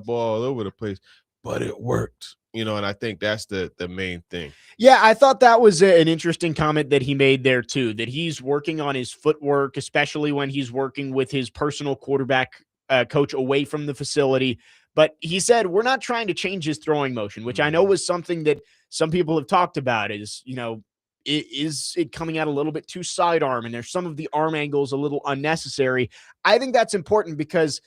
ball all over the place, but it worked. And I think that's the main thing. Yeah, I thought that was an interesting comment that he made there too, that he's working on his footwork, especially when he's working with his personal quarterback coach away from the facility. But he said, we're not trying to change his throwing motion, which I know was something that some people have talked about is, is it coming out a little bit too sidearm, and there's some of the arm angles a little unnecessary. I think that's important because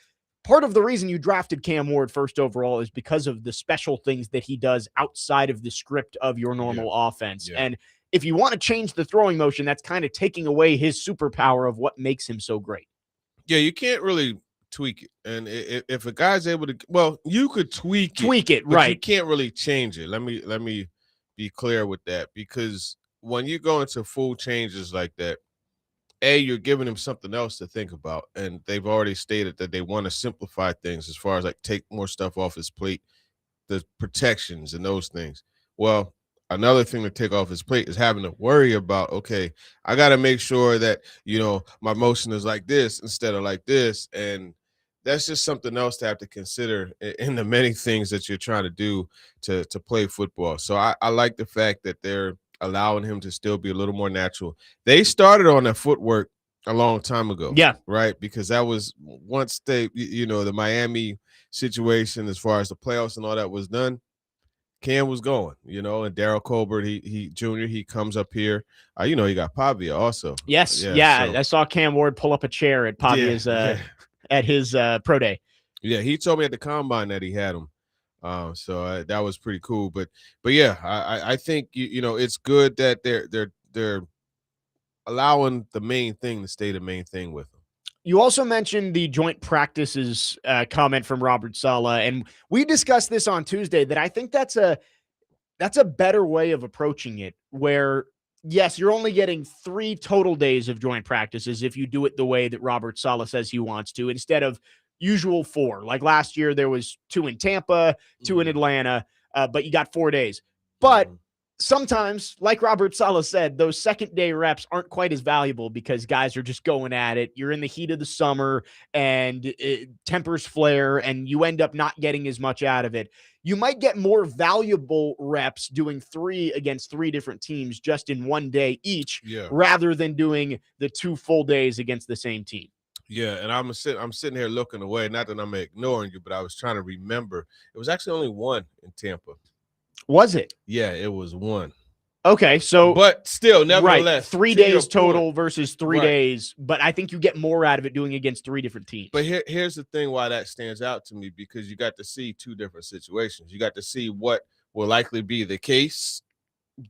part of the reason you drafted Cam Ward first overall is because of the special things that he does outside of the script of your normal offense. Yeah. And if you want to change the throwing motion, that's kind of taking away his superpower of what makes him so great. Yeah, you can't really tweak it. And if a guy's able to, well, you could tweak it, but right? you can't really change it. Let me be clear with that, because when you go into full changes like that, you're giving him something else to think about, and they've already stated that they want to simplify things as far as like take more stuff off his plate, the protections and those things. Well, another thing to take off his plate is having to worry about, okay, I got to make sure that, my motion is like this instead of like this. And that's just something else to have to consider in the many things that you're trying to do to play football. So I like the fact that they're allowing him to still be a little more natural. They started on that footwork a long time ago. Yeah. Right. Because that was once they, the Miami situation as far as the playoffs and all that was done, Cam was going, and Daryl Colbert, he Jr., he comes up here. He got Pavia also. Yes. Yeah. I saw Cam Ward pull up a chair at Pavia's at his pro day. Yeah. He told me at the combine that he had him. So that was pretty cool. But yeah, I think, it's good that they're allowing the main thing to stay the main thing with them. You also mentioned the joint practices comment from Robert Saleh, and we discussed this on Tuesday, that I think that's a better way of approaching it, where, yes, you're only getting 3 total days of joint practices if you do it the way that Robert Saleh says he wants to, instead of usual 4. Like last year, there was 2 in Tampa, 2 in Atlanta, but you got 4 days. But sometimes, like Robert Saleh said, those second-day reps aren't quite as valuable because guys are just going at it. You're in the heat of the summer, and tempers flare, and you end up not getting as much out of it. You might get more valuable reps doing 3 against 3 different teams just in 1 day each, rather than doing the 2 full days against the same team. Yeah, and I'm sitting here looking away. Not that I'm ignoring you, but I was trying to remember. It was actually only 1 in Tampa. Was it? Yeah, it was 1. Okay, so but still, nevertheless, 3 days total versus 3 days. But I think you get more out of it doing against 3 different teams. But here's the thing why that stands out to me, because you got to see 2 different situations. You got to see what will likely be the case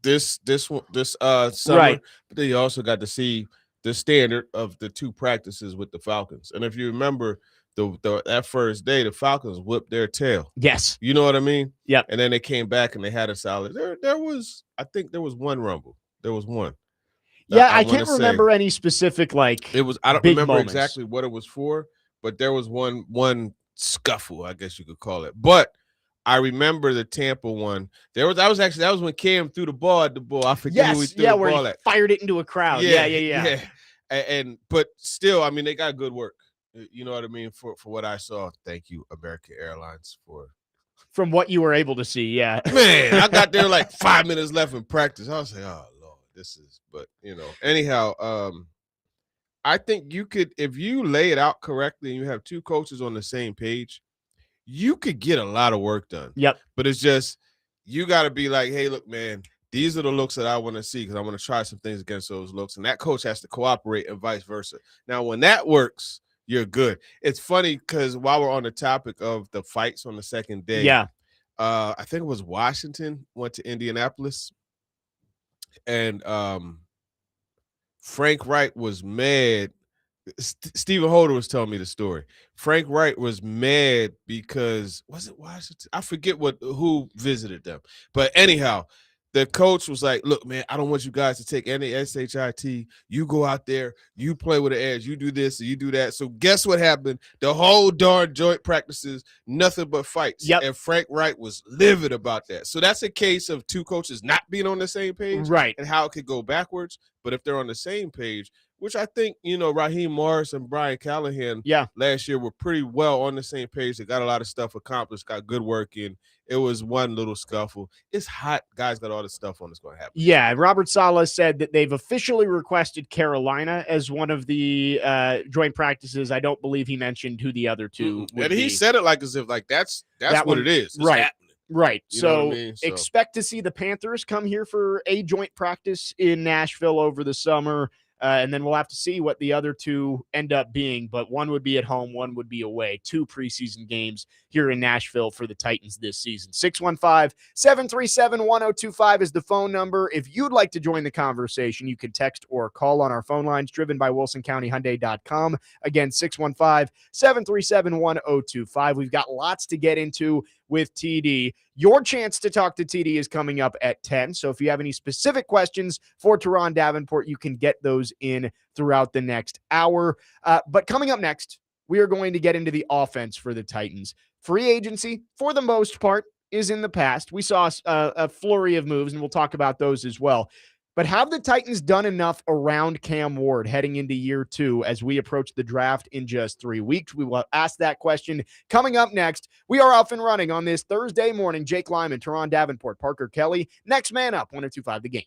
this summer, but then you also got to see the standard of the 2 practices with the Falcons. And if you remember, that first day, the Falcons whipped their tail. Yes. You know what I mean? Yep. And then they came back and they had a solid. I think there was 1 rumble. There was 1. Yeah, I can't remember any specific I don't remember moments. exactly what it was for, but there was one scuffle, I guess you could call it. But I remember the Tampa one. That was when Cam threw the ball at the ball. I forget who he threw the ball at. Fired it into a crowd. Yeah. But still, I mean, they got good work. You know what I mean? For what I saw. Thank you, American Airlines, from what you were able to see. Yeah, man, I got there like 5 minutes left in practice. I was like, oh Lord, but anyhow, I think you could, if you lay it out correctly and you have 2 coaches on the same page, you could get a lot of work done. Yep. But it's just, you got to be like, hey, look, man, these are the looks that I want to see because I want to try some things against those looks. And that coach has to cooperate and vice versa. Now, when that works, you're good. It's funny because while we're on the topic of the fights on the second day, I think it was Washington went to Indianapolis, and Frank Wright was mad. Stephen Holder was telling me the story. Frank Wright was mad because, was it Washington? I forget who visited them. But anyhow, the coach was like, look, man, I don't want you guys to take any SHIT. You go out there, you play with the edge, you do this, or you do that. So guess what happened? The whole darn joint practices, nothing but fights. Yep. And Frank Wright was livid about that. So that's a case of 2 coaches not being on the same page. Right. And how it could go backwards. But if they're on the same page, which I think, Raheem Morris and Brian Callahan Yeah. last year were pretty well on the same page. They got a lot of stuff accomplished, got good work in. It was one little scuffle. It's hot. Guys got all this stuff on that's going to happen. Yeah, Robert Saleh said that they've officially requested Carolina as one of the joint practices. I don't believe he mentioned who the other two would And he be. said it like as if like that's That what one- it is. It's right. happening. Right. You know what I So mean? So- expect to see the Panthers come here for a joint practice in Nashville over the summer. And then we'll have to see what the other two end up being. But one would be at home, one would be away. 2 preseason games here in Nashville for the Titans this season. 615-737-1025 is the phone number. If you'd like to join the conversation, you can text or call on our phone lines driven by WilsonCountyHyundai.com. Again, 615-737-1025. We've got lots to get into with TD. Your chance to talk to TD is coming up at 10. So if you have any specific questions for Teron Davenport, you can get those in throughout the next hour. But coming up next, we are going to get into the offense for the Titans. Free agency, for the most part, is in the past. We saw a flurry of moves, and we'll talk about those as well. But have the Titans done enough around Cam Ward heading into year 2 as we approach the draft in just 3 weeks? We will ask that question coming up next. We are off and running on this Thursday morning. Jake Lyman, Teron Davenport, Parker Kelly. Next man up, 102.5 The Game.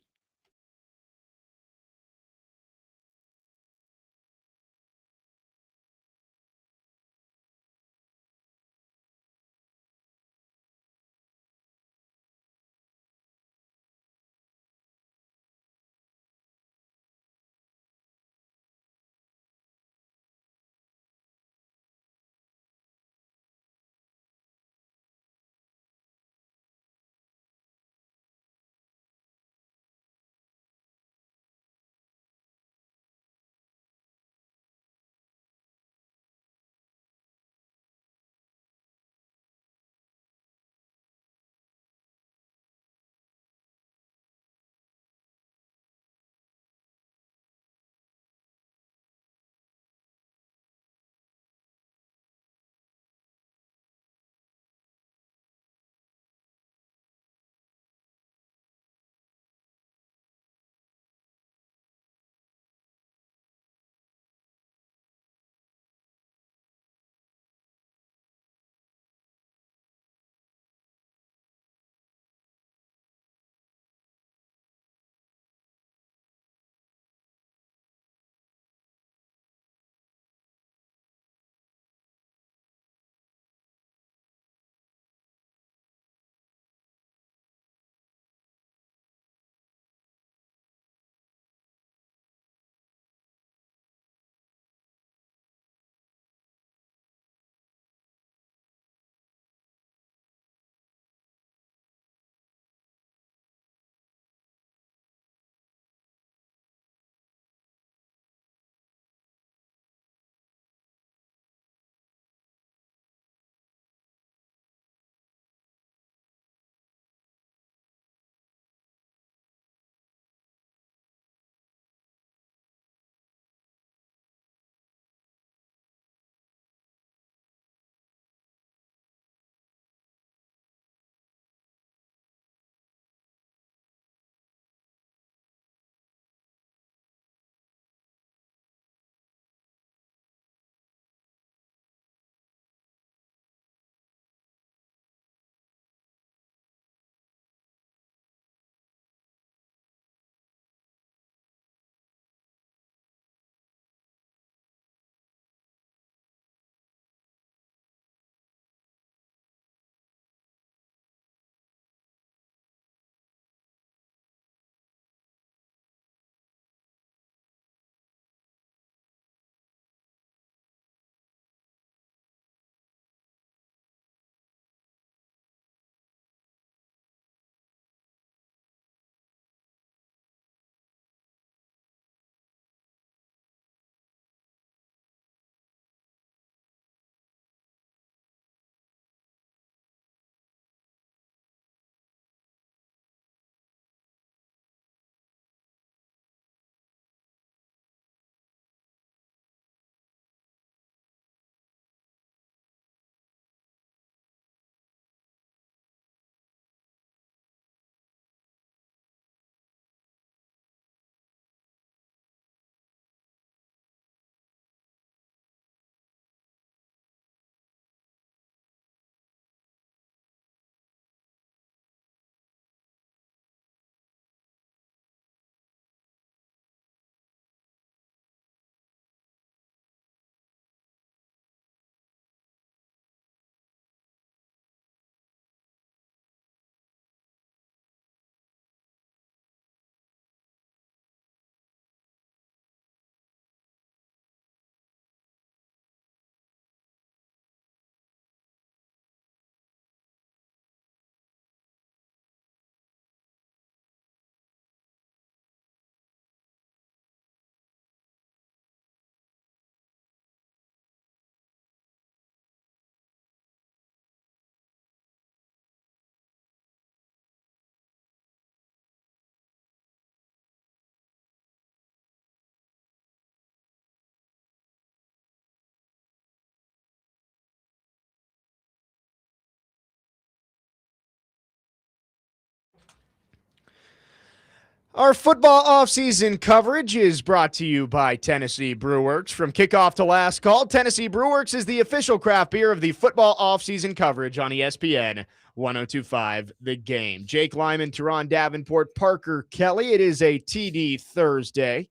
Our football offseason coverage is brought to you by Tennessee Brewworks. From kickoff to last call, Tennessee Brewworks is the official craft beer of the football offseason coverage on ESPN 1025 The Game. Jake Lyman, Teron Davenport, Parker Kelly. It is a TD Thursday.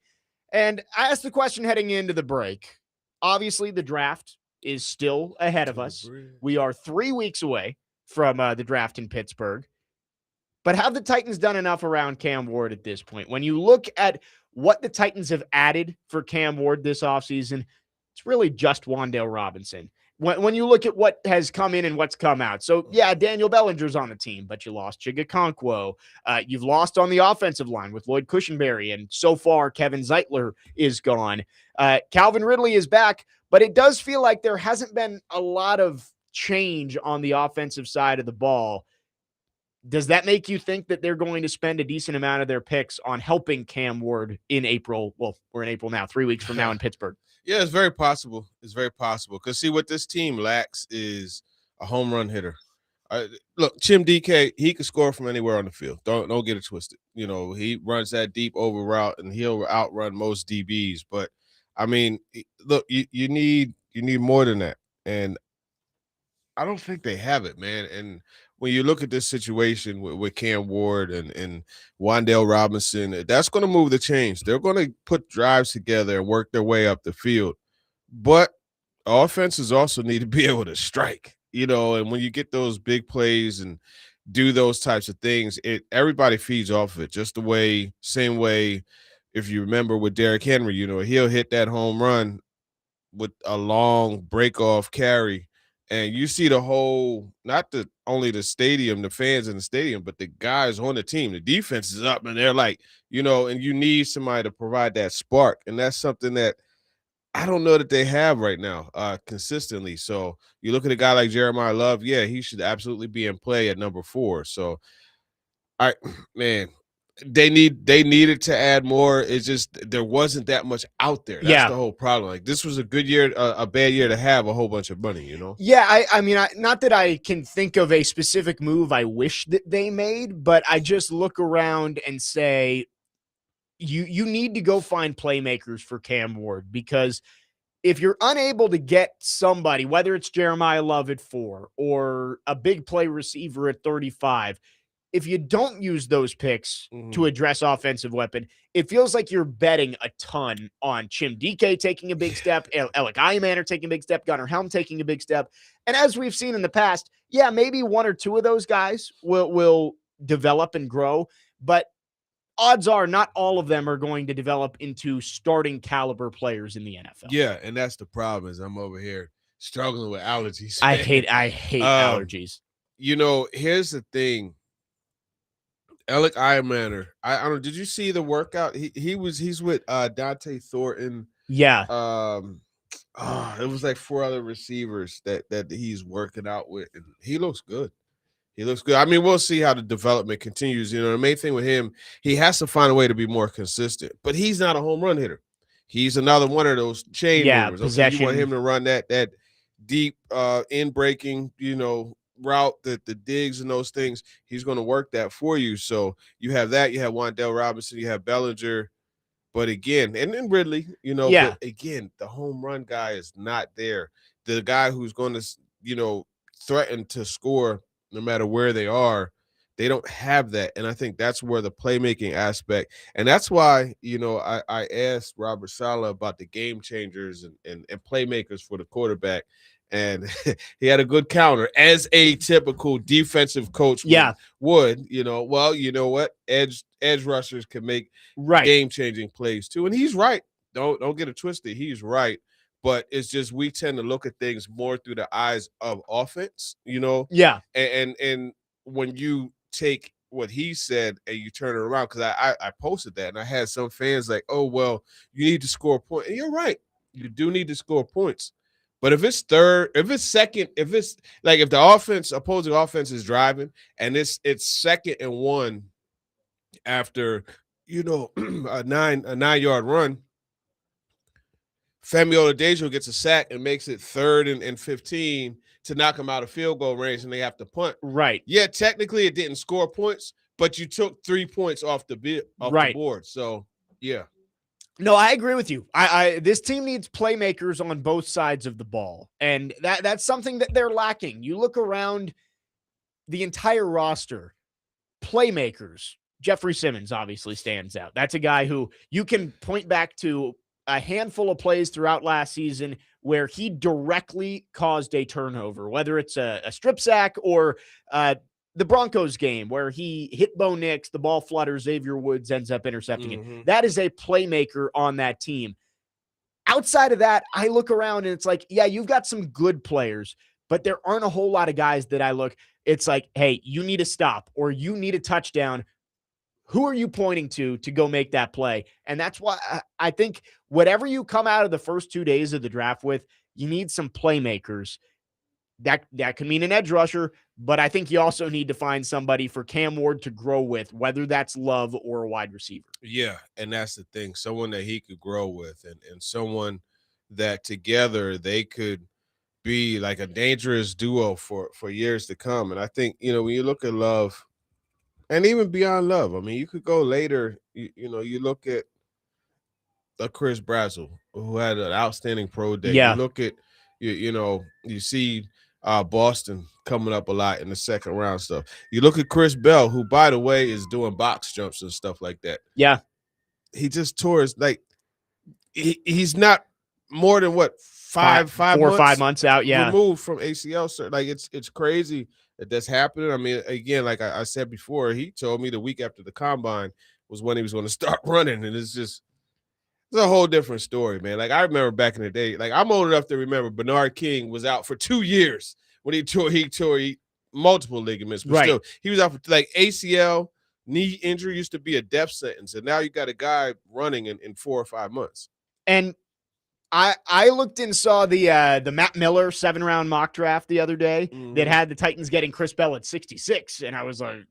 And I asked the question heading into the break. Obviously, the draft is still ahead of us. We are 3 weeks away from the draft in Pittsburgh. But have the Titans done enough around Cam Ward at this point? When you look at what the Titans have added for Cam Ward this offseason, it's really just Wan'Dale Robinson. When you look at what has come in and what's come out. So, yeah, Daniel Bellinger's on the team, but you lost Chig Okonkwo. You've lost on the offensive line with Lloyd Cushenberry, and so far Kevin Zeitler is gone. Calvin Ridley is back, but it does feel like there hasn't been a lot of change on the offensive side of the ball. Does that make you think that they're going to spend a decent amount of their picks on helping Cam Ward in April? Well, we're in April now, 3 weeks from now in Pittsburgh. Yeah, it's very possible. It's very possible. Because, see, what this team lacks is a home run hitter. Look, Chim DK, he can score from anywhere on the field. Don't get it twisted. You know, he runs that deep over route, and he'll outrun most DBs. But, I mean, look, you need more than that. And I don't think they have it, man. And when you look at this situation with Cam Ward and Wan'Dale Robinson, that's going to move the chains. They're going to put drives together and work their way up the field. But offenses also need to be able to strike, you know, and when you get those big plays and do those types of things, everybody feeds off of it. Just the same way, if you remember with Derrick Henry, you know, he'll hit that home run with a long break off carry. And you see the whole, only the stadium, the fans in the stadium, but the guys on the team, the defense is up and they're like, you know, and you need somebody to provide that spark. And that's something that I don't know that they have right now consistently. So you look at a guy like Jeremiah Love, yeah, he should absolutely be in play at number 4. So man, they needed to add more. It's just there wasn't that much out there. That's the whole problem. Like, this was a good year, a bad year to have a whole bunch of money, you know? Yeah, I mean, not that I can think of a specific move I wish that they made, but I just look around and say, you need to go find playmakers for Cam Ward, because if you're unable to get somebody, whether it's Jeremiah Love at 4 or a big play receiver at 35, if you don't use those picks to address offensive weapon, it feels like you're betting a ton on Chim DK taking a big step, Alec Iamaner taking a big step, Gunnar Helm taking a big step. And as we've seen in the past, yeah, maybe 1 or 2 of those guys will develop and grow, but odds are not all of them are going to develop into starting caliber players in the NFL. Yeah, and that's the problem, is I'm over here struggling with allergies. I hate allergies. You know, here's the thing. Alec Iamaner, I don't know. Did you see the workout? He's with Dante Thornton. Yeah. It was like 4 other receivers that he's working out with, and he looks good. He looks good. I mean, we'll see how the development continues. You know, the main thing with him, he has to find a way to be more consistent. But he's not a home run hitter. He's another one of those chain movers. Possession. Okay, you want him to run that deep in breaking, you know, route, the digs and those things. He's going to work that for you. So you have that. You have Wan'Dale Robinson. You have Bellinger. But again, and then Ridley, you know, but again, the home run guy is not there. The guy who's going to, you know, threaten to score no matter where they are, they don't have that. And I think that's where the playmaking aspect, and that's why, you know, I asked Robert Saleh about the game changers and playmakers for the quarterback. And he had a good counter, as a typical defensive coach would, you know, well, you know what? Edge rushers can make game-changing plays too. And he's right. Don't get it twisted. He's right. But it's just we tend to look at things more through the eyes of offense, you know? Yeah. And when you take what he said and you turn it around, because I posted that, and I had some fans like, oh, well, you need to score a point. And you're right. You do need to score points. But if it's third, if it's second, if it's like if the opposing offense is driving and it's 2nd and 1 after, you know, a 9-yard run, Femi Oladejo gets a sack and makes it 3rd and 15 to knock them out of field goal range, and they have to punt. Right. Yeah, technically it didn't score points, but you took 3 points off the Right. board. So yeah. No, I agree with you. This team needs playmakers on both sides of the ball, and that's something that they're lacking. You look around the entire roster, playmakers. Jeffrey Simmons obviously stands out. That's a guy who you can point back to a handful of plays throughout last season where he directly caused a turnover, whether it's a strip sack or the Broncos game where he hit Bo Nix, the ball flutters, Xavier Woods ends up intercepting it. That is a playmaker on that team. Outside of that, I look around and it's like, yeah, you've got some good players, but there aren't a whole lot of guys that I look. It's like, hey, you need a stop or you need a touchdown. Who are you pointing to go make that play? And that's why I think whatever you come out of the first 2 days of the draft with, you need some playmakers. That could mean an edge rusher, but I think you also need to find somebody for Cam Ward to grow with, whether that's Love or a wide receiver. Yeah, and that's the thing. Someone that he could grow with and someone that together they could be like a dangerous duo for years to come. And I think, when you look at Love and even beyond Love, I mean, you could go later, you look at Chris Brazzell, who had an outstanding pro day. Yeah. You look at, you see Boston coming up a lot in the second round stuff. You look at Chris Bell, who, by the way, is doing box jumps and stuff like that. Yeah. He just tore his, he's not more than what, 4 or 5 months out. Yeah. Removed from ACL. So like, it's crazy that's happening. I mean, again, like I said before, he told me the week after the combine was when he was going to start running. And it's a whole different story, man. Like, I remember back in the day, like, I'm old enough to remember Bernard King was out for 2 years when he tore multiple ligaments, but still, he was out for like ACL, knee injury used to be a death sentence. And now you got a guy running in 4 or 5 months. And I looked and saw the Matt Miller 7-round mock draft the other day that had the Titans getting Chris Bell at 66. And I was like,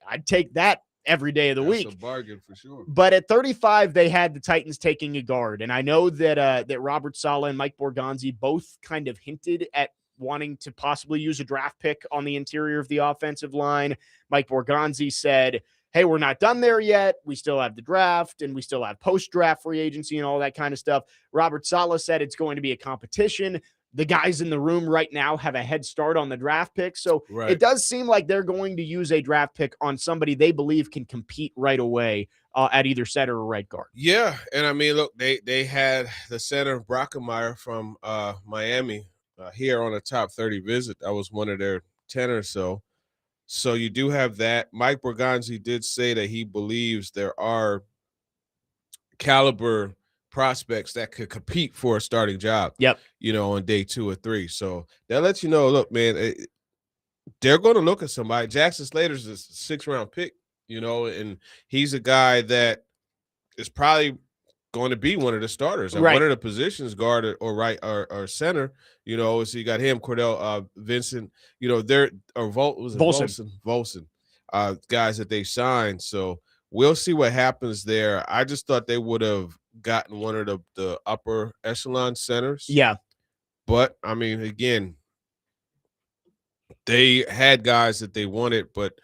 I'd take that every day of the week. That's a bargain for sure. But at 35, they had the Titans taking a guard. And I know that that Robert Saleh and Mike Borgonzi both kind of hinted at wanting to possibly use a draft pick on the interior of the offensive line. Mike Borgonzi said, hey, we're not done there yet. We still have the draft and we still have post-draft free agency and all that kind of stuff. Robert Saleh said it's going to be a competition. The guys in the room right now have a head start on the draft pick. So It does seem like they're going to use a draft pick on somebody they believe can compete right away at either center or right guard. Yeah. And I mean, look, they had the center Brockemeyer from Miami here on a top 30 visit. That was one of their 10 or so. So you do have that. Mike Borgonzi did say that he believes there are caliber prospects that could compete for a starting job. Yep. On day 2 or 3. So that lets you know, look, man, they're going to look at somebody. Jackson Slater's a 6th-round pick, and he's a guy that is probably going to be one of the starters at one of the positions, guard or right or center. So you got him, Cordell Vincent. There or Volson, guys that they signed. So we'll see what happens there. I just thought they would have gotten one of the upper echelon centers. Yeah, but I mean, again, they had guys that they wanted, but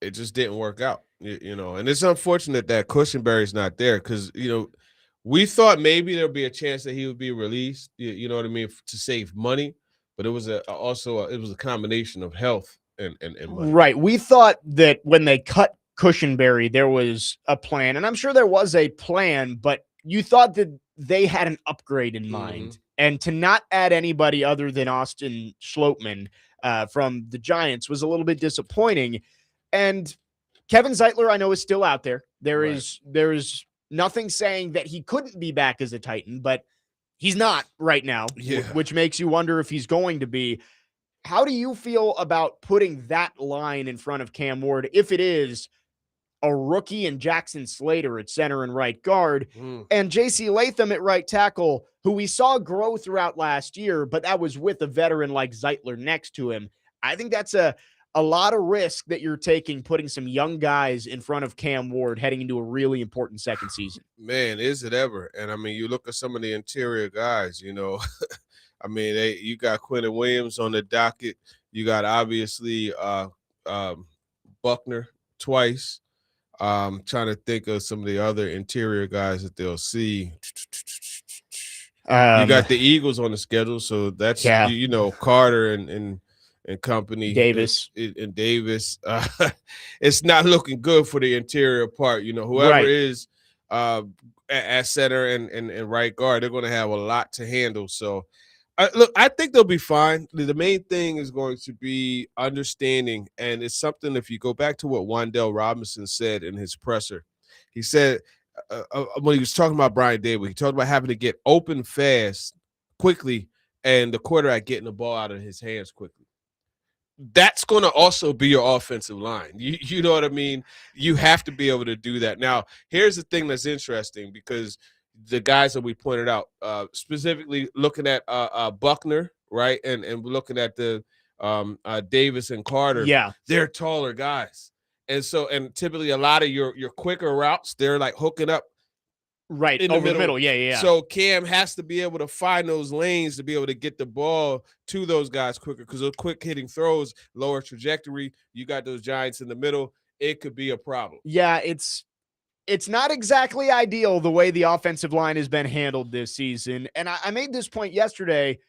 it just didn't work out. And it's unfortunate that Cushenberry's not there because we thought maybe there'd be a chance that he would be released. You know what I mean, to save money, but it was a combination of health and money. Right. We thought that when they cut Cushenberry, there was a plan, and I'm sure there was a plan, but you thought that they had an upgrade in mind, and to not add anybody other than Austin Schlottman from the Giants was a little bit disappointing. And Kevin Zeitler, I know, is still out there. There is nothing saying that he couldn't be back as a Titan, but he's not right now, which makes you wonder if he's going to be. How do you feel about putting that line in front of Cam Ward if it is a rookie and Jackson Slater at center and right guard and JC Latham at right tackle, who we saw grow throughout last year, but that was with a veteran like Zeitler next to him? I think that's a lot of risk that you're taking, putting some young guys in front of Cam Ward heading into a really important second season. Man, is it ever? And I mean, you look at some of the interior guys, I mean, you got Quentin Williams on the docket. You got obviously Buckner twice. Trying to think of some of the other interior guys that they'll see. You Um, got the Eagles on the schedule, so that's yeah, Carter and company Davis. and Davis. It's not looking good for the interior part. Whoever Right. is at center and right guard, they're going to have a lot to handle. So, look, I think they'll be fine. The main thing is going to be understanding, and it's something. If you go back to what Wan'Dale Robinson said in his presser, he said when he was talking about Brian Dable, he talked about having to get open fast, quickly, and the quarterback getting the ball out of his hands quickly. That's going to also be your offensive line. You know what I mean? You have to be able to do that. Now, here's the thing that's interesting because the guys that we pointed out, specifically looking at Buckner, right, and looking at the Davis and Carter, Yeah. they're taller guys, and typically a lot of your quicker routes, they're like hooking up Right. in the Over the middle. middle. Yeah. Yeah. Yeah. So Cam has to be able to find those lanes to be able to get the ball to those guys quicker because those quick hitting throws, lower trajectory. You got those giants in the middle. It could be a problem. Yeah. It's not exactly ideal the way the offensive line has been handled this season. And I made this point yesterday.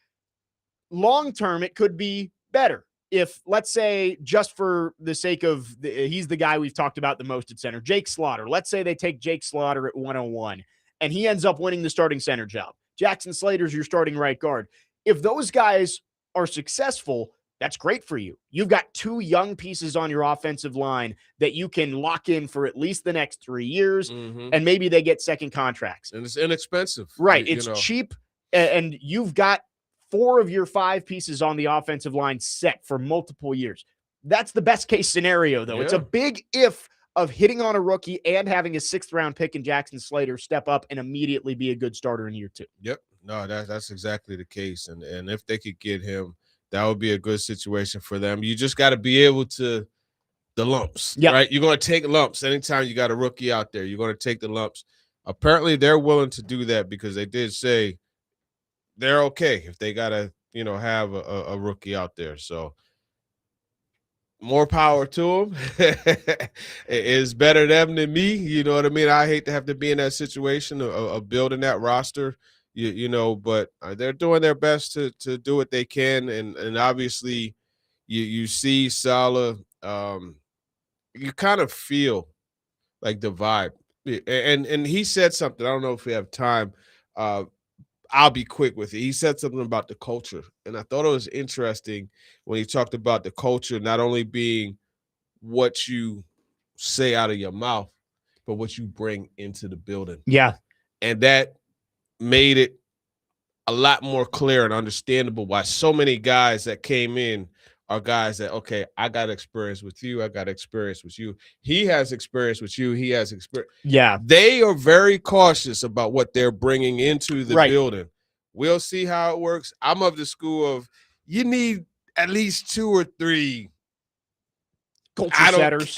Long term, it could be better. If, let's say, just for the sake of he's the guy we've talked about the most at center, Jake Slaughter. Let's say they take Jake Slaughter at 101 and he ends up winning the starting center job. Jackson Slater's your starting right guard. If those guys are successful, that's great for you. You've got two young pieces on your offensive line that you can lock in for at least the next 3 years, and maybe they get second contracts. And it's inexpensive. Right. It's cheap, and you've got 4 of your 5 pieces on the offensive line set for multiple years. That's the best case scenario, though. Yeah. It's a big if of hitting on a rookie and having a 6th round pick in Jackson Slater step up and immediately be a good starter in year 2. Yep. No, that's exactly the case. And if they could get him, that would be a good situation for them. You just got to be able to the lumps, right? You're going to take lumps anytime you got a rookie out there. You're going to take the lumps. Apparently, they're willing to do that because they did say they're okay if they got to, have a rookie out there. So more power to them. It is better them than me. You know what I mean? I hate to have to be in that situation of building that roster, but they're doing their best to do what they can. And obviously you see Saleh, you kind of feel like the vibe. And he said something. I don't know if we have time. I'll be quick with it. He said something about the culture, and I thought it was interesting when he talked about the culture not only being what you say out of your mouth, but what you bring into the building. Yeah. And that made it a lot more clear and understandable why so many guys that came in are guys that, okay, I got experience with you. I got experience with you. He has experience with you. He has experience. Yeah. They are very cautious about what they're bringing into the building. We'll see how it works. I'm of the school of you need at least 2 or 3 culture setters.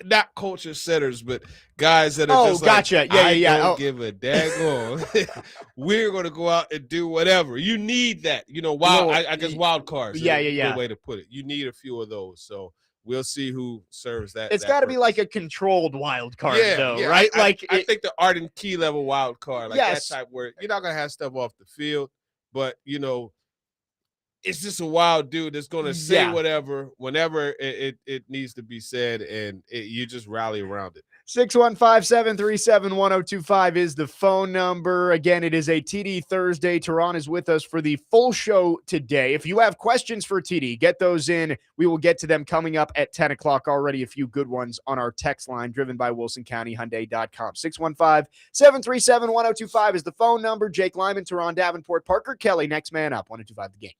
Not culture setters, but guys that are just gotcha. Like, I don't give a daggone. We're going to go out and do whatever. You need that. I guess wild cards. Yeah. Good way to put it. You need a few of those. So we'll see who serves that. It's got to be like a controlled wild card, though, right? I think the Arden Key level wild card, that type where you're not going to have stuff off the field, but, it's just a wild dude that's going to say whatever, whenever it needs to be said, and you just rally around it. 615-737-1025 is the phone number. Again, it is a TD Thursday. Teron is with us for the full show today. If you have questions for TD, get those in. We will get to them coming up at 10 o'clock. Already a few good ones on our text line driven by WilsonCountyHyundai.com. 615-737-1025 is the phone number. Jake Lyman, Teron Davenport, Parker Kelly, next man up. 1025 The Game.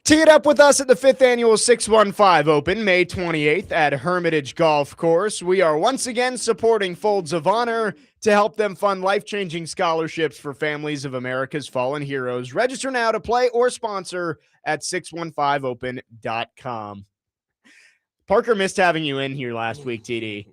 Tee it up with us at the 5th Annual 615 Open, May 28th at Hermitage Golf Course. We are once again supporting Folds of Honor to help them fund life-changing scholarships for families of America's fallen heroes. Register now to play or sponsor at 615open.com. Parker missed having you in here last week, TD.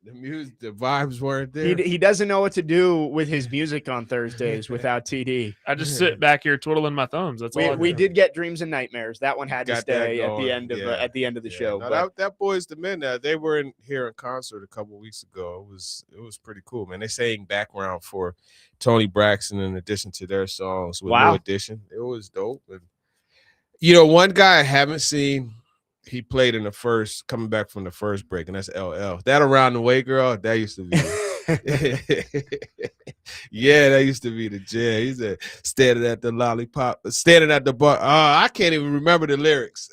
The music, the vibes weren't there. He doesn't know what to do with his music on Thursdays without TD. I just sit back here twiddling my thumbs. That's all. We did get Dreams and Nightmares. That one had to Got stay that at the end of going, at the end of the show. No, but that Boys the Men, they were in here in concert a couple weeks ago. It was pretty cool, man. They sang background for Tony Braxton in addition to their songs with Wow. New Edition. It was dope. And you know, one guy I haven't seen. He played in the first, coming back from the first break, and that's LL. That Around the Way Girl, that used to be. Yeah, that used to be the jam. He said, standing at the lollipop, standing at the bar. I can't even remember the lyrics.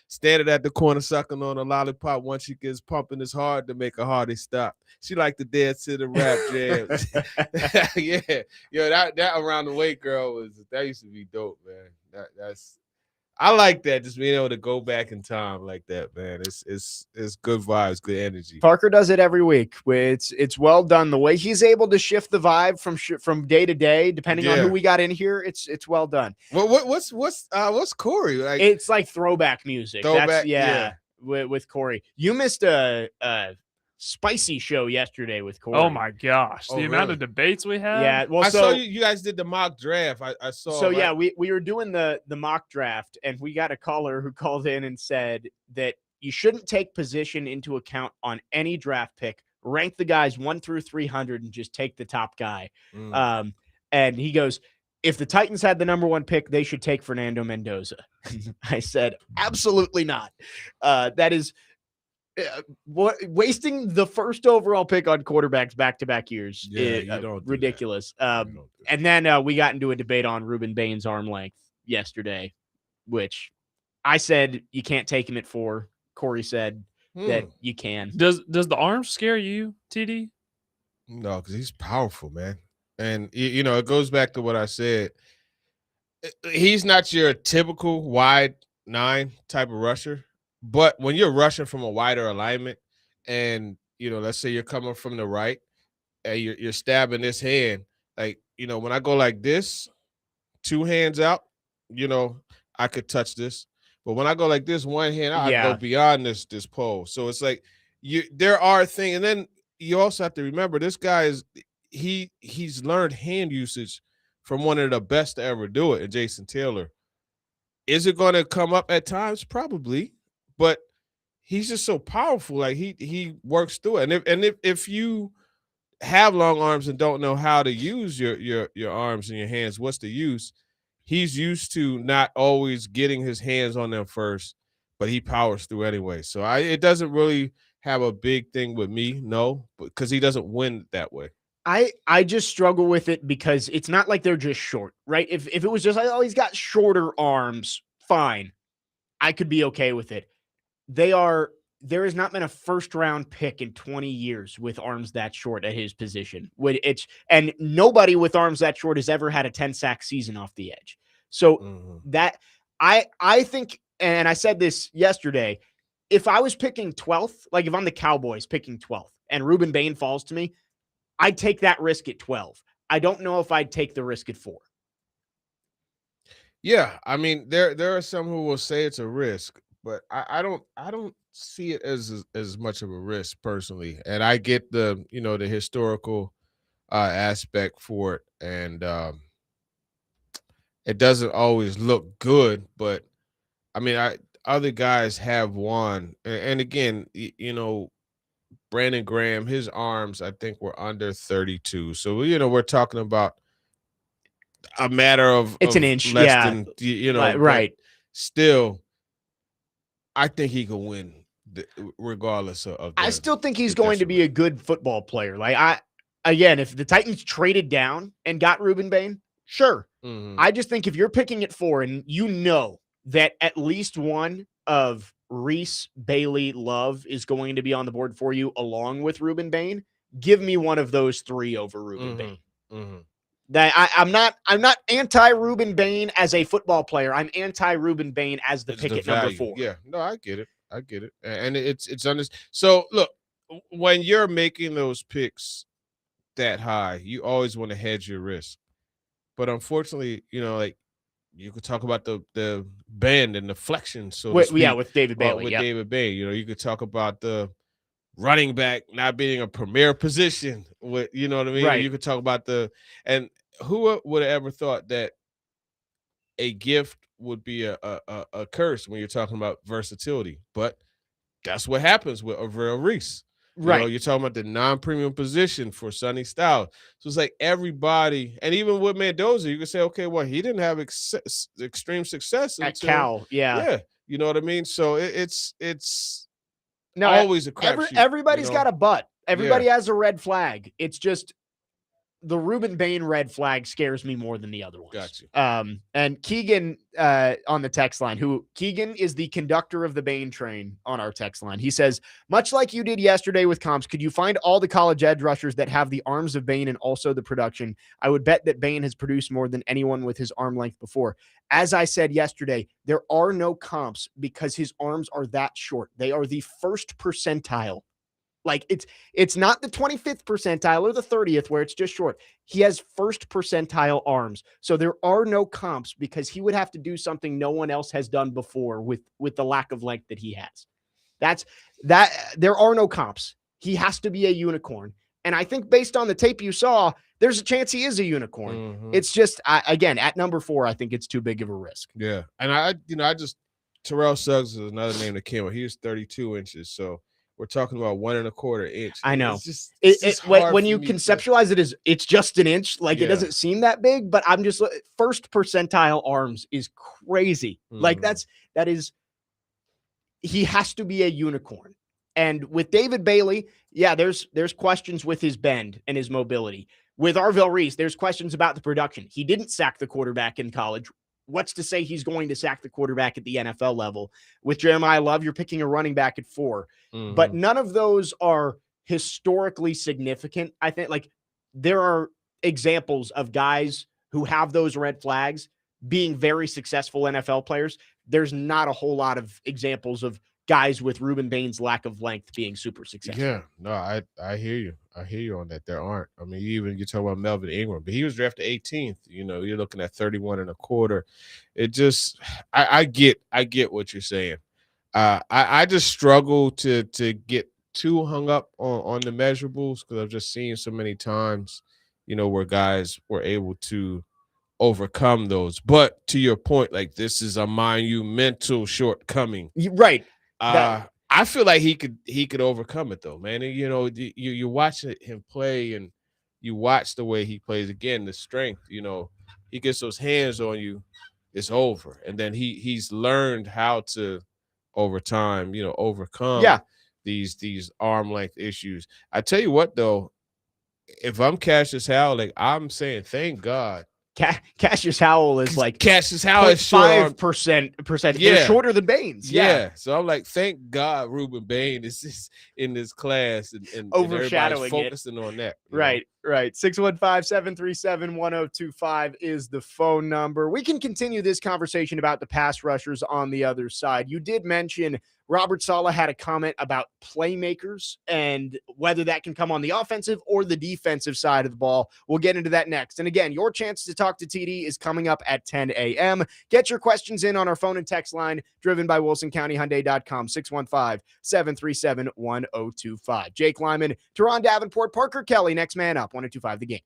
Standing at the corner, sucking on a lollipop. Once she gets pumping, it's hard to make a hearty stop. She like to dance to the rap jam. Yeah, that Around the Way Girl that used to be dope, man. That's. I like that, just being able to go back in time like that, man. It's good vibes, good energy. Parker does it every week. It's well done. The way he's able to shift the vibe from day to day, depending on who we got in here, it's well done. Well, what's Corey like? It's like throwback music. Throwback, with Corey. You missed a spicy show yesterday with Corey. Oh my gosh, the amount of debates we had. Yeah, well, I saw you guys did the mock draft. I saw. So yeah, we were doing the mock draft, and we got a caller who called in and said that you shouldn't take position into account on any draft pick. Rank the guys 1 through 300 and just take the top guy. And he goes, if the Titans had the number 1 pick, they should take Fernando Mendoza. I said, absolutely not. That is. Wasting the first overall pick on quarterbacks back-to-back years is ridiculous. And then we got into a debate on Ruben Bain's arm length yesterday, which I said you can't take him at 4. Corey said that you can. Does the arm scare you, TD? No, because he's powerful, man. And you know, it goes back to what I said. He's not your typical wide 9 type of rusher. But when you're rushing from a wider alignment and, you know, let's say you're coming from the right and you're stabbing this hand, like, you know, when I go like this, 2 hands out, you know, I could touch this. But when I go like this, 1 hand out, I go beyond this pole. So it's like there are things. And then you also have to remember this guy he's learned hand usage from one of the best to ever do it, Jason Taylor. Is it going to come up at times? Probably. But he's just so powerful. Like he works through it. And if you have long arms and don't know how to use your arms and your hands, what's the use? He's used to not always getting his hands on them first, but he powers through anyway. So it doesn't really have a big thing with me, no, because he doesn't win that way. I just struggle with it because it's not like they're just short, right? If it was just like, oh, he's got shorter arms, fine. I could be okay with it. There has not been a first-round pick in 20 years with arms that short at his position. And nobody with arms that short has ever had a 10-sack season off the edge. So that I think, and I said this yesterday, if I was picking 12th, like if I'm the Cowboys picking 12th and Ruben Bain falls to me, I'd take that risk at 12. I don't know if I'd take the risk at 4. Yeah, I mean, there are some who will say it's a risk, but I don't see it as much of a risk personally. And I get the historical aspect for it, and it doesn't always look good, but I mean, other guys have won, and again, Brandon Graham, his arms I think were under 32, so we're talking about a matter of an inch, less than right. Still, I think he could win regardless of. I still think he's going to be a good football player. Like if the Titans traded down and got Ruben Bain, sure. I just think if you're picking at 4 and you know that at least one of Reese, Bailey, Love is going to be on the board for you along with Ruben Bain, give me one of those 3 over Ruben Bain. I'm not anti Ruben Bain as a football player. I'm anti Ruben Bain as the pick at number 4. Yeah, no, I get it. And it's under. So look, when you're making those picks that high, you always want to hedge your risk. But unfortunately, like you could talk about the bend and the flexion, so to speak. Yeah, with David Bailey. With David Bailey, you could talk about the running back not being a premier position. With you know what I mean. Right. You could talk about and who would have ever thought that a gift would be a curse when you're talking about versatility, but that's what happens with Avril Reese. Right. You're talking about the non-premium position for Sonny Styles. So it's like everybody, and even with Mendoza, you can say, okay, well, he didn't have extreme success at Cal. Yeah. You know what I mean? So it's no, always a crapshoot. Everybody's got a butt. Everybody has a red flag. It's just the Ruben Bain red flag scares me more than the other ones. Gotcha. And Keegan on the text line, Keegan is the conductor of the Bain train on our text line. He says, much like you did yesterday with comps, could you find all the college edge rushers that have the arms of Bain and also the production? I would bet that Bain has produced more than anyone with his arm length before. As I said yesterday, there are no comps because his arms are that short. They are the first percentile. Like it's not the 25th percentile or the 30th where it's just short. He has first percentile arms. So there are no comps because he would have to do something no one else has done before with the lack of length that he has. There are no comps. He has to be a unicorn. And I think based on the tape you saw, there's a chance he is a unicorn. Mm-hmm. It's just, again, at number 4, I think it's too big of a risk. Yeah. And Terrell Suggs is another name that came up. He was 32 inches. So we're talking about 1.25 inch. I know. It's just when you conceptualize it as it's just an inch, it doesn't seem that big, but I'm just first percentile arms is crazy. Mm. He has to be a unicorn. And with David Bailey, there's questions with his bend and his mobility. With Arvell Reese, there's questions about the production. He didn't sack the quarterback in college. What's to say he's going to sack the quarterback at the NFL level? With Jeremiah Love, you're picking a running back at 4. Mm-hmm. But none of those are historically significant. I think there are examples of guys who have those red flags being very successful NFL players. There's not a whole lot of examples of guys with Ruben Bain's lack of length being super successful. Yeah, no, I hear you. I hear you on that. There aren't. I mean, you talk about Melvin Ingram, but he was drafted 18th. You're looking at 31.25. It just, I get what you're saying. I just struggle to get too hung up on the measurables because I've just seen so many times, where guys were able to overcome those. But to your point, this is a monumental shortcoming. Right. I feel like he could overcome it though, man. And, you watch him play and you watch the way he plays again, the strength, he gets those hands on you, it's over. And then he's learned how to over time, overcome these arm length issues. I tell you what though, if I'm Cassius Howell, I'm saying thank God. Cassius Howell is Cassius Howell is 5%. Yeah. They're shorter than Bain's. Yeah. So I'm thank God Ruben Bain is in this class and overshadowing focusing on that. Right. 615-737-1025 is the phone number. We can continue this conversation about the pass rushers on the other side. You did mention Robert Saleh had a comment about playmakers and whether that can come on the offensive or the defensive side of the ball. We'll get into that next. And again, your chance to talk to TD is coming up at 10 a.m. Get your questions in on our phone and text line driven by WilsonCountyHyundai.com, 615-737-1025. Jake Lyman, Teron Davenport, Parker Kelly, next man up, 102.5 The Game.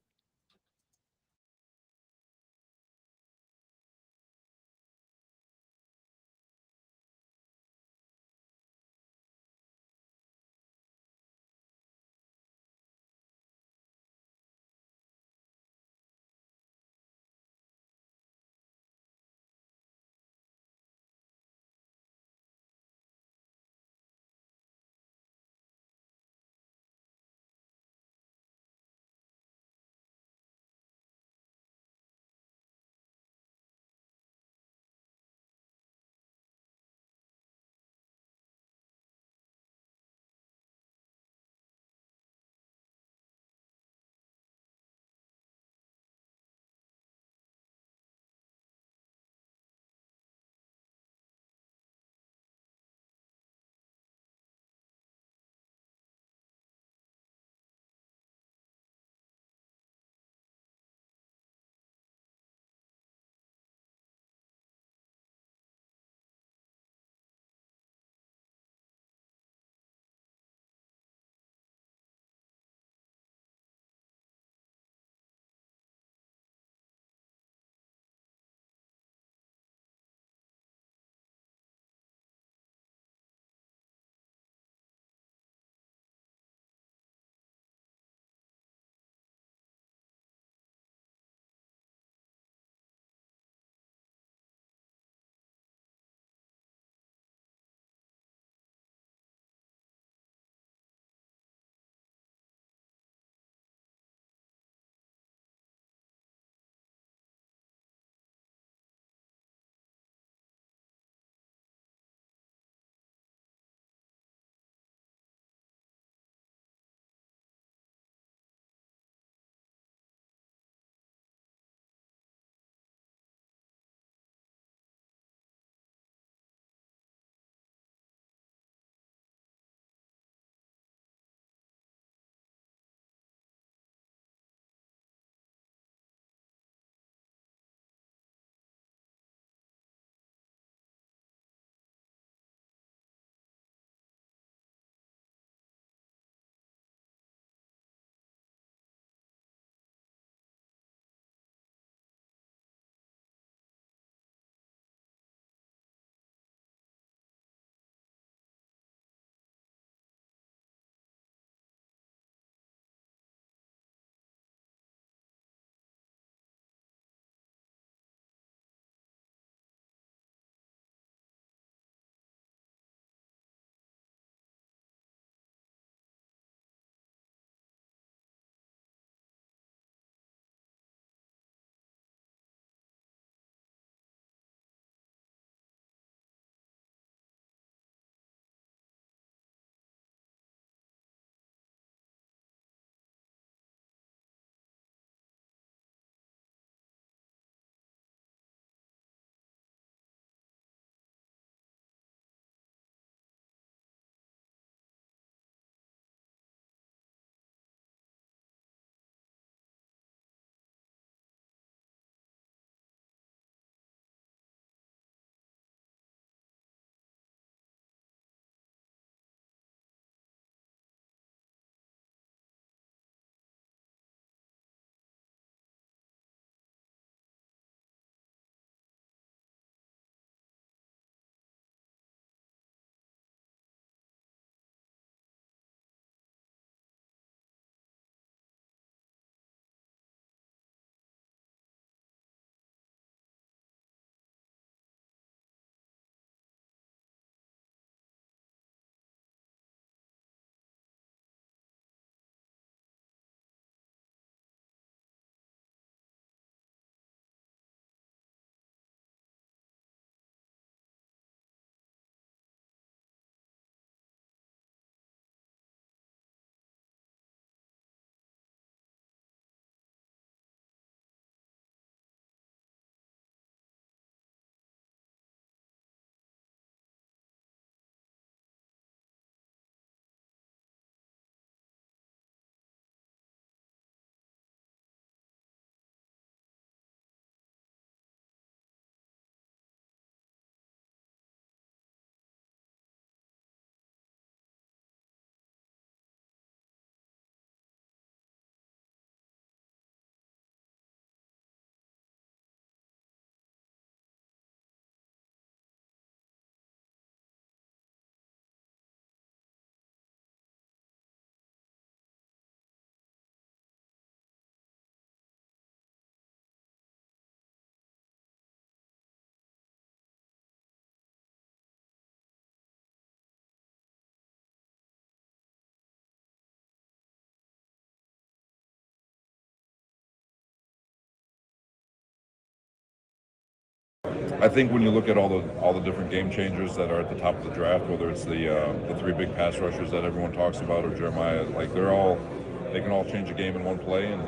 I think when you look at all the different game changers that are at the top of the draft, whether it's the three big pass rushers that everyone talks about or Jeremiah, like they can all change a game in one play, and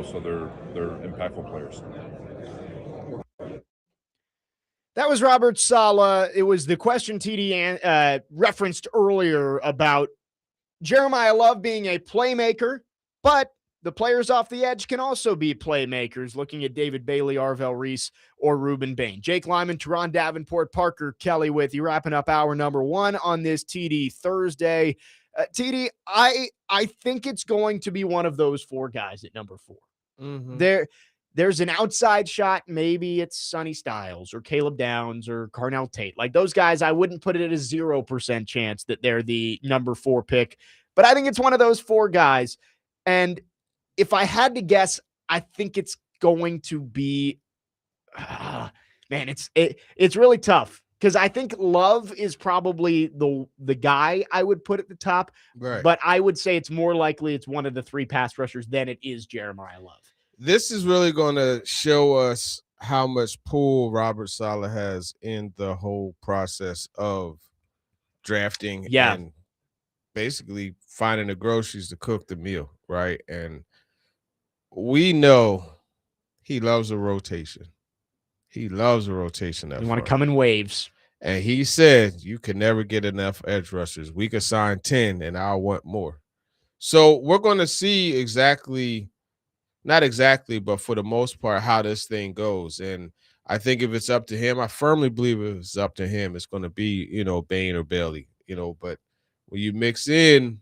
so they're impactful players. That was Robert Saleh. It was the question TD referenced earlier about Jeremiah Love being a playmaker, but the players off the edge can also be playmakers, looking at David Bailey, Arvell Reese, or Ruben Bain. Jake Lyman, Teron Davenport, Parker Kelly with you, wrapping up hour number 1 on this TD Thursday. TD, I think it's going to be one of those 4 guys at number 4. Mm-hmm. There's an outside shot. Maybe it's Sonny Styles or Caleb Downs or Carnell Tate. Like those guys, I wouldn't put it at a 0% chance that they're the number 4 pick. But I think it's one of those 4 guys. And if I had to guess, I think it's going to be, man, it's really tough because I think Love is probably the guy I would put at the top. Right. But I would say it's more likely it's one of the 3 pass rushers than it is Jeremiah Love. This is really going to show us how much pull Robert Saleh has in the whole process of drafting and basically finding the groceries to cook the meal, right? And we know he loves a rotation. He loves a rotation. You want to come in waves. And he said you can never get enough edge rushers. We could sign 10 and I'll want more. So we're going to see not exactly, but for the most part, how this thing goes. And I think if it's up to him, I firmly believe if it's up to him, it's going to be, Bain or Bailey, but when you mix in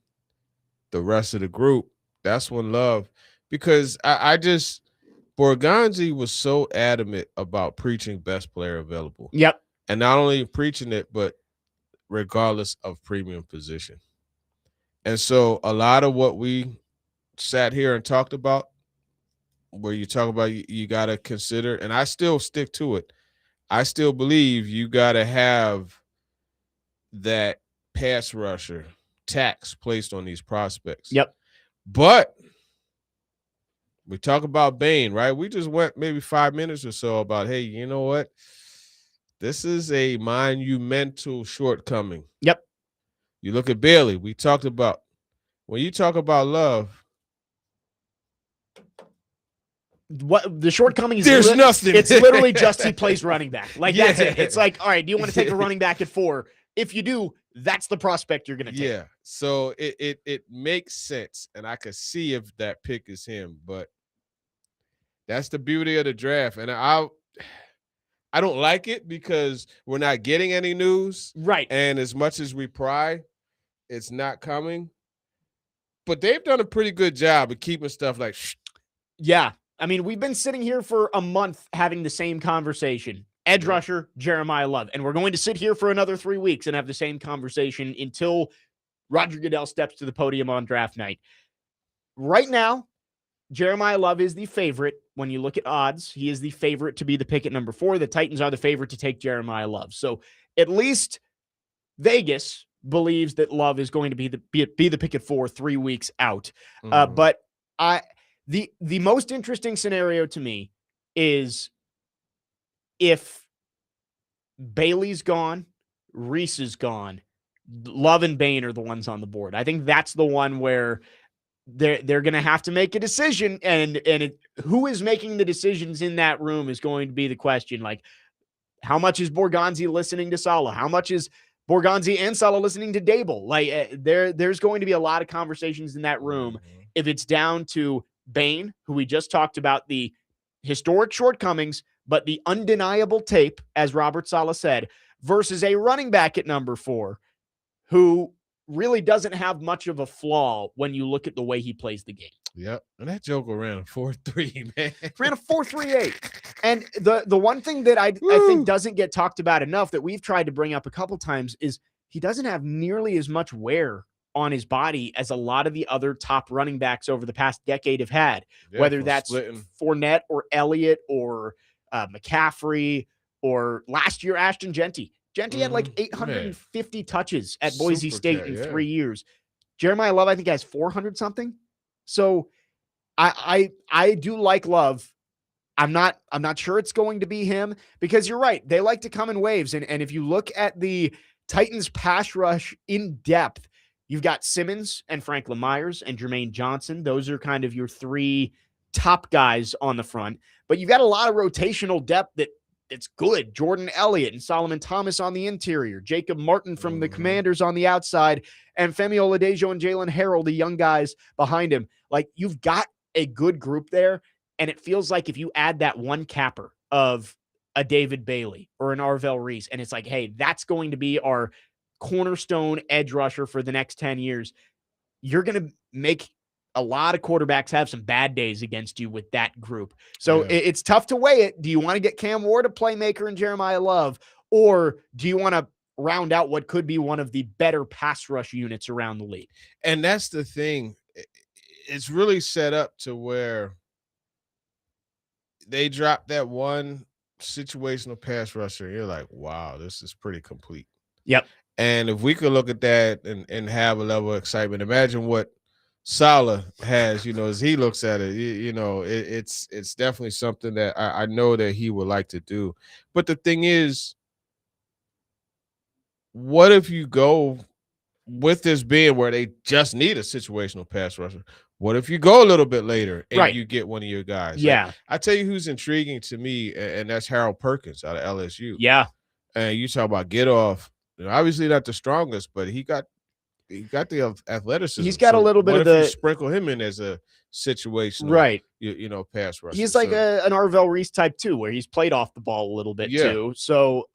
the rest of the group, that's when Love, because Borgonzi was so adamant about preaching best player available. Yep. And not only preaching it, but regardless of premium position. And so a lot of what we sat here and talked about, where you talk about you got to consider, and I still stick to it. I still believe you got to have that pass rusher tax placed on these prospects. Yep. But we talk about Bain, right? We just went maybe 5 minutes or so about, hey, you know what? This is a monumental shortcoming. Yep. You look at Bailey. We talked about, when you talk about Love, what the shortcoming is, there's nothing. It's literally just he plays running back. Like that's it. It's like, all right, do you want to take a running back at 4? If you do, that's the prospect you're going to take. Yeah. So it makes sense, and I could see if that pick is him, but that's the beauty of the draft. And I don't like it because we're not getting any news. Right. And as much as we pry, it's not coming. But they've done a pretty good job of keeping stuff like shh. Yeah. I mean, we've been sitting here for a month having the same conversation. Edge rusher, Jeremiah Love. And we're going to sit here for another 3 weeks and have the same conversation until Roger Goodell steps to the podium on draft night. Right now, Jeremiah Love is the favorite. When you look at odds, he is the favorite to be the pick at number 4. The Titans are the favorite to take Jeremiah Love. So at least Vegas believes that Love is going to be the pick at 4 3 weeks out. But the most interesting scenario to me is if Bailey's gone, Reese is gone, Love and Bain are the ones on the board. I think that's the one where they're going to have to make a decision, and who is making the decisions in that room is going to be the question. Like, how much is Borgonzi listening to Saleh? How much is Borgonzi and Saleh listening to Dable? Like, there's going to be a lot of conversations in that room. If it's down to Bain, who we just talked about, the historic shortcomings, but the undeniable tape, as Robert Saleh said, versus a running back at number 4, who really doesn't have much of a flaw when you look at the way he plays the game. Yep. And that Joker ran a 4.3, man. Ran a 4.38. And the one thing that I think doesn't get talked about enough that we've tried to bring up a couple times is he doesn't have nearly as much wear on his body as a lot of the other top running backs over the past decade have had, whether that's Fournette or Elliott or McCaffrey or last year, Ashton Genty. Genty had like 850 touches at Boise State in 3 years. Jeremiah Love, I think, has 400 something. So I do like Love I'm not sure it's going to be him, because you're right. They like to come in waves. And if you look at the Titans pass rush in depth, you've got Simmons and Franklin Myers and Jermaine Johnson. Those are kind of your three top guys on the front. But you've got a lot of rotational depth it's good. Jordan Elliott and Solomon Thomas on the interior, Jacob Martin from the Commanders on the outside, and Femi Oladejo and Jalen Harrell, the young guys behind him. Like, you've got a good group there. And it feels like if you add that one capper of a David Bailey or an Arvell Reese, and it's like, hey, that's going to be our cornerstone edge rusher for the next 10 years, you're going to make a lot of quarterbacks have some bad days against you with that group. So it's tough to weigh it. Do you want to get Cam Ward, a playmaker, and Jeremiah Love, or do you want to round out what could be one of the better pass rush units around the league? And that's the thing. It's really set up to where they drop that one situational pass rusher. You're like, wow, this is pretty complete. Yep. And if we could look at that and have a level of excitement, imagine what Saleh has, as he looks at it. It's definitely something that I know that he would like to do. But the thing is, what if you go with this being where they just need a situational pass rusher? What if you go a little bit later and you get one of your guys? Yeah. Like, I tell you who's intriguing to me, and that's Harold Perkins out of LSU. Yeah. And you talk about get off. Obviously not the strongest, but he got the athleticism. He's got a little bit of you sprinkle him in as a situational, right? Pass rusher. He's like an Arvell Reese type too, where he's played off the ball a little bit too. So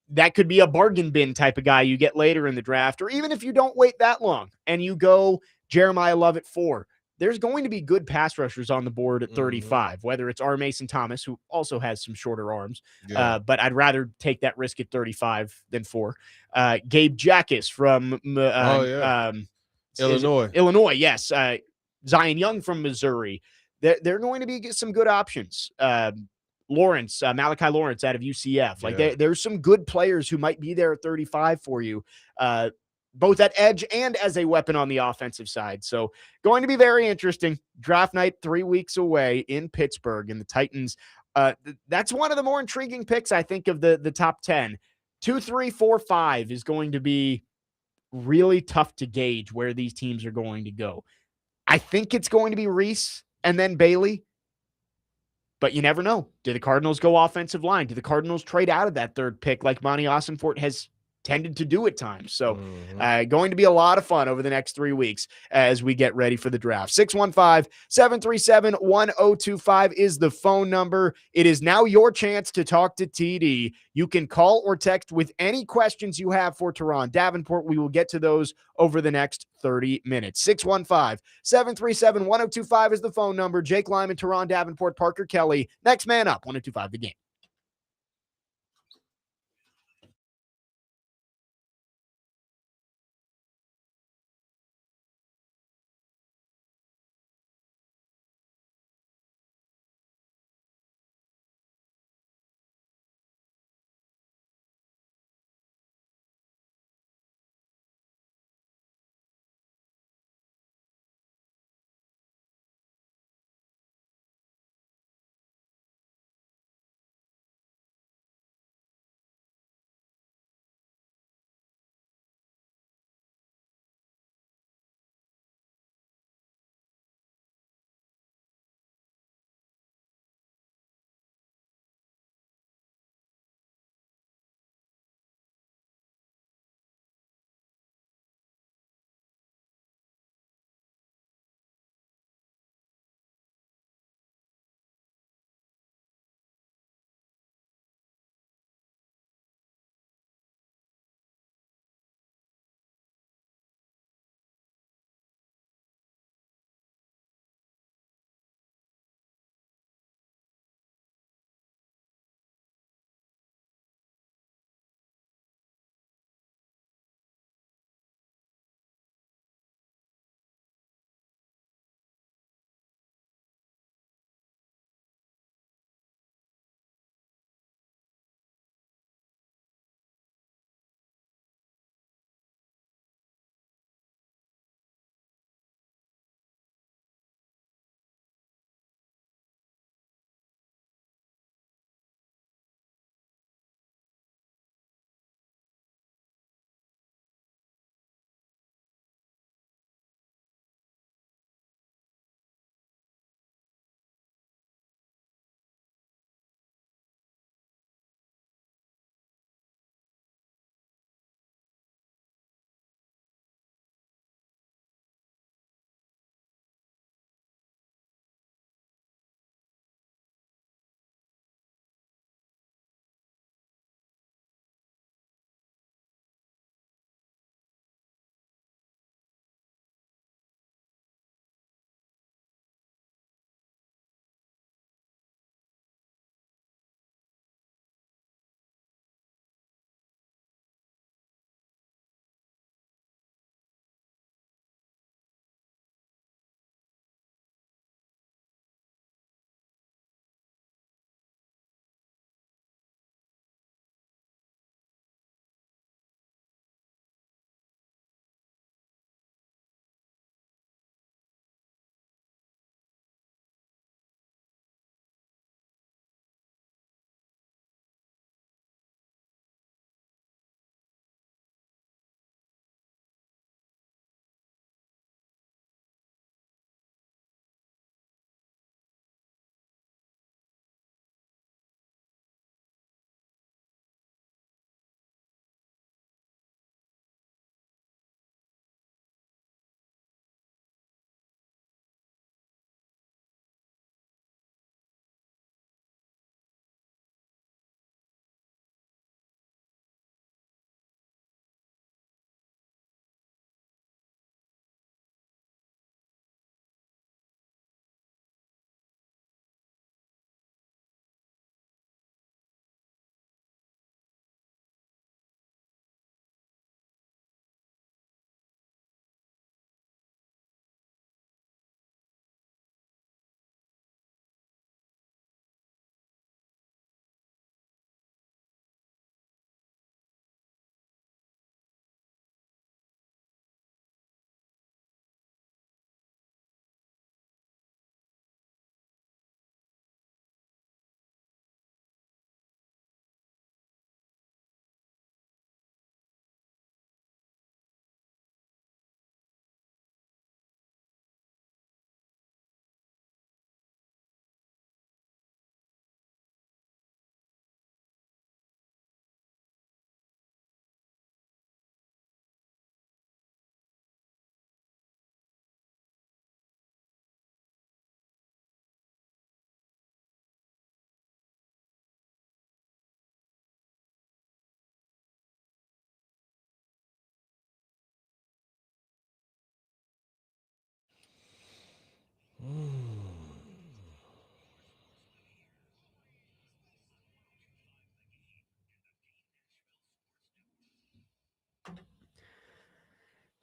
that could be a bargain bin type of guy you get later in the draft, or even if you don't wait that long and you go Jeremiah Love at 4. There's going to be good pass rushers on the board at 35, whether it's R. Mason Thomas, who also has some shorter arms, but I'd rather take that risk at 35 than 4. Gabe Jackus from Illinois, yes. Zion Young from Missouri. They're going to be some good options. Lawrence, Malachi Lawrence out of UCF. Like, there's some good players who might be there at 35 for you. Both at edge and as a weapon on the offensive side. So going to be very interesting. Draft night 3 weeks away in Pittsburgh, and the Titans. That's one of the more intriguing picks, I think, of the top 10. 2, 3, 4, 5 is going to be really tough to gauge where these teams are going to go. I think it's going to be Reese and then Bailey, but you never know. Do the Cardinals go offensive line? Do the Cardinals trade out of that third pick like Monty Ossenfort has tended to do at times? So going to be a lot of fun over the next 3 weeks as we get ready for the draft. 615-737-1025 is the phone number. It is now your chance to talk to TD. You can call or text with any questions you have for Teron Davenport. We will get to those over the next 30 minutes. 615-737-1025 is the phone number. Jake Lyman, Teron Davenport, Parker Kelly. Next man up, 1025 The Game.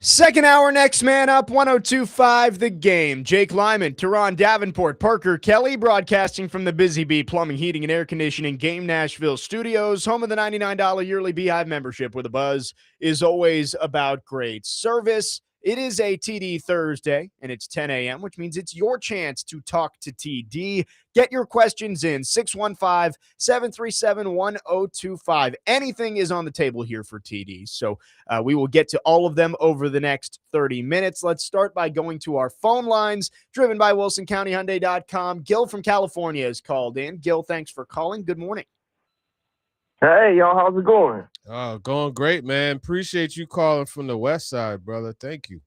Second hour, next man up, 102.5 The Game. Jake Lyman, Teron Davenport, Parker Kelly, broadcasting from the Busy Bee Plumbing, Heating, and Air Conditioning Game Nashville Studios, home of the $99 yearly Beehive membership, where the buzz is always about great service. It is a TD Thursday, and it's 10 a.m., which means it's your chance to talk to TD. Get your questions in, 615-737-1025. Anything is on the table here for TD, so we will get to all of them over the next 30 minutes. Let's start by going to our phone lines, driven by WilsonCountyHyundai.com. Gil from California is called in. Gil, thanks for calling. Good morning. Hey, y'all, how's it going? Oh, going great, man. Appreciate you calling from the west side, brother. Thank you.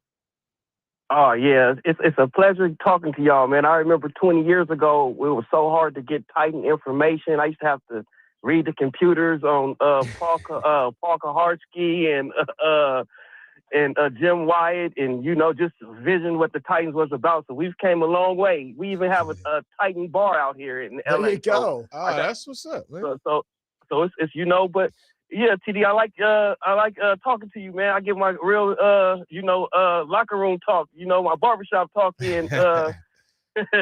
Oh, yeah, it's a pleasure talking to y'all, man. I remember 20 years ago, it was so hard to get Titan information. I used to have to read the computers on Paul Kaharski and Jim Wyatt and, just vision what the Titans was about. So we've came a long way. We even have a Titan bar out here in LA. There you go. Oh, that's what's up, man. So it's but yeah, TD, I like talking to you, man. I give my real locker room talk, my barbershop talk, and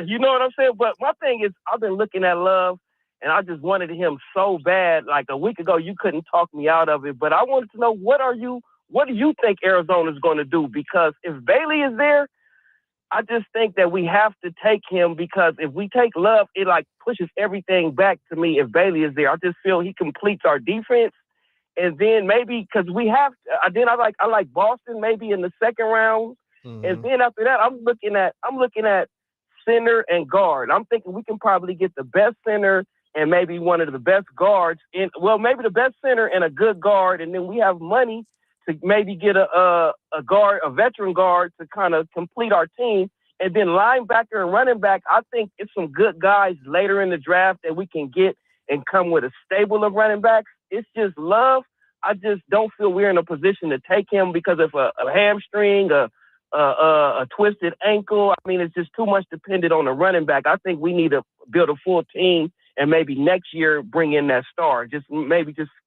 you know what I'm saying. But my thing is, I've been looking at Love, and I just wanted him so bad. Like a week ago, you couldn't talk me out of it, but I wanted to know what do you think Arizona's going to do? Because if Bailey is there, I just think that we have to take him, because if we take Love, it like pushes everything back to me. If Bailey is there, I just feel he completes our defense. And then maybe because we have, I like Boston maybe in the second round. Mm-hmm. And then after that, I'm looking at center and guard. I'm thinking we can probably get the best center and maybe one of the best guards maybe the best center and a good guard. And then we have money to maybe get a veteran guard to kind of complete our team. And then linebacker and running back, I think it's some good guys later in the draft that we can get and come with a stable of running backs. It's just Love. I just don't feel we're in a position to take him because of a hamstring, a twisted ankle. I mean, it's just too much dependent on the running back. I think we need to build a full team and maybe next year bring in that star. Just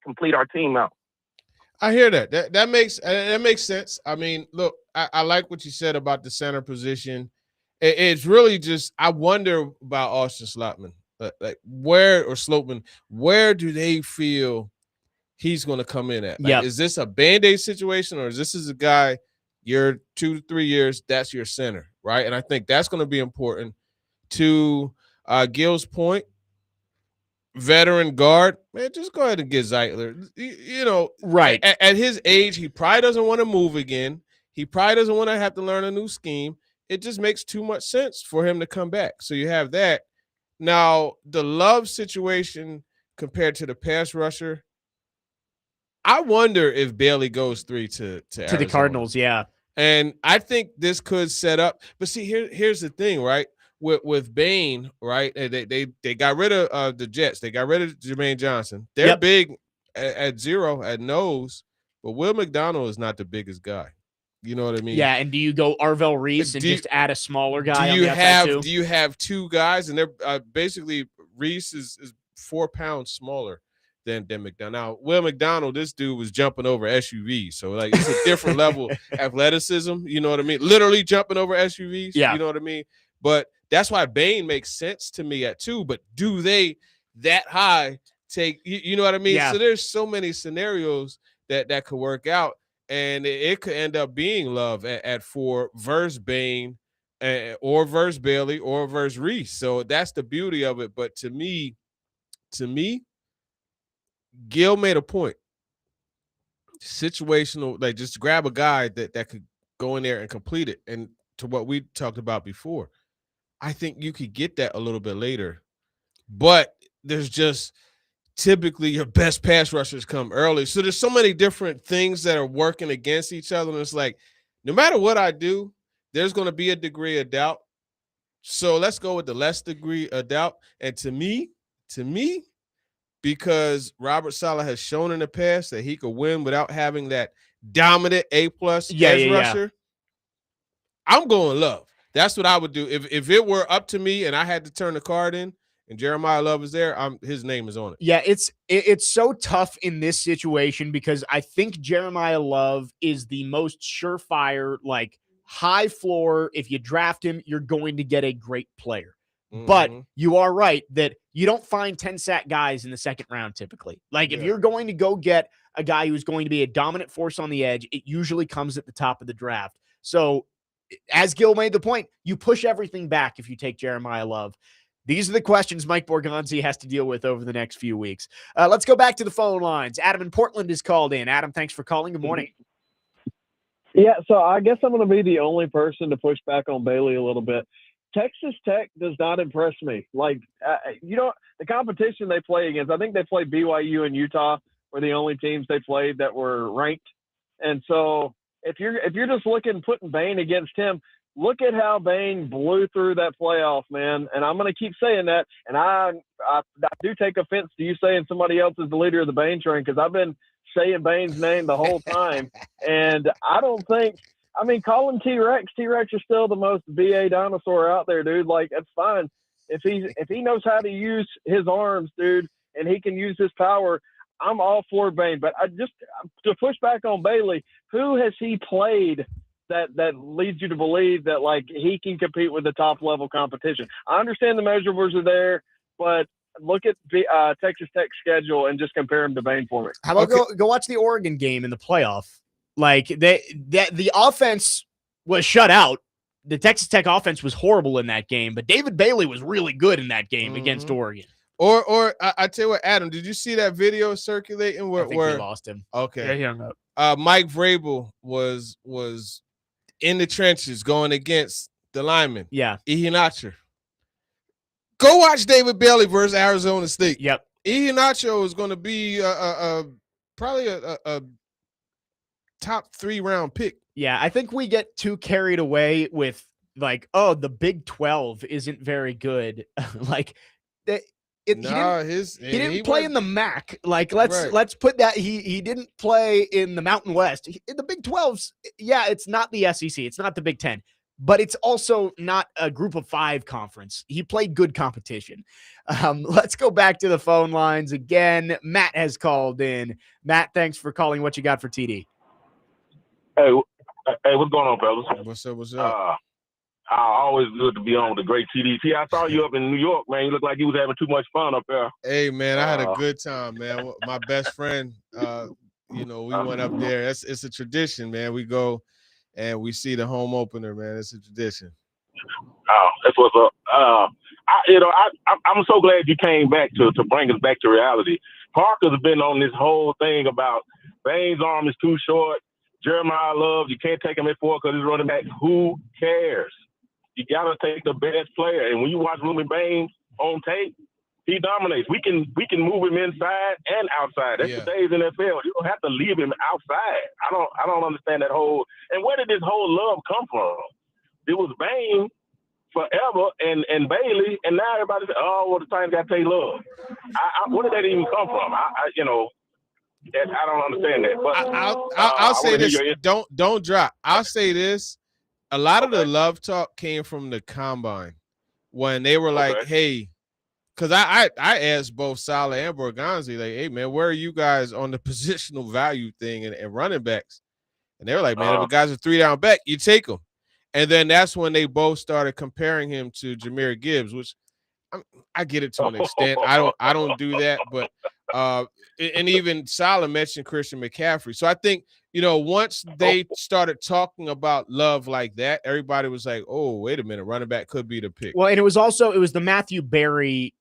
complete our team out. I hear that. That makes sense. I mean, look, I like what you said about the center position. It's really just, I wonder about Austin Slotman. Like Slopeman, where do they feel he's going to come in at? Like, is this a Band-Aid situation, or is this a guy, you're 2 to 3 years, that's your center, right? And I think that's going to be important. To Gil's point, veteran guard, man, just go ahead and get Zeitler. Right. At his age, he probably doesn't want to move again. He probably doesn't want to have to learn a new scheme. It just makes too much sense for him to come back. So you have that. Now, the Love situation compared to the pass rusher, I wonder if Bailey goes 3 to the Cardinals, yeah. And I think this could set up. But see, here's the thing, right? With Bain, right? They got rid of the Jets. They got rid of Jermaine Johnson. They're big at 0 at nose, but Will McDonald is not the biggest guy. You know what I mean? Yeah, and do you go Arvell Reese and just add a smaller guy? Do you have 2 guys, and they're basically Reese is 4 pounds smaller than McDonald. Now, Will McDonald, this dude was jumping over SUVs, so like it's a different level athleticism. You know what I mean? Literally jumping over SUVs. Yeah, you know what I mean. But that's why Bain makes sense to me at 2. But do they that high take? You know what I mean? Yeah. So there's so many scenarios that could work out. And it could end up being Love at 4 versus Bain or versus Bailey or versus Reese. So that's the beauty of it. But to me, Gil made a point. Situational, like just grab a guy that could go in there and complete it. And to what we talked about before, I think you could get that a little bit later. But there's just typically your best pass rushers come early. So there's so many different things that are working against each other. And it's like, no matter what I do, there's going to be a degree of doubt. So let's go with the less degree of doubt. And to me, because Robert Saleh has shown in the past that he could win without having that dominant A-plus edge rusher, I'm going Love. That's what I would do. If it were up to me and I had to turn the card in and Jeremiah Love is there, his name is on it. Yeah, it's so tough in this situation because I think Jeremiah Love is the most surefire, like high floor. If you draft him, you're going to get a great player. But you are right that you don't find 10-sack guys in the second round typically. Like if you're going to go get a guy who's going to be a dominant force on the edge, it usually comes at the top of the draft. So as Gil made the point, you push everything back if you take Jeremiah Love. These are the questions Mike Borgonzi has to deal with over the next few weeks. Let's go back to the phone lines. Adam in Portland is called in. Adam, thanks for calling. Good morning. Yeah, so I guess I'm going to be the only person to push back on Bailey a little bit. Texas Tech does not impress me. Like, the competition they play against, I think they played BYU and Utah were the only teams they played that were ranked. And so if you're just putting Bain against him, look at how Bain blew through that playoff, man. And I'm going to keep saying that. And I do take offense to you saying somebody else is the leader of the Bain train because I've been saying Bain's name the whole time. And I don't think – I mean, call him T-Rex. T-Rex is still the most BA dinosaur out there, dude. Like, that's fine. If he knows how to use his arms, dude, and he can use his power, I'm all for Bain. But to push back on Bailey, who has he played that leads you to believe that, like, he can compete with the top-level competition? I understand the measurables are there, but look at the Texas Tech schedule and just compare him to Bain for me. How about go watch the Oregon game in the playoff? Like the offense was shut out. The Texas Tech offense was horrible in that game, but David Bailey was really good in that game against Oregon. Or I tell you what, Adam, did you see that video circulating where we lost him? Okay, yeah, he hung up. Mike Vrabel was in the trenches going against the lineman. Yeah, Iheanacho. Go watch David Bailey versus Arizona State. Yep, Iheanacho is going to be probably a top 3-round pick. Yeah, I think we get too carried away with like, oh, the Big 12 isn't very good. Like he didn't play in the MAC. Like let's put that he didn't play in the Mountain West. In the Big 12s, yeah, it's not the SEC, it's not the Big 10, but it's also not a Group of 5 conference. He played good competition. Let's go back to the phone lines again. Matt has called in. Matt, thanks for calling. What you got for TD? Hey, what's going on, fellas? What's up? Always good to be on with the great TDT. I saw you up in New York, man. You look like you was having too much fun up there. Hey, man, I had a good time, man. My best friend, we went up there. It's a tradition, man. We go and we see the home opener, man. It's a tradition. Oh, that's what's up. I'm so glad you came back to bring us back to reality. Parker's been on this whole thing about Bain's arm is too short. Jeremiah Love, you can't take him at 4 because he's running back. Who cares? You got to take the best player. And when you watch Ruben Bain on tape, he dominates. We can move him inside and outside. That's today's NFL. You don't have to leave him outside. I don't understand that whole. And where did this whole love come from? It was Bain forever and Bailey, and now everybody said, oh, well, the Titans got to take Love. Where did that even come from? I don't understand that. But I'll say this. Don't drop. I'll say this. A lot of the love talk came from the combine when they were like, hey, because I asked both Saleh and Borgonzi, like, hey, man, where are you guys on the positional value thing and running backs? And they were like, man, if a guy's a 3-down back, you take him. And then that's when they both started comparing him to Jahmyr Gibbs, which I get it to an extent. I don't do that, but and even Saleh mentioned Christian McCaffrey. So I think, once they started talking about Love like that, everybody was like, oh, wait a minute, running back could be the pick. Well, and it was the Matthew Berry,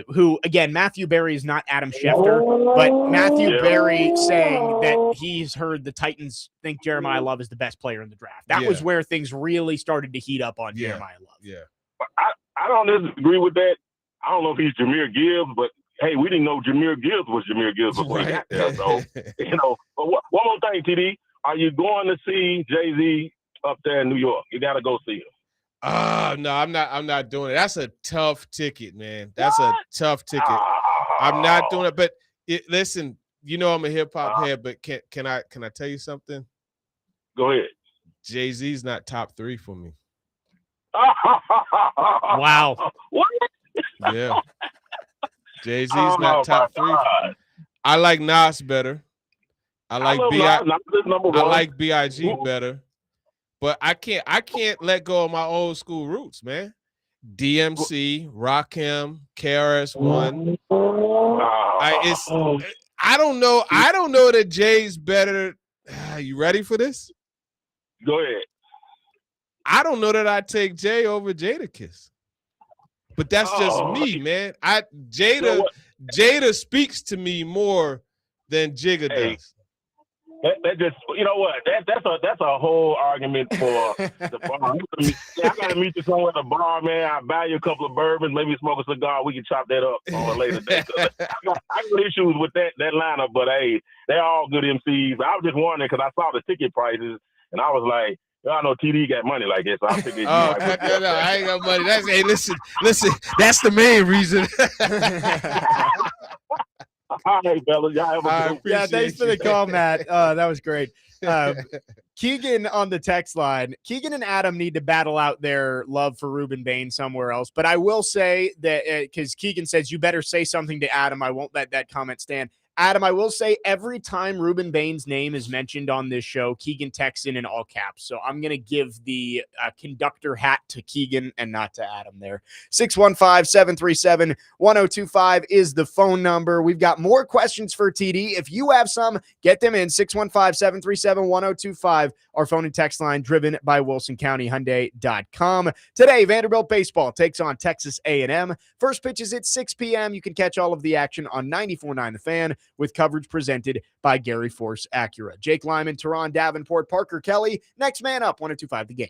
who, again, Matthew Berry is not Adam Schefter, but Matthew Berry saying that he's heard the Titans think Jeremiah Love is the best player in the draft. That was where things really started to heat up on Jeremiah Love. Yeah. I don't disagree with that. I don't know if he's Jahmyr Gibbs, but hey, we didn't know Jahmyr Gibbs was Jahmyr Gibbs before he got there. So, but one more thing, TD, are you going to see Jay-Z up there in New York? You got to go see him. No, I'm not doing it. That's a tough ticket, man. That's a tough ticket. I'm not doing it. But listen, I'm a hip hop head, but can I tell you something? Go ahead. Jay-Z's not top 3 for me. Wow. What? Yeah. Jay-Z's Oh not my top 3. God. I like Nas better. I like love B.I. Nas. Nas is number I one. like B.I.G. better. But I can't let go of my old school roots, man. DMC, Rakim, KRS-One. I don't know. I don't know that Jay's better. You ready for this? Go ahead. I don't know that I'd take Jay over Jadakiss. But that's just me, man. Jada speaks to me more than Jigga does. That just, you know what? That's a whole argument for the bar. I gotta meet you somewhere at the bar, man. I'll buy you a couple of bourbons, maybe smoke a cigar. We can chop that up on a later day. I got issues with that lineup, but hey, they're all good MCs. I was just wondering because I saw the ticket prices and I was like, I know TD got money like that, so I figured. I ain't got money. Hey, listen. That's the main reason. All right, fellas. Y'all have a yeah, thanks for the call, Matt. That was great. Keegan on the text line. Keegan and Adam need to battle out their love for Ruben Bain somewhere else. But I will say that because Keegan says you better say something to Adam. I won't let that comment stand. Adam, I will say every time Ruben Bain's name is mentioned on this show, Keegan texts in all caps. So I'm going to give the conductor hat to Keegan and not to Adam there. 615-737-1025 is the phone number. We've got more questions for TD. If you have some, get them in 615-737-1025. Our phone and text line driven by WilsonCountyHyundai.com. Today, Vanderbilt baseball takes on Texas A&M. First pitch is at 6 p.m. You can catch all of the action on 94.9 The Fan with coverage presented by Gary Force Acura. Jake Lyman, Teron Davenport, Parker Kelly. Next man up, 102.5 The Game.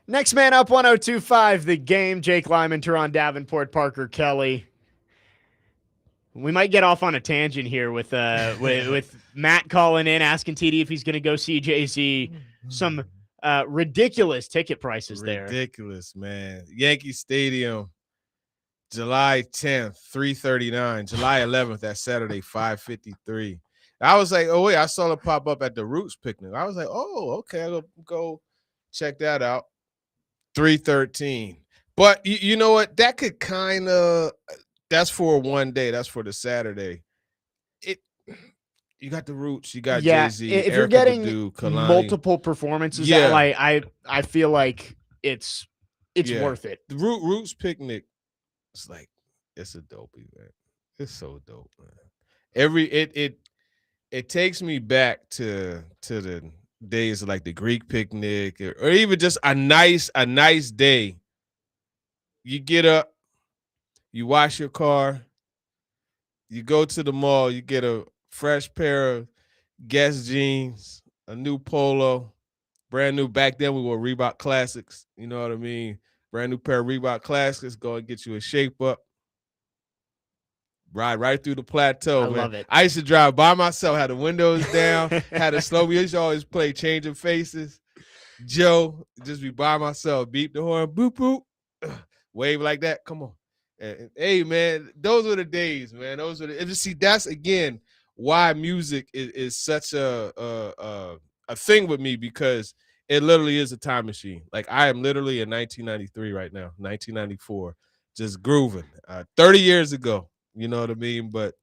Next man up, 102.5 The Game. Jake Lyman, Teron Davenport, Parker Kelly. We might get off on a tangent here with with Matt calling in, asking TD if he's going to go see Jay-Z. Some ridiculous ticket prices there. Ridiculous, man. Yankee Stadium, July 10th, 3:39. July 11th, that Saturday, 5:53. I was like, oh, wait, I saw it pop up at the Roots picnic. I was like, oh, okay, I'll go check that out. 3:13. But you know what? That could kind of – that's for one day. That's for the Saturday. You got the Roots. You got Jay-Z. If Erykah you're getting Badu, Kehlani. multiple performances, I feel like it's worth it. The Roots picnic, it's a dope event. It's so dope, man. It takes me back to the days of like the Greek picnic or even just a nice day. You get up, you wash your car, you go to the mall, you get a fresh pair of Guess jeans, a new polo, brand new. Back then we wore Reebok Classics. You know what I mean? Brand new pair of Reebok Classics. Go and get you a shape up. Ride right through the plateau, man. Love it. I used to drive by myself, had the windows down, had a slow. We used to always play Changing Faces. Joe, just be by myself, beep the horn, boop, boop, wave like that. Come on. And, hey, man, those were the days, man. Those were the, see, that's, again, why music is such a thing with me, because it literally is a time machine. Like, I am literally in 1993 right now, 1994, just grooving. 30 years ago. You know what I mean? But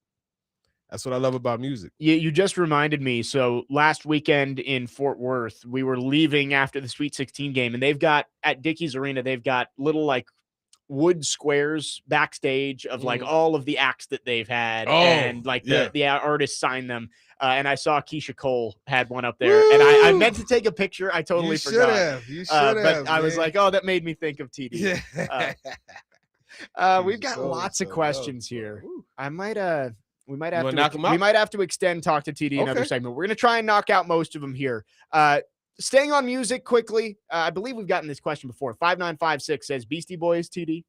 that's what I love about music. You just reminded me. So last weekend in Fort Worth, we were leaving after the Sweet 16 game, and they've got at Dickies Arena, they've got little like wood squares backstage of like all of the acts that they've had, and like the artists signed them. And I saw Keisha Cole had one up there. Woo! And I meant to take a picture. I totally forgot. You should have. But I was like, oh, that made me think of TD. Yeah. We've got lots of questions here. We might have knock 'em out? we might have to extend Talk to TD another segment. We're going to try and knock out most of them here. Staying on music quickly, I believe we've gotten this question before. 5956 says, Beastie Boys, TD,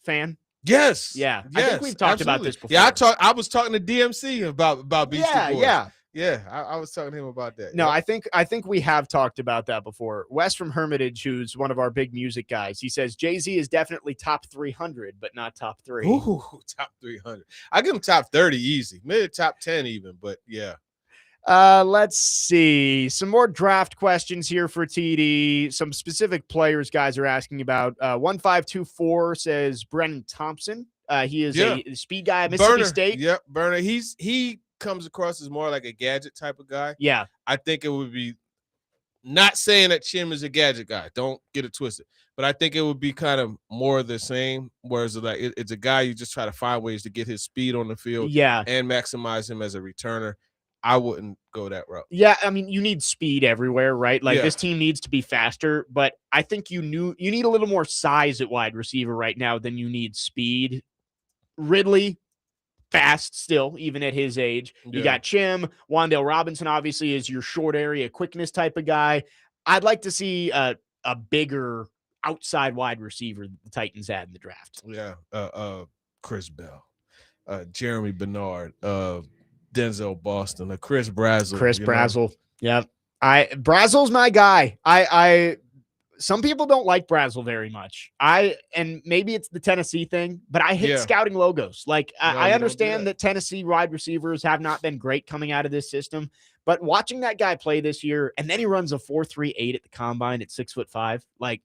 fan? Yes. Yeah. Yes, I think we've talked about absolutely. this before. Yeah, I was talking to DMC about Beastie Boys. Yeah. Yeah, I was talking to him about that. No, yeah. I think we have talked about that before. Wes from Hermitage, who's one of our big music guys, he says Jay-Z is definitely top 300, but not top 3. Ooh, top 300. I give him top 30 easy, maybe top 10 even, but yeah. Let's see. Some more draft questions here for TD. Some specific players guys are asking about. 1524 says Brennan Thompson. He is a speed guy at Mississippi State. Yep, Burner. He comes across as more like a gadget type of guy. Yeah. I think it would be, not saying that Chim is a gadget guy, don't get it twisted, but I think it would be kind of more of the same, whereas like it's a guy you just try to find ways to get his speed on the field and maximize him as a returner. I wouldn't go that route. Yeah, I mean, you need speed everywhere, right? Like this team needs to be faster, but I think you need a little more size at wide receiver right now than you need speed. Ridley, fast still, even at his age. You got Chim. Wan'Dale Robinson obviously is your short area quickness type of guy. I'd like to see a bigger outside wide receiver that the Titans had in the draft. Yeah, Chris Bell, Jeremy Bernard, Denzel Boston, Chris Brazzell. Chris Brazzell. Yeah. Brazzell's my guy. Some people don't like Brazzell very much. And maybe it's the Tennessee thing, but I hate scouting logos. Like I understand that Tennessee wide receivers have not been great coming out of this system, but watching that guy play this year, and then he runs a 4.38 at the combine at 6'5", like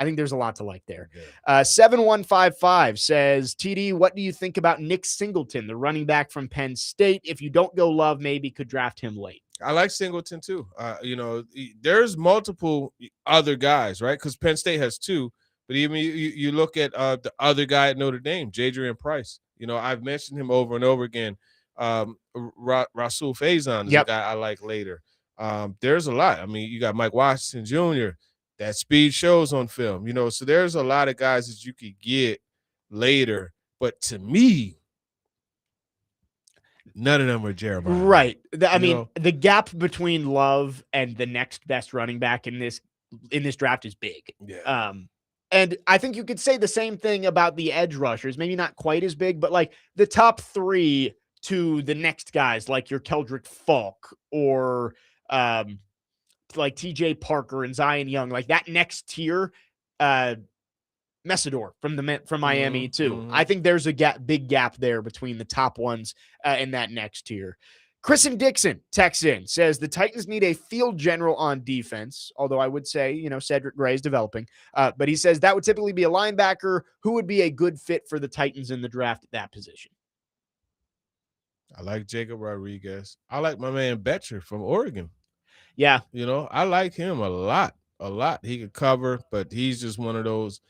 I think there's a lot to like there. 7155 says, TD, what do you think about Nick Singleton, the running back from Penn State? If you don't go Love, maybe could draft him late. I like Singleton too. There's multiple other guys, right? Because Penn State has 2, but even you look at the other guy at Notre Dame, Jadrian Price. I've mentioned him over and over again. Rasul Faison is a guy I like later. There's a lot. I mean, you got Mike Washington Jr., that speed shows on film, so there's a lot of guys that you could get later. But to me, none of them are Jeremiah. Right. I mean, the gap between Love and the next best running back in this in this draft is big. Yeah. And I think you could say the same thing about the edge rushers, maybe not quite as big, but like the top 3 to the next guys, like your Keldrick Falk or like TJ Parker and Zion Young, like that next tier, Messidor from Miami too. I think there's a big gap there between the top ones in that next tier. Chris and Dixon texts in, says the Titans need a field general on defense, although I would say, Cedric Gray is developing. But he says that would typically be a linebacker. Who would be a good fit for the Titans in the draft at that position? I like Jacob Rodriguez. I like my man Betcher from Oregon. Yeah. I like him a lot. He could cover, but he's just one of those.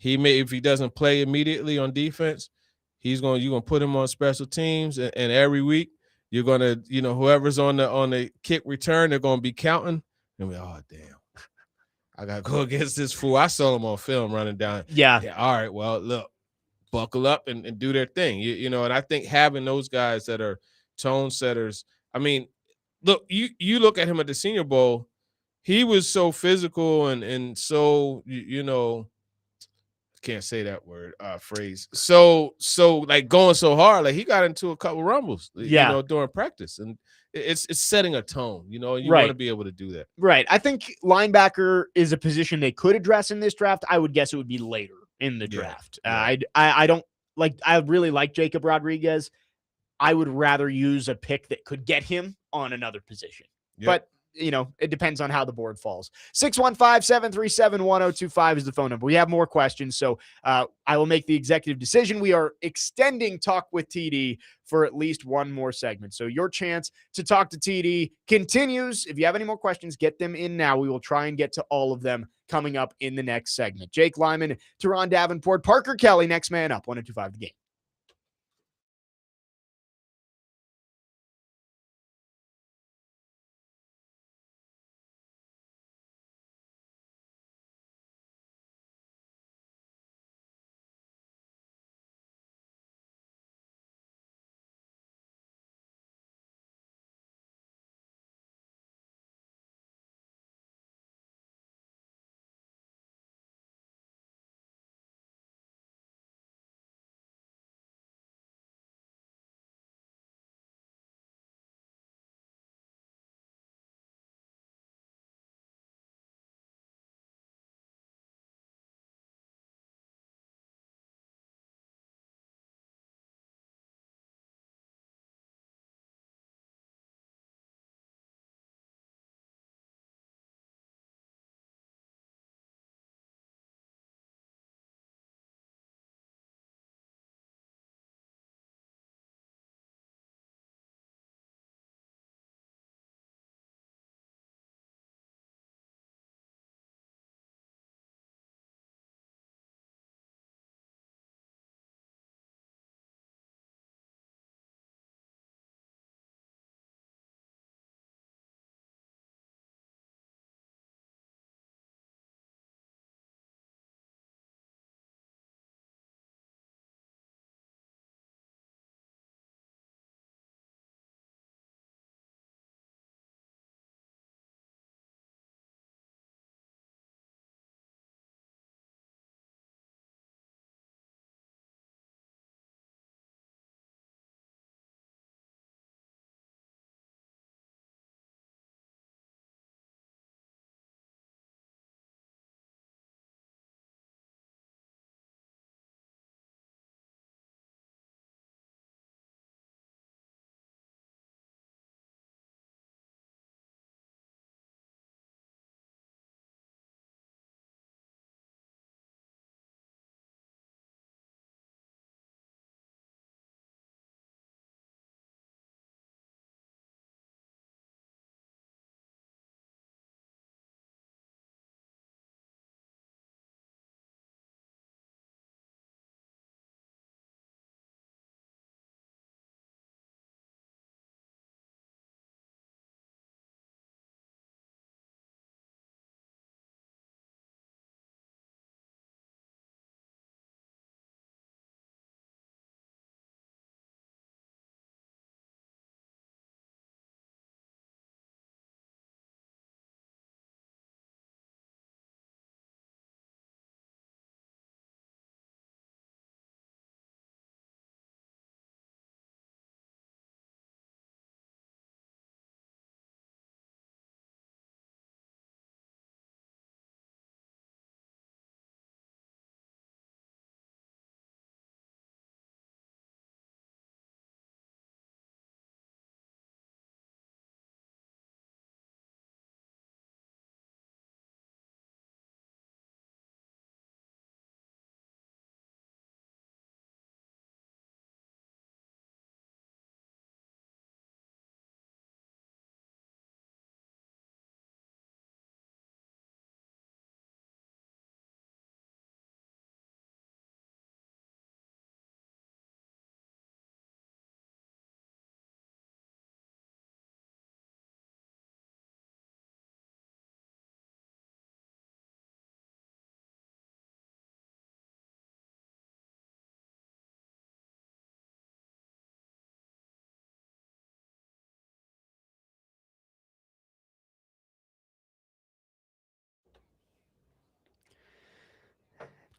If he doesn't play immediately on defense, you're gonna put him on special teams, and every week you're gonna, whoever's on the kick return, they're gonna be counting. And oh damn, I gotta go against this fool. I saw him on film running down. Yeah. All right. Well, look, buckle up and do their thing. And I think having those guys that are tone setters. I mean, look, you look at him at the Senior Bowl. He was so physical and so can't say that phrase. So like going so hard, like he got into a couple rumbles, during practice, and it's setting a tone, and you want to be able to do that. Right. I think linebacker is a position they could address in this draft. I would guess it would be later in the draft. Yeah. I really like Jacob Rodriguez. I would rather use a pick that could get him on another position. Yep. But it depends on how the board falls. 615-737-1025 is the phone number. We have more questions, so I will make the executive decision. We are extending Talk with TD for at least one more segment. So your chance to talk to TD continues. If you have any more questions, get them in now. We will try and get to all of them coming up in the next segment. Jake Lyman, Teron Davenport, Parker Kelly, next man up, 102.5 The Game.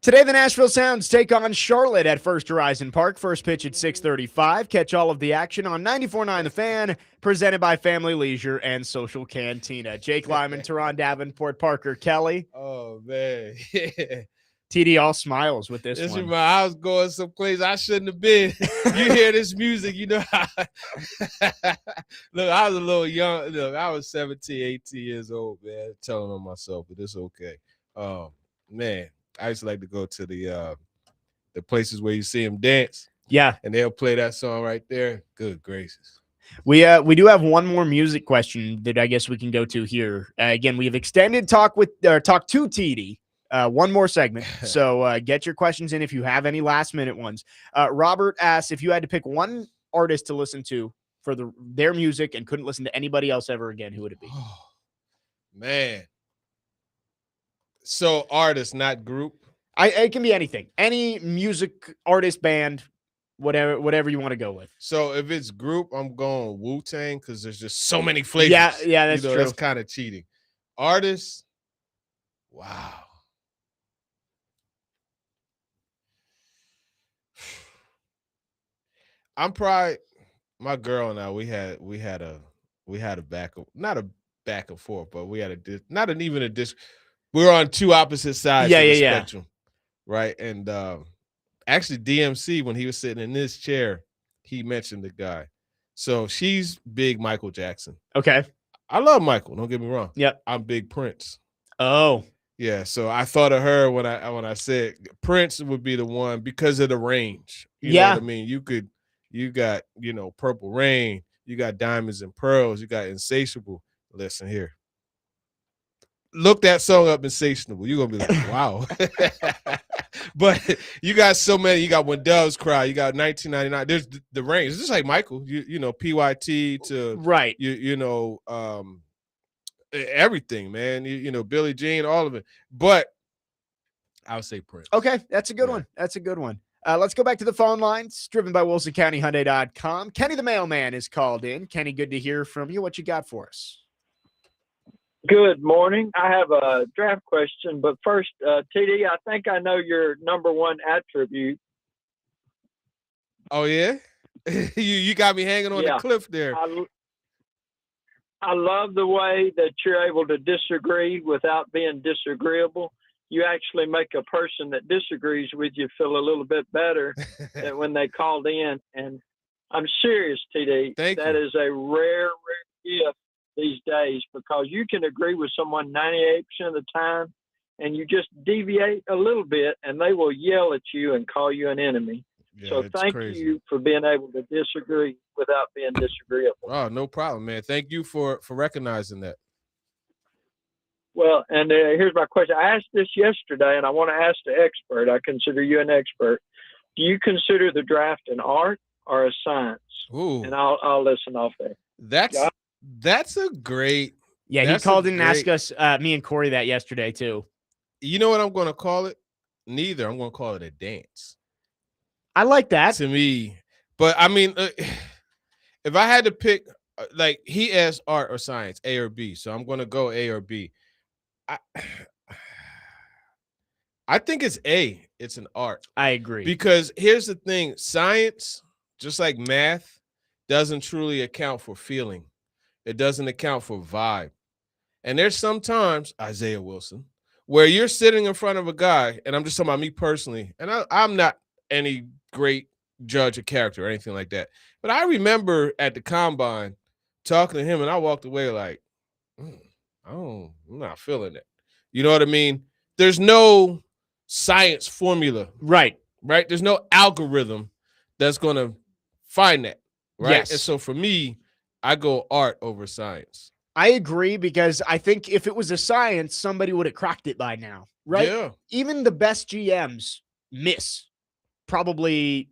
Today, the Nashville Sounds take on Charlotte at First Horizon Park. First pitch at 6:35. Catch all of the action on 94.9 The Fan, presented by Family Leisure and Social Cantina. Jake Lyman, Teron Davenport, Parker Kelly. Oh, man. TD all smiles with this one. I was going someplace I shouldn't have been. You hear this music, you know. Look, I was a little young. Look, I was 17, 18 years old, man, telling on myself, but it's okay. Man, I used to like to go to the places where you see them dance. Yeah. And they'll play that song right there. Good gracious. We do have one more music question that I guess we can go to here. Again, we have extended talk to TD. One more segment. So get your questions in if you have any last minute ones. Robert asks, if you had to pick one artist to listen to for their music and couldn't listen to anybody else ever again, who would it be? Oh, man. So artist, not group? It can be anything. Any music, artist, band, whatever you want to go with. So if it's group, I'm going Wu-Tang because there's just so many flavors. Yeah, that's true. That's kind of cheating. Artist, wow. I'm probably, my girl and I, we had a not a back and forth, but we had we were on two opposite sides of the spectrum. Right. And actually DMC, when he was sitting in this chair, he mentioned the guy. So she's big Michael Jackson. Okay. I love Michael, don't get me wrong. Yep. I'm big Prince. Oh. Yeah, so I thought of her when I said Prince would be the one because of the range. You know what I mean? You got, Purple Rain, you got Diamonds and Pearls, you got Insatiable. Listen here. Look that song up, Insatiable. You're gonna be like, wow. But you got so many, you got When Doves Cry, you got 1999. There's the range. It's just like Michael, PYT to right. Everything, man. Billie Jean, all of it. But I would say Prince. Okay, that's a good one. That's a good one. Let's go back to the phone lines, driven by WilsonCountyHyundai.com. Kenny the mailman is called in. Kenny, good to hear from you. What you got for us? Good morning. I have a draft question, but first, TD, I think I know your number one attribute. Oh, yeah? you got me hanging on the cliff there. I love the way that you're able to disagree without being disagreeable. You actually make a person that disagrees with you feel a little bit better than when they called in. And I'm serious, TD. That is a rare gift these days, because you can agree with someone 98% of the time and you just deviate a little bit and they will yell at you and call you an enemy. Yeah, so thank you for being able to disagree without being disagreeable. Oh, no problem, man. Thank you for recognizing that. Well, and here's my question. I asked this yesterday, and I want to ask the expert. I consider you an expert. Do you consider the draft an art or a science? Ooh. And I'll listen off there. That's a great. Yeah, he called in and asked us, me and Corey, that yesterday too. You know what I'm going to call it? Neither. I'm going to call it a dance. I like that. To me. But, I mean, if I had to pick, like, he asked art or science, A or B. So I'm going to go A or B. I think it's A. It's an art. I agree. Because here's the thing. Science, just like math, doesn't truly account for feeling. It doesn't account for vibe. And there's sometimes, Isaiah Wilson, where you're sitting in front of a guy, and I'm just talking about me personally, and I'm not any great judge of character or anything like that. But I remember at the combine talking to him, and I walked away like, I'm not feeling it. You know what I mean? There's no science formula. Right. There's no algorithm that's going to find that. Right. Yes. And so for me, I go art over science. I agree, because I think if it was a science, somebody would have cracked it by now. Right. Yeah. Even the best GMs miss probably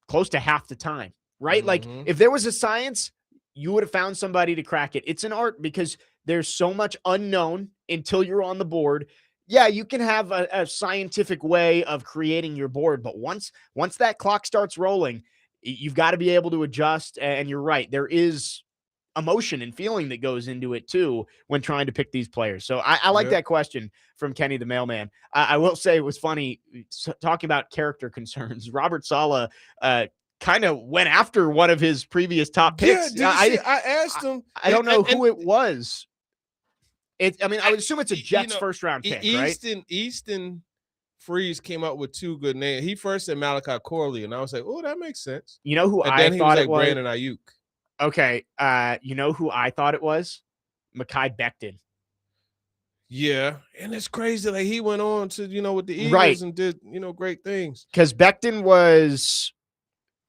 close to half the time. Right. Mm-hmm. Like if there was a science, you would have found somebody to crack it. It's an art because there's so much unknown until you're on the board. Yeah, you can have a scientific way of creating your board, but once that clock starts rolling, you've got to be able to adjust. And you're right, there is emotion and feeling that goes into it too when trying to pick these players. So I like that question from Kenny the mailman. I will say it was funny talking about character concerns. Robert Saleh kind of went after one of his previous top picks. Yeah, I asked him. I don't know who it was. I would assume it's a Jets first round pick, right? Easton Freeze came up with 2 good names. He first said Malachi Corley, and I was like, oh, that makes sense. You know who and I then he thought was it was? Brandon Ayuk. Okay. You know who I thought it was? Mekhi Becton. Yeah. And it's crazy. Like he went on to, with the Eagles and did, great things. Because Becton was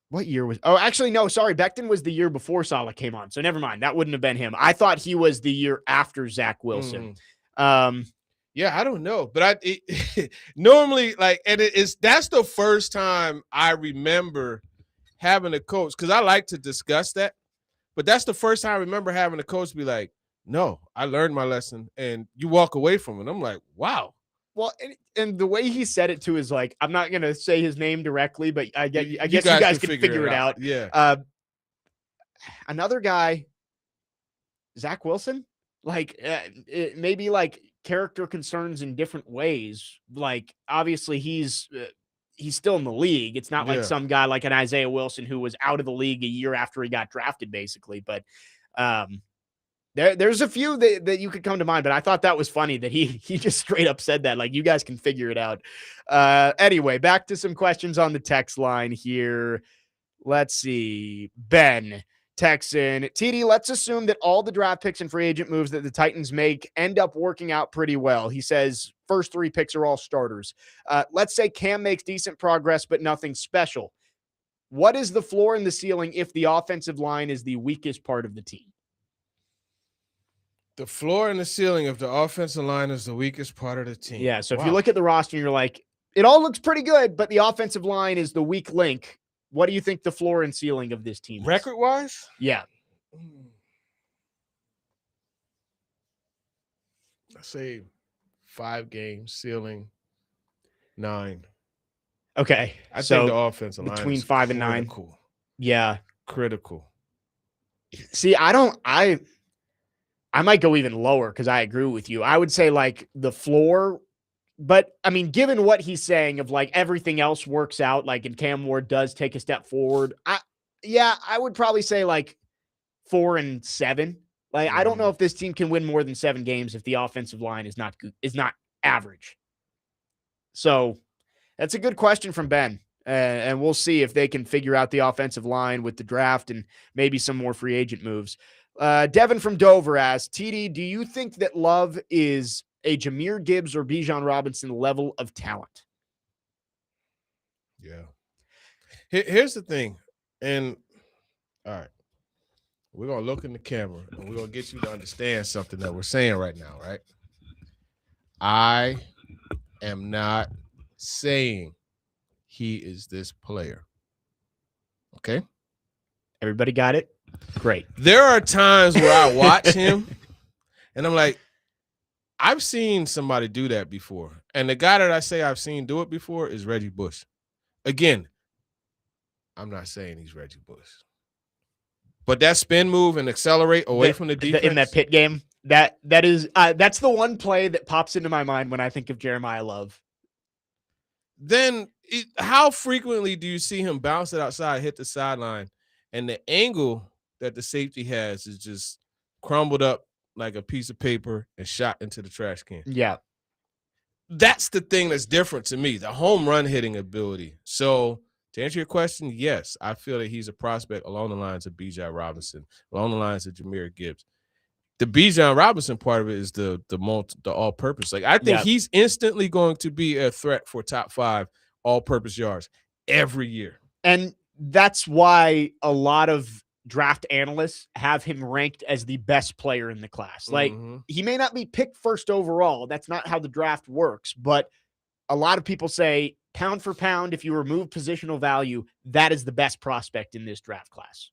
what year was actually no, sorry. Becton was the year before Saleh came on. So never mind. That wouldn't have been him. I thought he was the year after Zach Wilson. Yeah, I don't know. But normally that's the first time I remember having a coach, because I like to discuss that. But that's the first time I remember having a coach be like, no, I learned my lesson, and you walk away from it. I'm like, wow. Well, and the way he said it too is like, I'm not going to say his name directly, but I guess you guys can figure it out. Yeah. Another guy, Zach Wilson, maybe like character concerns in different ways. Like obviously he's still in the league. It's not like some guy like an Isaiah Wilson who was out of the league a year after he got drafted, basically. But there's a few that you could come to mind, but I thought that was funny that he just straight up said that. Like, you guys can figure it out. Anyway, back to some questions on the text line here. Let's see. Ben Texan, TD, let's assume that all the draft picks and free agent moves that the Titans make end up working out pretty well. He says first 3 picks are all starters. Let's say Cam makes decent progress, but nothing special. What is the floor and the ceiling if the offensive line is the weakest part of the team? The floor and the ceiling of the offensive line is the weakest part of the team. Yeah, so if you look at the roster and you're like, it all looks pretty good, but the offensive line is the weak link. What do you think the floor and ceiling of this team is? Record-wise? Yeah. I say 5 games, ceiling 9. Okay. I think the offensive line between is 5 and 9. Critical. Yeah. Critical. See, I might go even lower because I agree with you. I would say like the floor, but I mean, given what he's saying of like everything else works out, like and Cam Ward does take a step forward. I would probably say like 4 and 7. Like, I don't know if this team can win more than 7 games if the offensive line is not average. So that's a good question from Ben. And we'll see if they can figure out the offensive line with the draft and maybe some more free agent moves. Devin from Dover asks, TD, do you think that Love is a Jahmyr Gibbs or Bijan Robinson level of talent? Yeah. Here's the thing. And all right, we're going to look in the camera and we're going to get you to understand something that we're saying right now, right? I am not saying he is this player. Okay? Everybody got it? Great. There are times where I watch him and I'm like, I've seen somebody do that before. And the guy that I say I've seen do it before is Reggie Bush. Again, I'm not saying he's Reggie Bush. But that spin move and accelerate away from the defense. In that pit game, that's the one play that pops into my mind when I think of Jeremiah Love. Then how frequently do you see him bounce it outside, hit the sideline, and the angle that the safety has is just crumbled up like a piece of paper and shot into the trash can? Yeah. That's the thing that's different to me, the home run hitting ability. So to answer your question, yes, I feel that he's a prospect along the lines of Bijan Robinson, along the lines of Jahmyr Gibbs. The Bijan Robinson part of it is the all-purpose. Like, I think he's instantly going to be a threat for top 5 all-purpose yards every year. And that's why a lot of draft analysts have him ranked as the best player in the class. Like, he may not be picked first overall. That's not how the draft works. But a lot of people say, pound for pound, if you remove positional value, that is the best prospect in this draft class.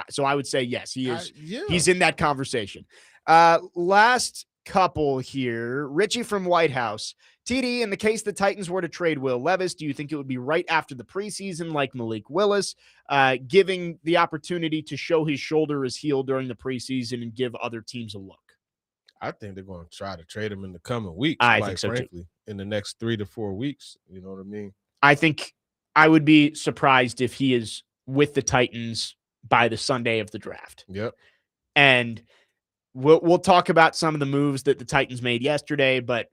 So I would say, yes, he is. He's in that conversation. Last couple here. Richie from White House. TD, in the case the Titans were to trade Will Levis, do you think it would be right after the preseason like Malik Willis, giving the opportunity to show his shoulder is healed during the preseason and give other teams a look? I think they're going to try to trade him in the coming weeks, I quite think so frankly, too. in the next 3 to 4 weeks. You know what I mean? I think I would be surprised if he is with the Titans by the Sunday of the draft. Yep. And we'll talk about some of the moves that the Titans made yesterday, but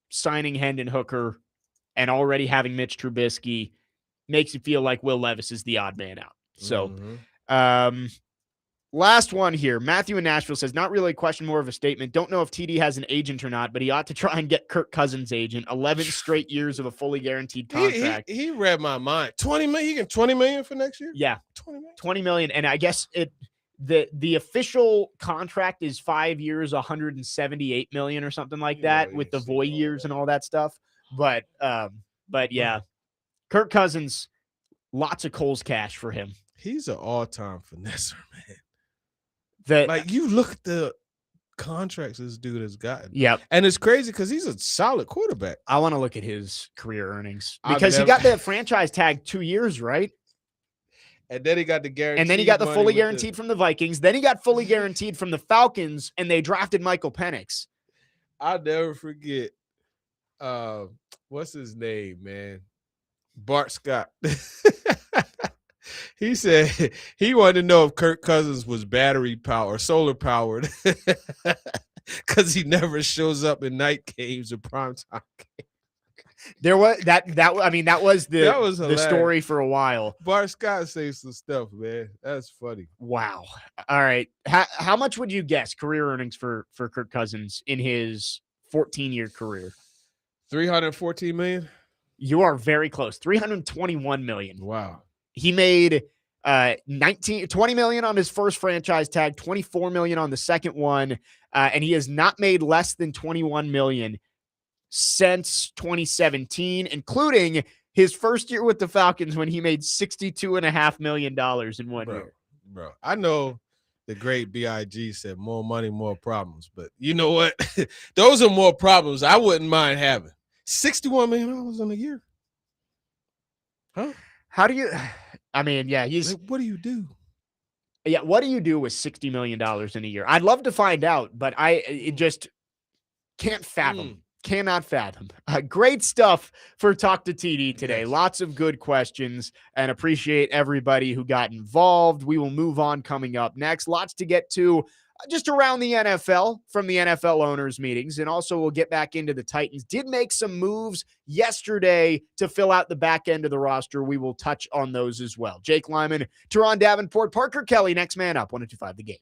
signing Hendon Hooker and already having Mitch Trubisky makes you feel like Will Levis is the odd man out. So, last one here. Matthew in Nashville says, not really a question, more of a statement. Don't know if TD has an agent or not, but he ought to try and get Kirk Cousins' agent. 11 straight years of a fully guaranteed contract. He read my mind. 20 million. You get 20 million for next year? Yeah. 20 million. 20 million. And I guess the official contract is 5 years, 178 million or something like that, with the void years and all that stuff. But yeah, Kirk Cousins, lots of Cole's cash for him. He's an all-time finesser, man. That you look at the contracts this dude has gotten. Yep. And it's crazy because he's a solid quarterback. I want to look at his career earnings because he got the franchise tag 2 years, right? And then he got the guarantee. And then he got the fully guaranteed from the Vikings. Then he got fully guaranteed from the Falcons, and they drafted Michael Penix. I'll never forget. What's his name, man? Bart Scott. He said he wanted to know if Kirk Cousins was battery powered, solar powered, because he never shows up in night games or primetime games. There was that was the story for a while. Bart Scott says some stuff, man. That's funny. Wow. All right. How much would you guess career earnings for Kirk Cousins in his 14-year career? 314 million. You are very close. 321 million. Wow. He made 20 million on his first franchise tag, 24 million on the second one, and he has not made less than 21 million since 2017, including his first year with the Falcons when he made $62.5 million in 1 year. Bro, I know the great BIG said more money, more problems, but you know what? Those are more problems I wouldn't mind having. $61 million in a year. Huh? How do you, I mean, yeah, he's, what do you do? Yeah, what do you do with $60 million in a year? I'd love to find out, but it just can't fathom. Cannot fathom. Great stuff for Talk to TD today. Yes. Lots of good questions, and appreciate everybody who got involved. We will move on coming up next. Lots to get to just around the NFL from the NFL owners meetings. And also we'll get back into the Titans. Did make some moves yesterday to fill out the back end of the roster. We will touch on those as well. Jake Lyman, Teron Davenport, Parker Kelly, next man up, 102.5 The Game.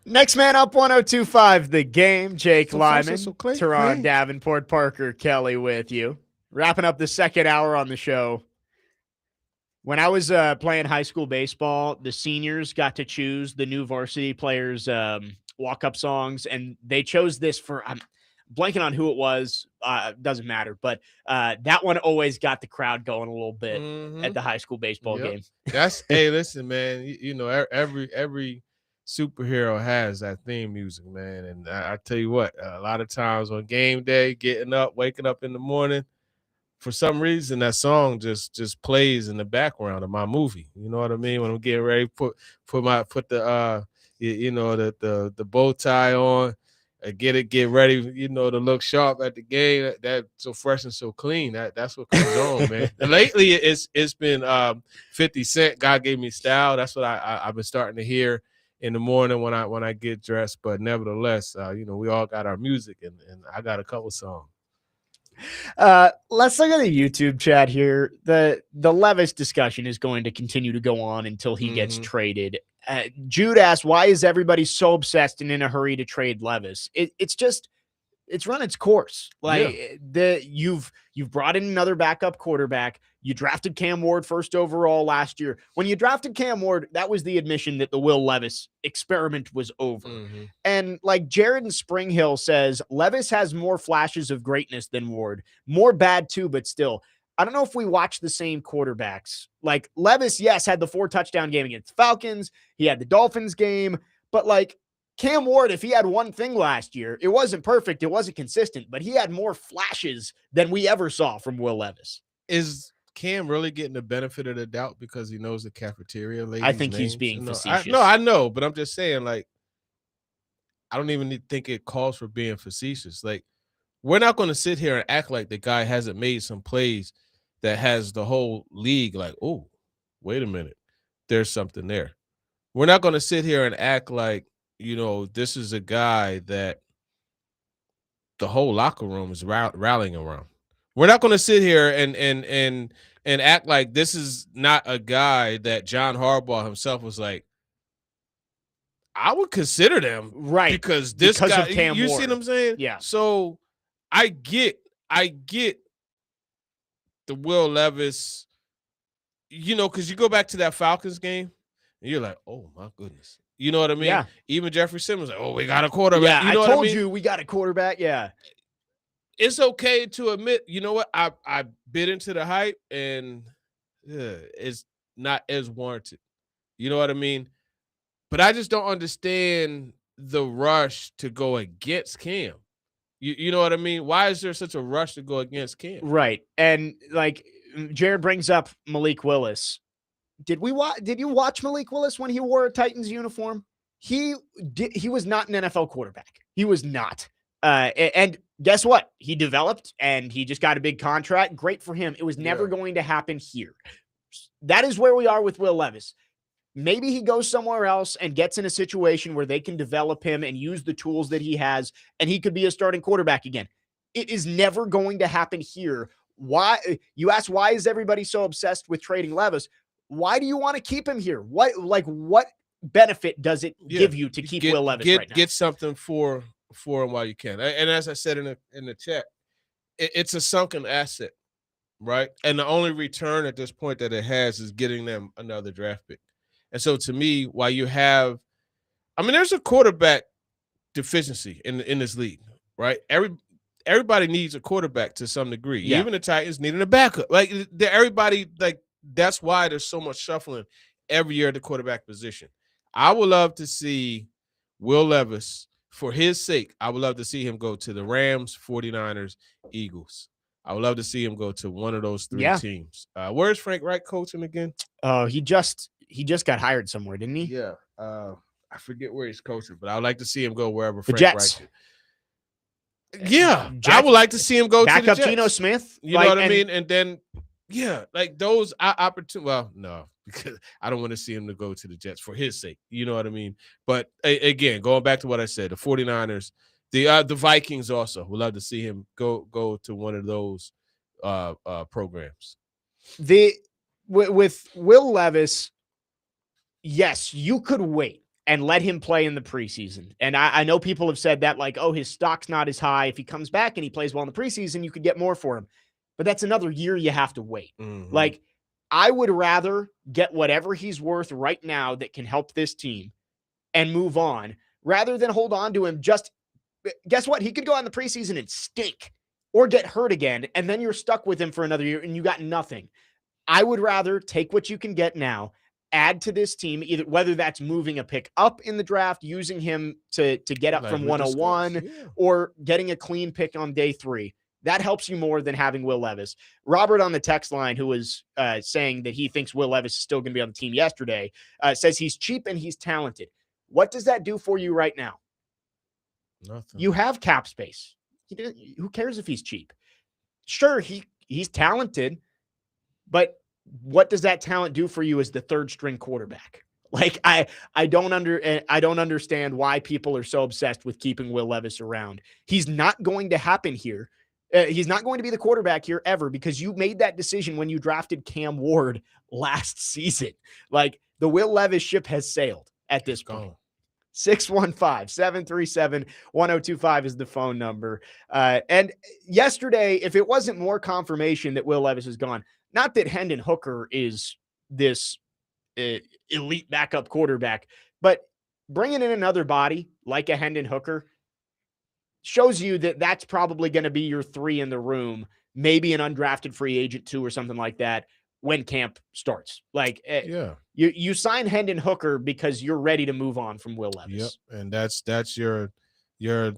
Next man up, 102.5 The Game. Jake Lyman, Clean. Teron Davenport, Parker Kelly with you. Wrapping up the second hour on the show. When I was playing high school baseball, the seniors got to choose the new varsity players' walk-up songs, and they chose this for I'm blanking on who it was. Doesn't matter, but that one always got the crowd going a little bit at the high school baseball game. That's hey, listen, man. You know, every superhero has that theme music, man. And I tell you what, a lot of times on game day, waking up in the morning, for some reason that song just plays in the background of my movie. You know what I mean? When I'm getting ready, put the the bow tie on, get ready, you know, to look sharp at the game. That so fresh and so clean. That's what comes on, man. And lately it's been 50 Cent. God Gave Me Style. That's what I've been starting to hear in the morning when I get dressed. But nevertheless, you know, we all got our music, and I got a couple songs. Let's look at the YouTube chat here. The Levis discussion is going to continue to go on until he gets traded. Jude asked, why is everybody so obsessed and in a hurry to trade Levis? It's run its course. You've brought in another backup quarterback. You drafted Cam Ward first overall last year. When you drafted Cam Ward, that was the admission that the Will Levis experiment was over. And like Jared in Spring Hill says, Levis has more flashes of greatness than Ward. More bad too, but still. I don't know if we watch the same quarterbacks. Like Levis, yes, had the 4-touchdown game against the Falcons. He had the Dolphins game. But like Cam Ward, if he had one thing last year, it wasn't perfect. It wasn't consistent, but he had more flashes than we ever saw from Will Levis. Is Cam really getting the benefit of the doubt because he knows the cafeteria ladies' I think names? he's being facetious. I know, but I'm just saying, like, I don't even think it calls for being facetious. Like, we're not going to sit here and act like the guy hasn't made some plays that has the whole league like, oh, wait a minute, there's something there. We're not going to sit here and act like, you know, this is a guy that the whole locker room is rallying around. We're not going to sit here and act like this is not a guy that John Harbaugh himself was like, I would consider them, right? Because this guy, of Cam you Ward. see what I'm saying? Yeah. So I get the Will Levis, you know, because you go back to that Falcons game and you're like, oh my goodness. You know what I mean? Yeah. Even Jeffrey Simmons, like, oh, we got a quarterback. Yeah, you know I told what I mean? you we got a quarterback. Yeah. It's okay to admit, you know what? I bit into the hype, and it's not as warranted. You know what I mean? But I just don't understand the rush to go against Cam. You know what I mean? Why is there such a rush to go against Cam? Right. And like Jared brings up Malik Willis. Did you watch Malik Willis when he wore a Titans uniform? He was not an NFL quarterback. He was not. And guess what? He developed and he just got a big contract. Great for him. It was never going to happen here. That is where we are with Will Levis. Maybe he goes somewhere else and gets in a situation where they can develop him and use the tools that he has, and he could be a starting quarterback again. It is never going to happen here. Why? You ask, why is everybody so obsessed with trading Levis? Why do you want to keep him here? What benefit does it give you to keep Will Levis right now? Get something for him while you can. And as I said in the chat, it's a sunken asset, right? And the only return at this point that it has is getting them another draft pick. And so to me, while you have, I mean, there's a quarterback deficiency in this league, right? Everybody needs a quarterback to some degree. Yeah. Even the Titans needing a backup. Like everybody, like that's why there's so much shuffling every year at the quarterback position. I would love to see Will Levis, for his sake, I would love to see him go to the Rams, 49ers, Eagles. I would love to see him go to one of those three teams. Where's Frank Reich coaching again? Oh, he just got hired somewhere, didn't he? Yeah. I forget where he's coaching, but I would like to see him go wherever the Frank Jets. Reich is. Yeah. I would like to see him go to the Jets. Geno Smith. You know what I mean? And then, yeah, like those opportunities. Well, no, because I don't want to see him to go to the Jets for his sake. You know what I mean? But again, going back to what I said, the 49ers, the Vikings also would love to see him go to one of those programs. With Will Levis, yes, you could wait and let him play in the preseason. And I know people have said that, like, oh, his stock's not as high. If he comes back and he plays well in the preseason, you could get more for him. But that's another year you have to wait. Mhm. Like, I would rather get whatever he's worth right now that can help this team and move on rather than hold on to him. Just guess what? He could go out in the preseason and stink or get hurt again, and then you're stuck with him for another year and you got nothing. I would rather take what you can get now, add to this team, either whether that's moving a pick up in the draft, using him to get up Like from we 101, discussed, yeah. or getting a clean pick on day 3. That helps you more than having Will Levis. Robert on the text line, who was saying that he thinks Will Levis is still going to be on the team yesterday, says he's cheap and he's talented. What does that do for you right now? Nothing. You have cap space. Who cares if he's cheap? Sure, he's talented, but what does that talent do for you as the third string quarterback? Like, I don't understand why people are so obsessed with keeping Will Levis around. He's not going to happen here. He's not going to be the quarterback here ever, because you made that decision when you drafted Cam Ward last season. Like, the Will Levis ship has sailed at this point. 615-737-1025 is the phone number. And yesterday, if it wasn't more confirmation that Will Levis is gone, not that Hendon Hooker is this elite backup quarterback, but bringing in another body like a Hendon Hooker shows you that that's probably going to be your 3 in the room, maybe an undrafted free agent 2 or something like that when camp starts. Like, Yeah. you sign Hendon Hooker because you're ready to move on from Will Levis. Yep. And that's your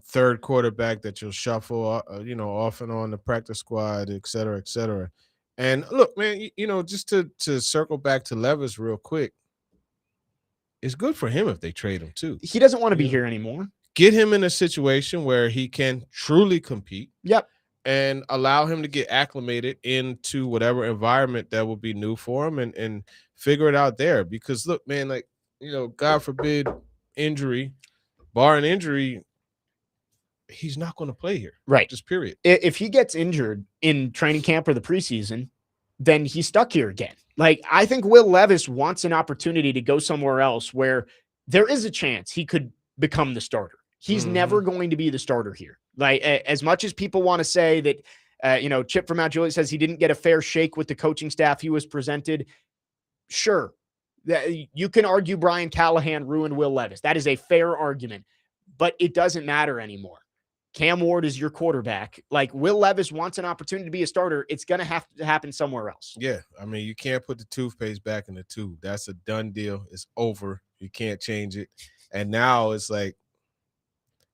third quarterback that you'll shuffle, off and on the practice squad, et cetera, et cetera. And look, man, just to circle back to Levis real quick, it's good for him if they trade him too. He doesn't want to be Yeah. here anymore. Get him in a situation where he can truly compete. Yep. And allow him to get acclimated into whatever environment that will be new for him, and figure it out there. Because look, man, like, God forbid injury, barring injury, he's not going to play here. Right. Just period. If he gets injured in training camp or the preseason, then he's stuck here again. Like, I think Will Levis wants an opportunity to go somewhere else where there is a chance he could become the starter. He's never going to be the starter here. Like, as much as people want to say that, Chip from Mount Juliet says he didn't get a fair shake with the coaching staff he was presented. Sure. You can argue Brian Callahan ruined Will Levis. That is a fair argument, but it doesn't matter anymore. Cam Ward is your quarterback. Like, Will Levis wants an opportunity to be a starter. It's going to have to happen somewhere else. Yeah. I mean, you can't put the toothpaste back in the tube. That's a done deal. It's over. You can't change it. And now it's like,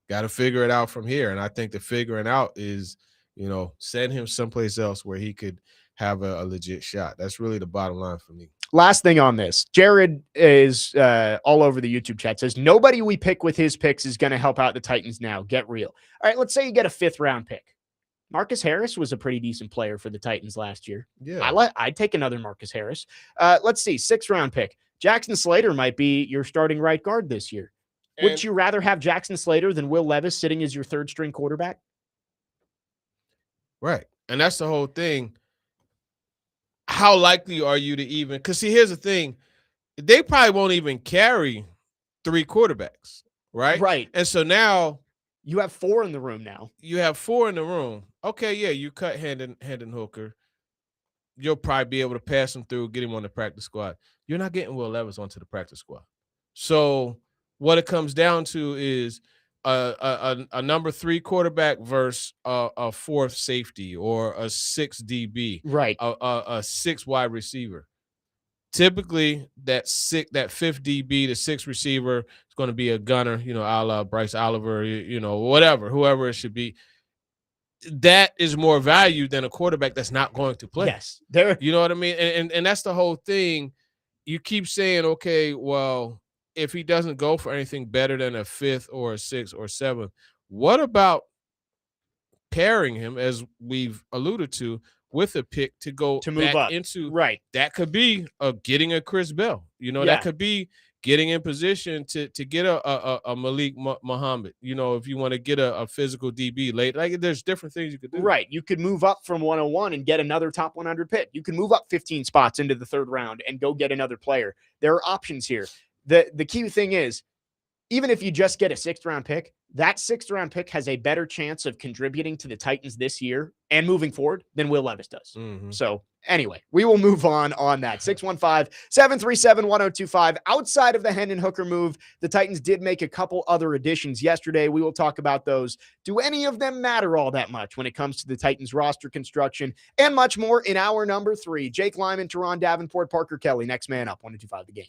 got to figure it out from here. And I think the figuring out is, send him someplace else where he could have a legit shot. That's really the bottom line for me. Last thing on this, Jared is all over the YouTube chat, says nobody we pick with his picks is going to help out the Titans now. Get real. All right, let's say you get a 5th round pick. Marcus Harris was a pretty decent player for the Titans last year. Yeah. I'd take another Marcus Harris. Let's see, 6th round pick. Jackson Slater might be your starting right guard this year. Would you rather have Jackson Slater than Will Levis sitting as your 3rd string quarterback? Right. And that's the whole thing. How likely are you to even, because see, here's the thing. They probably won't even carry 3 quarterbacks, right? Right. And so now you have 4 in the room now. You have 4 in the room. Okay, yeah, you cut Hendon Hooker. You'll probably be able to pass him through, get him on the practice squad. You're not getting Will Levis onto the practice squad. So what it comes down to is a number 3 quarterback versus a 4th safety or a 6 DB, right? A 6 wide receiver. Typically, that 5th DB, the 6th receiver is going to be a gunner, a la Bryce Oliver, whoever it should be. That is more value than a quarterback that's not going to play. Yes, you know what I mean, and that's the whole thing. You keep saying, okay, well, if he doesn't go for anything better than a 5th or a 6th or 7th, what about pairing him, as we've alluded to, with a pick to go to move up into? Right. That could be getting a Chris Bell. That could be getting in position to get a Malik Muhammad. If you want to get a physical DB late, like there's different things you could do. Right. You could move up from 101 and get another top 100 pick. You can move up 15 spots into the 3rd round and go get another player. There are options here. The key thing is even if you just get a 6th-round pick, that 6th-round pick has a better chance of contributing to the Titans this year and moving forward than Will Levis does. Mhm. So anyway, we will move on that. 615-737-1025. Outside of the Hendon Hooker move, the Titans did make a couple other additions yesterday. We will talk about those. Do any of them matter all that much when it comes to the Titans roster construction and much more in hour number 3? Jake Lyman, Teron Davenport, Parker Kelly, next man up, 102.5 The Game.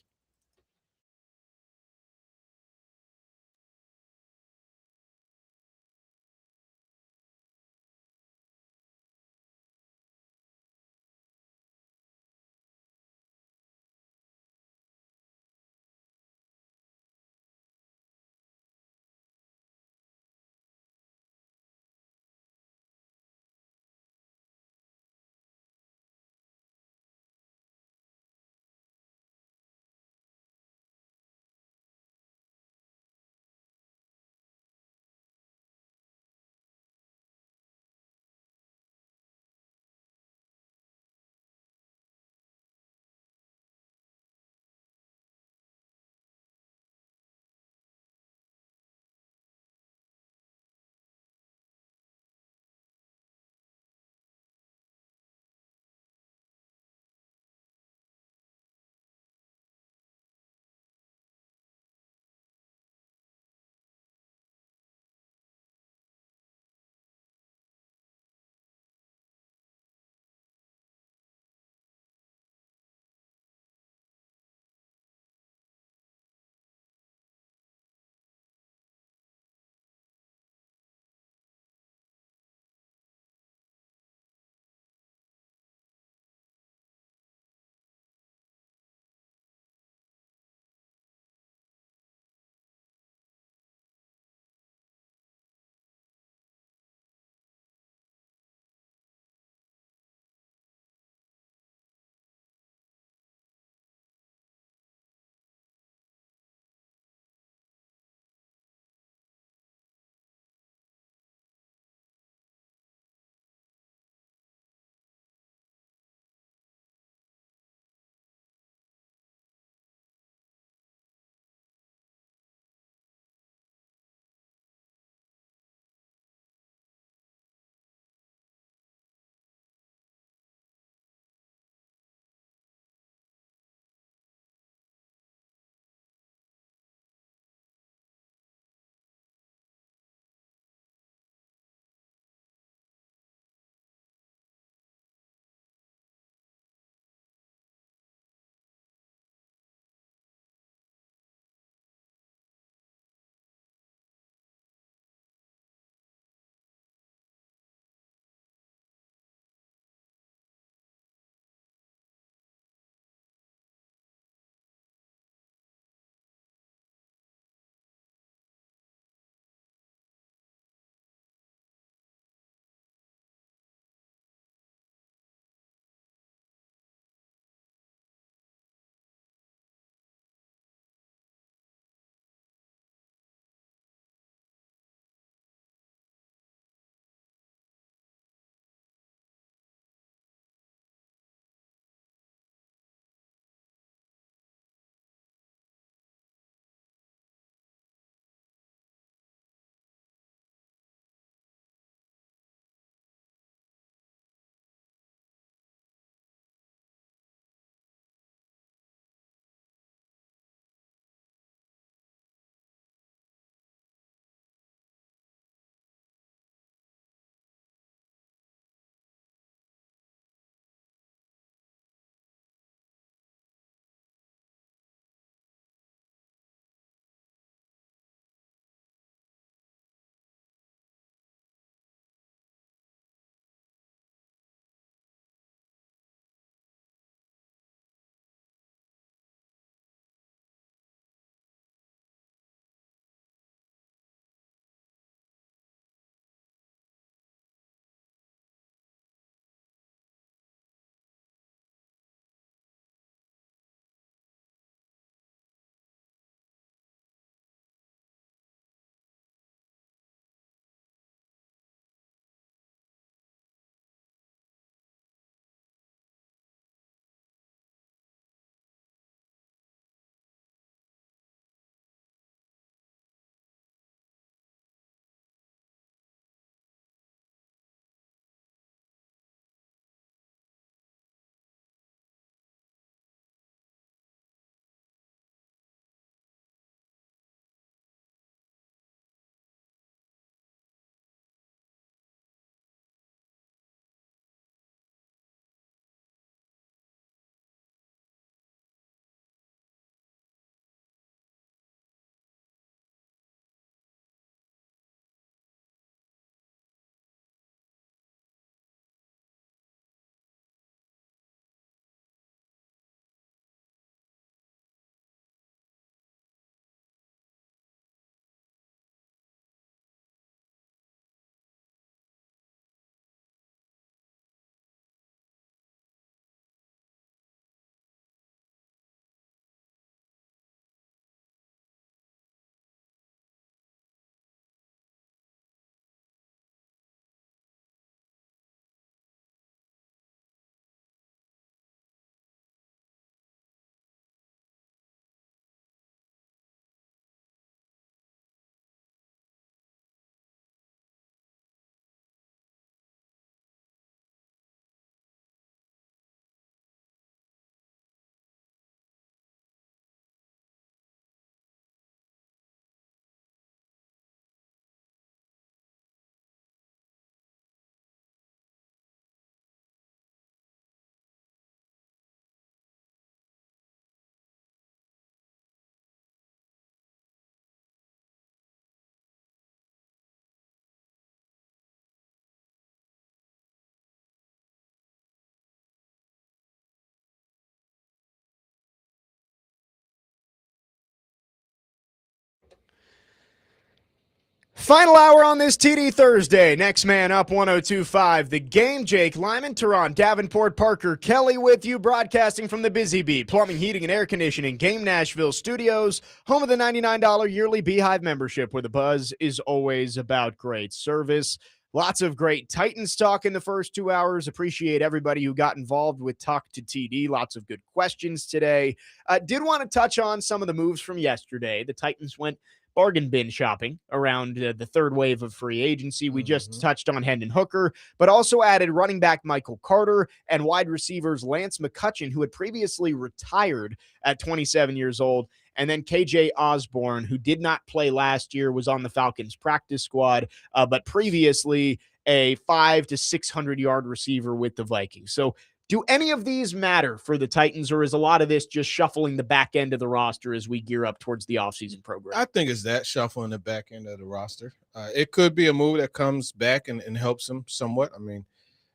Final hour on this TD Thursday. Next man up, 102.5. The Game. Jake Lyman, Tehran, Davenport, Parker, Kelly with you, broadcasting from the Busy Bee Plumbing, Heating, and Air Conditioning Game Nashville Studios, home of the $99 yearly Beehive membership, where the buzz is always about great service. Lots of great Titans talk in the first 2 hours. Appreciate everybody who got involved with Talk to TD. Lots of good questions today. Did want to touch on some of the moves from yesterday. The Titans went bargain bin shopping around the third wave of free agency. We just touched on Hendon Hooker, but also added running back Michael Carter and wide receivers Lance McCutcheon, who had previously retired at 27 years old, and then KJ Osborne, who did not play last year, was on the Falcons practice squad, but previously a 500 to 600 yard receiver with the Vikings. So do any of these matter for the Titans, or is a lot of this just shuffling the back end of the roster as we gear up towards the offseason program? I think it's that, shuffling the back end of the roster. It could be a move that comes back and helps them somewhat. I mean,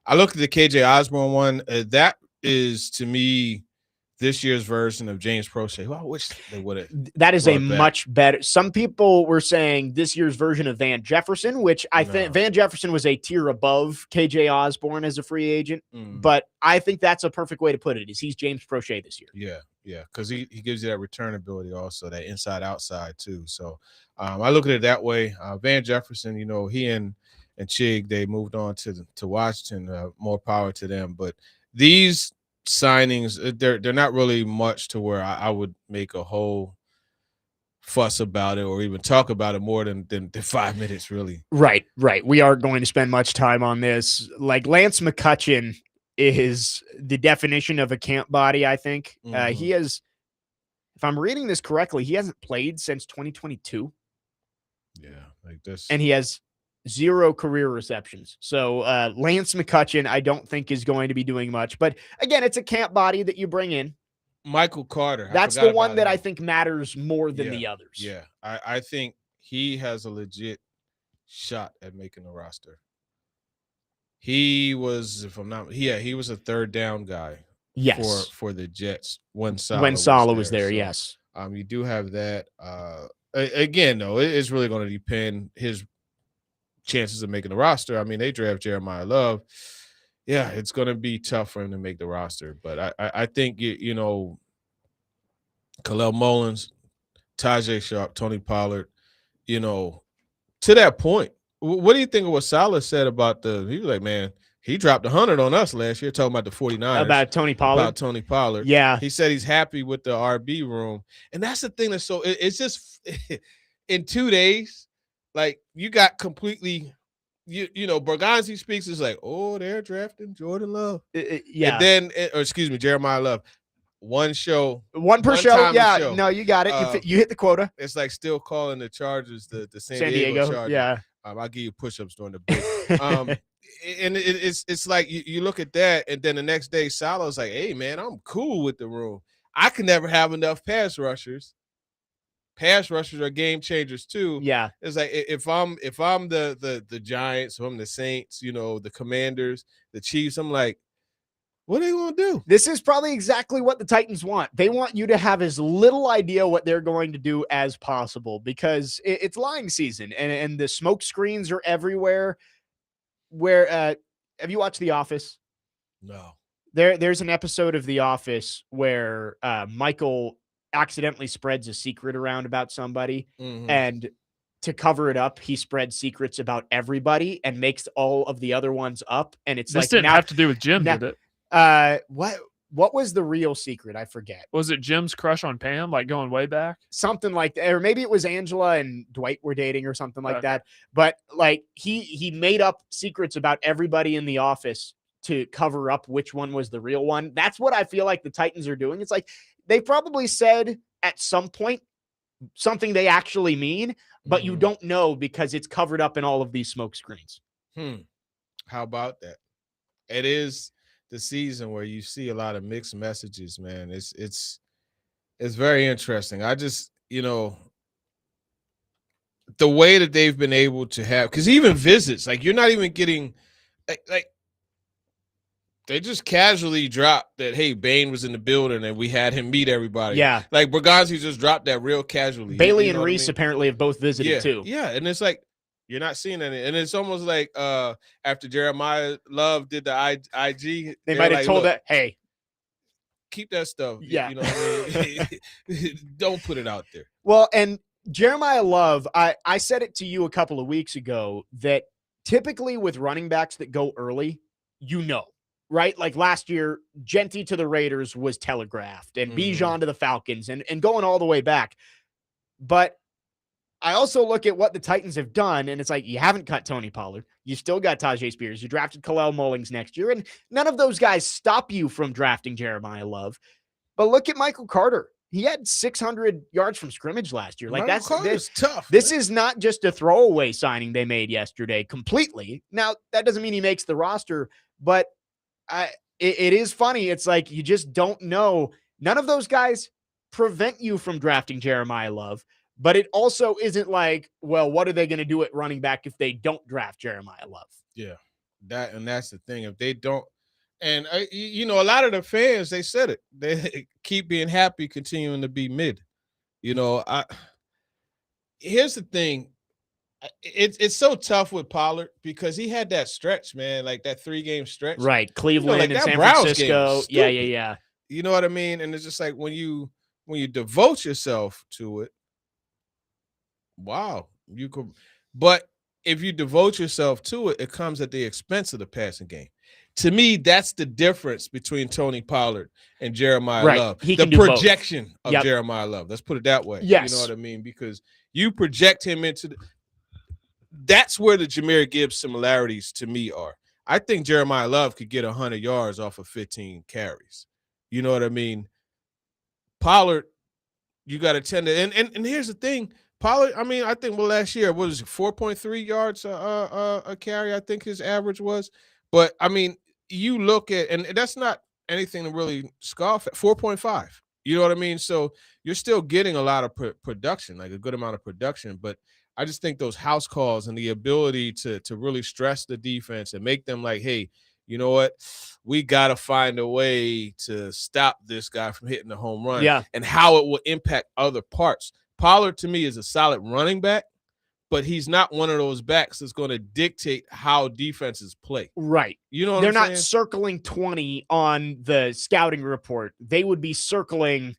I look at the KJ Osborne one. That is, to me, this year's version of James Prochet, who I wish they would have. That is a much better. Some people were saying this year's version of Van Jefferson, which I think Van Jefferson was a tier above KJ Osborne as a free agent. But I think that's a perfect way to put it, is he's James Prochet this year. Yeah, because he gives you that return ability also, that inside-outside too. So I look at it that way. Van Jefferson, he and Chig, they moved on to Washington. More power to them. But these signings, they're not really much to where I would make a whole fuss about it or even talk about it more than 5 minutes, really. Right. We aren't going to spend much time on this. Like, Lance McCutcheon is the definition of a camp body, I think. He has, if I'm reading this correctly, he hasn't played since 2022. Yeah, like this. And he has 0 career receptions. So Lance McCutcheon, I don't think, is going to be doing much. But again, it's a camp body that you bring in. Michael Carter. That's the one that I think matters more than the others. Yeah, I think he has a legit shot at making the roster. He was, if I'm not, he was a third down guy. Yes. For the Jets when Saleh was there. So, yes. You do have that. Again, though, it's really going to depend his chances of making the roster. I mean, they draft Jeremiah Love. Yeah, it's going to be tough for him to make the roster. But I think, Khalil Mullins, Tajay Sharp, Tony Pollard, to that point, what do you think of what Saleh said about he was like, man, he dropped 100 on us last year, talking about the 49ers. About Tony Pollard. Yeah. He said he's happy with the RB room. And that's the thing that's it's just in 2 days, like, you got completely, Bergonzi speaks, is like, oh, they're drafting Jordan Love. Yeah. And then, Jeremiah Love. One per show. Yeah. Show. No, you got it. You hit the quota. It's like still calling the Chargers the San Diego Chargers. Yeah. I'll give you push-ups during the break. And it's like you look at that, and then the next day, Saleh's like, hey, man, I'm cool with the room. I can never have enough pass rushers. Pass rushers are game changers too. Yeah, it's like if I'm the Giants, if I'm the Saints, the Commanders, the Chiefs, I'm like, what are they gonna do? This is probably exactly what the Titans want. They want you to have as little idea what they're going to do as possible, because it's lying season and the smoke screens are everywhere. Where have you watched The Office? No. There's an episode of The Office where Michael accidentally spreads a secret around about somebody, and to cover it up, he spreads secrets about everybody and makes all of the other ones up. And it's this didn't have to do with Jim, did it? What was the real secret? I forget. Was it Jim's crush on Pam, like going way back? Something like that. Or maybe it was Angela and Dwight were dating or something like that. But like he made up secrets about everybody in the office to cover up which one was the real one. That's what I feel like the Titans are doing. It's like they probably said at some point something they actually mean, but you don't know because it's covered up in all of these smoke screens. How about that? It is the season where you see a lot of mixed messages, man. It's very interesting. I just, the way that they've been able to have, because even visits, like, you're not even getting, like they just casually dropped that, hey, Bane was in the building and we had him meet everybody. Yeah. Like, Bergonzi just dropped that real casually. Bailey and Reese apparently have both visited too. Yeah, and it's like, You're not seeing any, and it's almost like after Jeremiah Love did the IG, They they're might have like, told "Look, that, hey, keep that stuff. yeah. You know what I mean? Don't put it out there." Well, and Jeremiah Love, I said it to you a couple of weeks ago that typically with running backs that go early, right? Like last year, Genty to the Raiders was telegraphed and Bijan to the Falcons and going all the way back. But I also look at what the Titans have done, and it's like you haven't cut Tony Pollard. You still got Tajay Spears. You drafted Khalil Mullings next year, and none of those guys stop you from drafting Jeremiah Love. But look at Michael Carter. He had 600 yards from scrimmage last year. Like Carter's tough. This is not just a throwaway signing they made yesterday completely. Now, that doesn't mean he makes the roster, but it is funny. It's like you just don't know. None of those guys prevent you from drafting Jeremiah Love. But it also isn't like, well, what are they going to do at running back if they don't draft Jeremiah Love? Yeah, that's the thing. If they don't, and a lot of the fans, they said it. They keep being happy, continuing to be mid. Here's the thing. It's so tough with Pollard because he had that stretch, man, like that 3-game stretch. Right, Cleveland like and that San Browns Francisco. game Yeah. You know what I mean? And it's just like when you devote yourself to it. Wow, you could, but if you devote yourself to it, it comes at the expense of the passing game. To me, that's the difference between Tony Pollard and Jeremiah Love. He the can do projection both. of Jeremiah Love. Let's put it that way. Yes. You know what I mean? Because you project him into that's where the Jahmyr Gibbs similarities to me are. I think Jeremiah Love could get 100 yards off of 15 carries. You know what I mean? Pollard, you got to tend to, and here's the thing. Pollard, I mean, I think last year, what was it, 4.3 yards a carry, I think his average was. But, I mean, you look at, and that's not anything to really scoff at, 4.5. You know what I mean? So you're still getting a lot of production, like a good amount of production. But I just think those house calls and the ability to really stress the defense and make them like, hey, you know what? We got to find a way to stop this guy from hitting the home run. Yeah. And how it will impact other parts. Pollard, to me, is a solid running back, but he's not one of those backs that's going to dictate how defenses play. Right. You know what They're I'm not saying? circling 20 on the scouting report. They would be circling,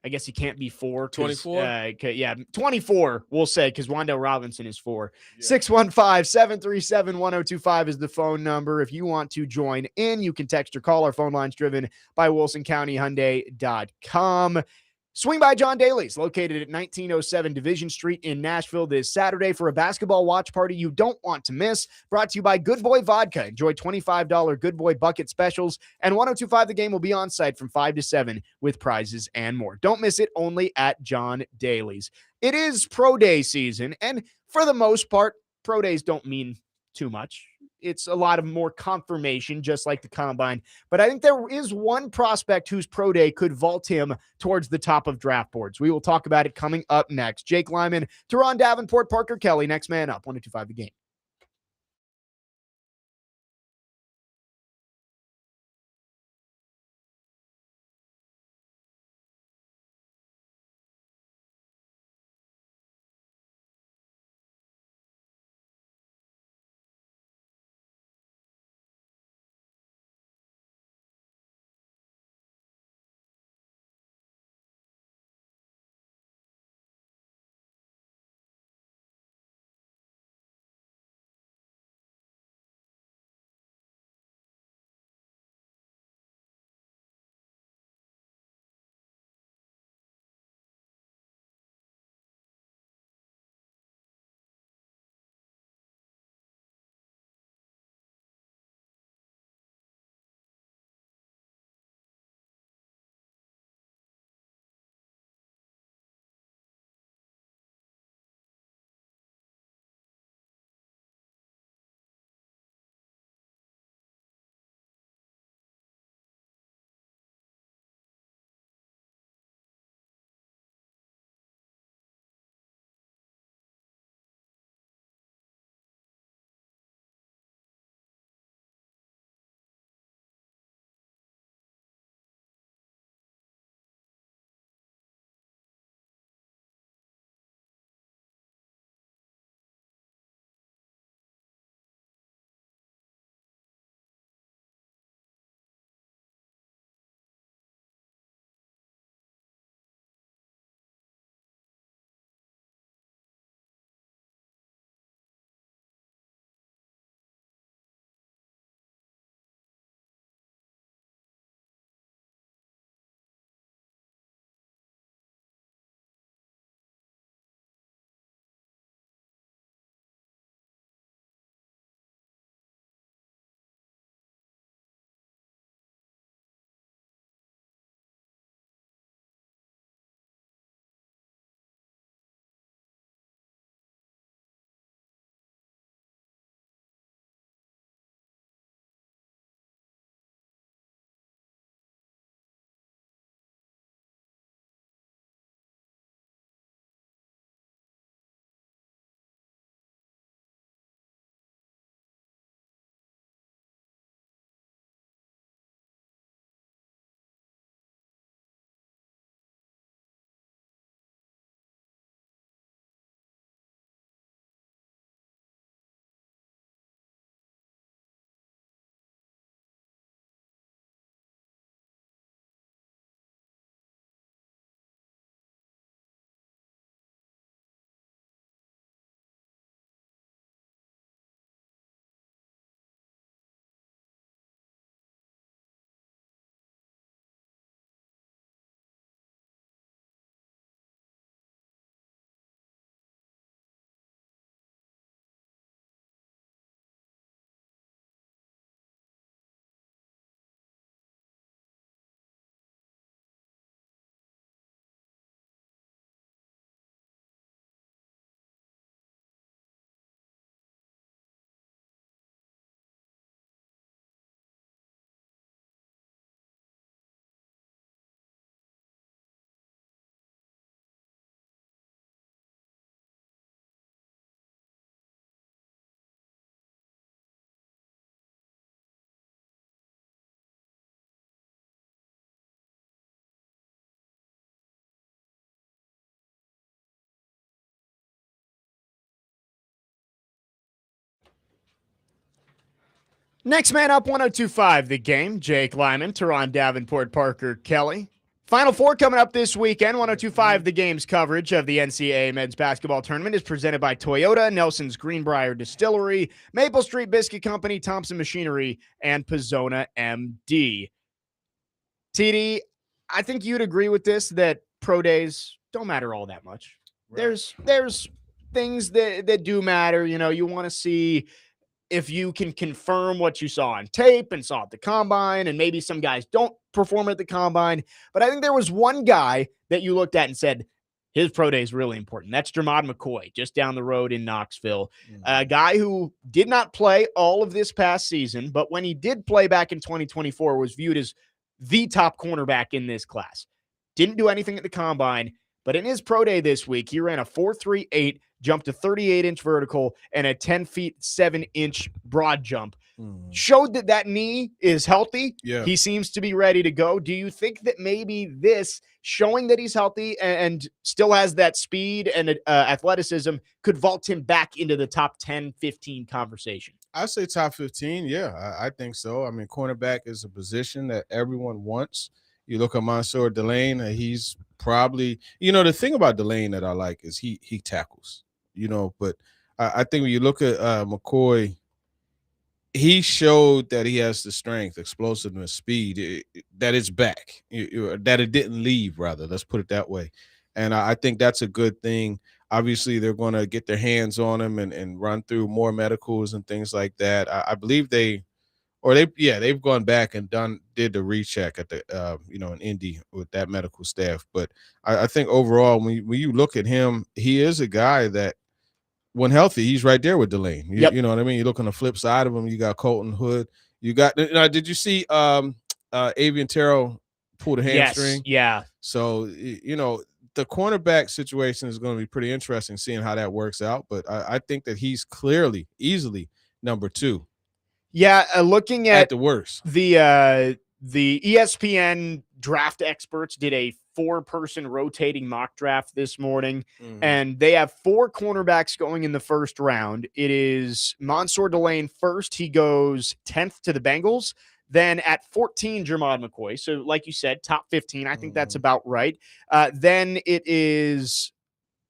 I guess he can't be 4. 24? 24, we'll say, because Wan'Dale Robinson is 4. Yeah. 615-737-1025 is the phone number. If you want to join in, you can text or call. Our phone line's driven by WilsonCountyHyundai.com. Swing by John Daly's, located at 1907 Division Street in Nashville this Saturday for a basketball watch party you don't want to miss. Brought to you by Good Boy Vodka. Enjoy $25 Good Boy Bucket specials. And 102.5 The Game will be on site from 5 to 7 with prizes and more. Don't miss it, only at John Daly's. It is Pro Day season, and for the most part, Pro Days don't mean too much. It's a lot of more confirmation, just like the combine. But I think there is one prospect whose pro day could vault him towards the top of draft boards. We will talk about it coming up next. Jake Lyman, Teron Davenport, Parker Kelly, next man up, 102.5 The Game. Next man up, 102.5 The Game. Jake Lyman, Teron Davenport, Parker Kelly. Final Four coming up this weekend. 102.5 The Game's coverage of the NCAA Men's Basketball Tournament is presented by Toyota, Nelson's Greenbrier Distillery, Maple Street Biscuit Company, Thompson Machinery, and Pizzona MD. TD, I think you'd agree with this, that pro days don't matter all that much. Right. There's things that do matter. You know, you want to see if you can confirm what you saw on tape and saw at the combine, and maybe some guys don't perform at the combine. But I think there was one guy that you looked at and said, his pro day is really important. That's Jermod McCoy, just down the road in Knoxville. A guy who did not play all of this past season, but when he did play back in 2024, was viewed as the top cornerback in this class. Didn't do anything at the combine, but in his pro day this week, he ran a 4.38, jumped a 38-inch vertical, and a 10 feet 7-inch broad jump. Showed that knee is healthy. Yeah. He seems to be ready to go. Do you think that maybe this, showing that he's healthy and still has that speed and athleticism, could vault him back into the top 10, 15 conversation? I say top 15. Yeah, I think so. I mean, cornerback is a position that everyone wants. You look at Mansour Delane, he's probably, the thing about Delane that I like is he tackles, but I think when you look at McCoy, he showed that he has the strength, explosiveness, speed, that it's back, that it didn't leave, rather. Let's put it that way. And I think that's a good thing. Obviously, they're going to get their hands on him and run through more medicals and things like that. I believe they've gone back and did the recheck at the in Indy with that medical staff. But I think overall, when you look at him, he is a guy that, when healthy, he's right there with Delane. You know what I mean? You look on the flip side of him, you got Colton Hood. You got did you see Avian Terrell pull the hamstring? Yes, yeah. So the cornerback situation is going to be pretty interesting, seeing how that works out. But I think that he's clearly, easily number 2. Yeah, looking at the worst. The ESPN draft experts did a 4-person rotating mock draft this morning, and they have 4 cornerbacks going in the first round. It is Mansour Delane first. He goes 10th to the Bengals. Then at 14, Jermod McCoy. So like you said, top 15. I think that's about right. Then it is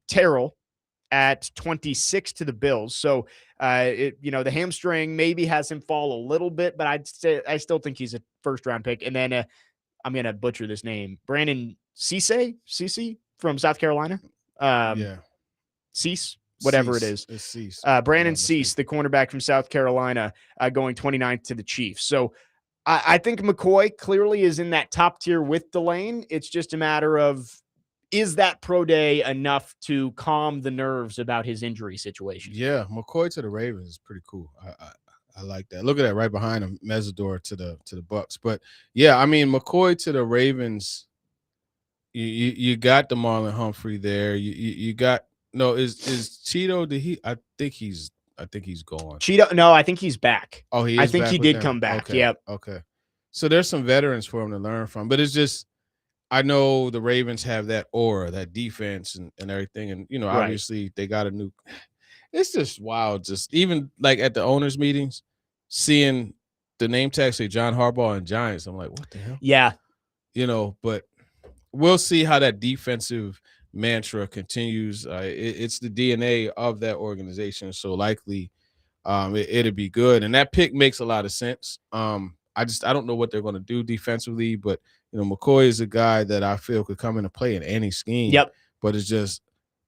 Terrell at 26 to the Bills. So, the hamstring maybe has him fall a little bit, but I still think he's a first-round pick. And then I'm going to butcher this name, Brandon Cisse from South Carolina. Cease, whatever it is. It's Cease. Brandon Cease, the cornerback from South Carolina, going 29th to the Chiefs. So I think McCoy clearly is in that top tier with Delane. It's just a matter of, is that pro day enough to calm the nerves about his injury situation? Yeah, McCoy to the Ravens is pretty cool. I like that. Look at that right behind him, Mesidor to the Bucks. But yeah, I mean, McCoy to the Ravens. You got the Marlon Humphrey there. You got is Cheeto? I think he's gone. Cheeto? No, I think he's back. Oh, he is. I think back he with did them? come back. Okay. Yep. Okay. So there's some veterans for him to learn from, but it's just, I know the Ravens have that aura, that defense and everything. And, obviously they got a new, it's just wild. Just even like at the owners meetings, seeing the name tag say John Harbaugh and Giants. I'm like, what the hell? Yeah. But we'll see how that defensive mantra continues. It's the DNA of that organization. So likely it'll be good. And that pick makes a lot of sense. I don't know what they're going to do defensively, but McCoy is a guy that I feel could come into play in any scheme. Yep. But it's just,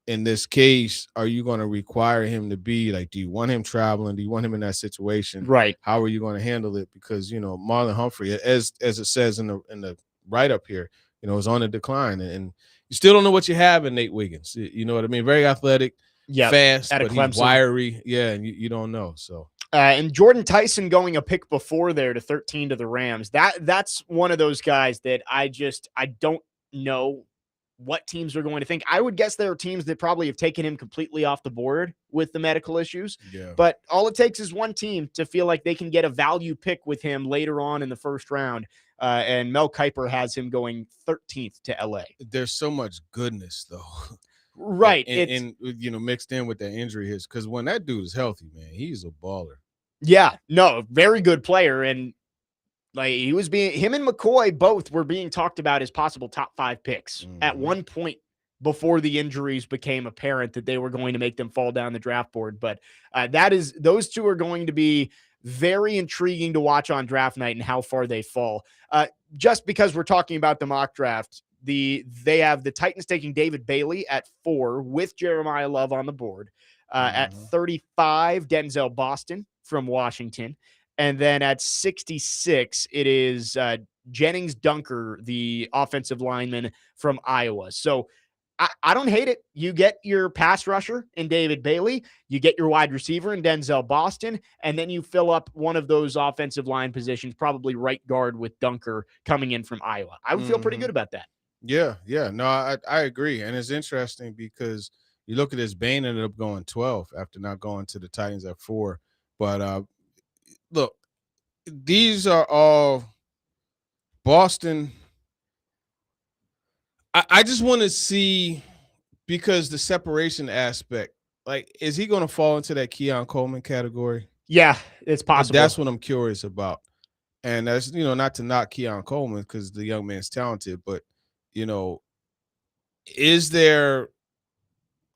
in this case, are you going to require him to be like, do you want him traveling? Do you want him in that situation? Right. How are you going to handle it? Because, Marlon Humphrey, as it says in the write-up here, is on a decline. And you still don't know what you have in Nate Wiggins. You know what I mean? Very athletic, fast, but he's wiry. Yeah, and you don't know. So. And Jordan Tyson going a pick before there to 13 to the Rams. That's one of those guys that I don't know what teams are going to think. I would guess there are teams that probably have taken him completely off the board with the medical issues. Yeah. But all it takes is one team to feel like they can get a value pick with him later on in the first round. And Mel Kiper has him going 13th to LA. There's so much goodness though. Right. And mixed in with that injury, because when that dude is healthy, man, he's a baller. Yeah, no, very good player. And like him and McCoy both were being talked about as possible top 5 picks at one point before the injuries became apparent that they were going to make them fall down the draft board. But those two are going to be very intriguing to watch on draft night and how far they fall. Just because we're talking about the mock draft, they have the Titans taking David Bailey at 4 with Jeremiah Love on the board. At 35, Denzel Boston from Washington. And then at 66, it is Jennings Dunker, the offensive lineman from Iowa. So I don't hate it. You get your pass rusher in David Bailey, you get your wide receiver in Denzel Boston, and then you fill up one of those offensive line positions, probably right guard with Dunker coming in from Iowa. I would feel pretty good about that. Yeah. No, I agree. And it's interesting because you look at this, Bain ended up going 12 after not going to the Titans at 4. But look, these are all Boston. I just want to see, because the separation aspect, like, is he going to fall into that Keon Coleman category? Yeah, it's possible. That's what I'm curious about. And that's, not to knock Keon Coleman because the young man's talented, but, is there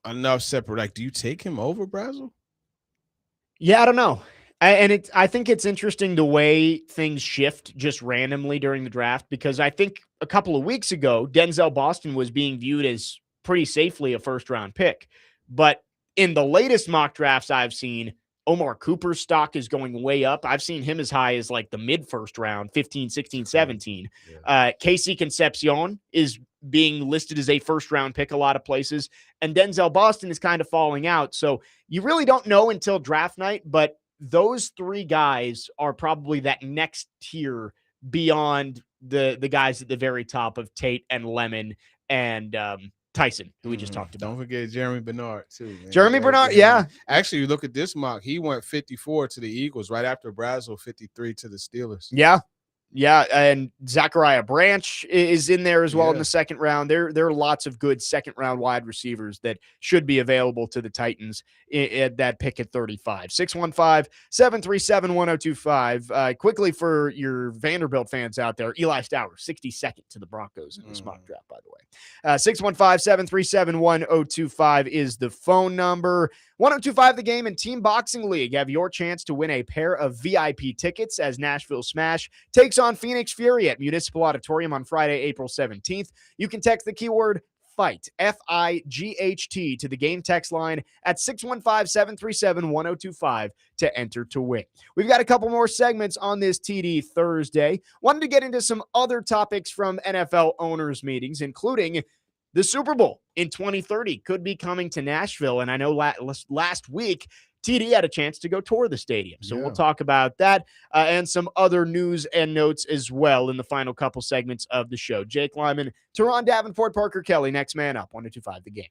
enough separate? Like, do you take him over Brazel? Yeah, I don't know. I think it's interesting the way things shift just randomly during the draft, because I think a couple of weeks ago, Denzel Boston was being viewed as pretty safely a first-round pick. But in the latest mock drafts I've seen, Omar Cooper's stock is going way up. I've seen him as high as like the mid-first round, 15, 16, 17. Yeah. Casey Concepcion is being listed as a first-round pick a lot of places, and Denzel Boston is kind of falling out. So you really don't know until draft night, but those 3 guys are probably that next tier beyond the guys at the very top of Tate and Lemon and Tyson, who we just talked about. Don't forget Jeremy Bernard, too. Man. Jeremy Bernard, yeah. Actually, you look at this mock, he went 54 to the Eagles right after Brazel, 53 to the Steelers. Yeah. Yeah, and Zachariah Branch is in there as well in the second round. There are lots of good second-round wide receivers that should be available to the Titans at that pick at 35. 615-737-1025. Quickly for your Vanderbilt fans out there, Eli Stowers, 62nd to the Broncos in this mock draft, by the way. 615-737-1025 is the phone number. 1025 The Game and Team Boxing League have your chance to win a pair of VIP tickets as Nashville Smash takes on Phoenix Fury at Municipal Auditorium on Friday, April 17th. You can text the keyword FIGHT, F-I-G-H-T, to the game text line at 615-737-1025 to enter to win. We've got a couple more segments on this TD Thursday. Wanted to get into some other topics from NFL owners' meetings, including the Super Bowl in 2030 could be coming to Nashville. And I know last week, TD had a chance to go tour the stadium. So we'll talk about that and some other news and notes as well in the final couple segments of the show. Jake Lyman, Teron Davenport, Parker Kelly, next man up, 1025 The Game.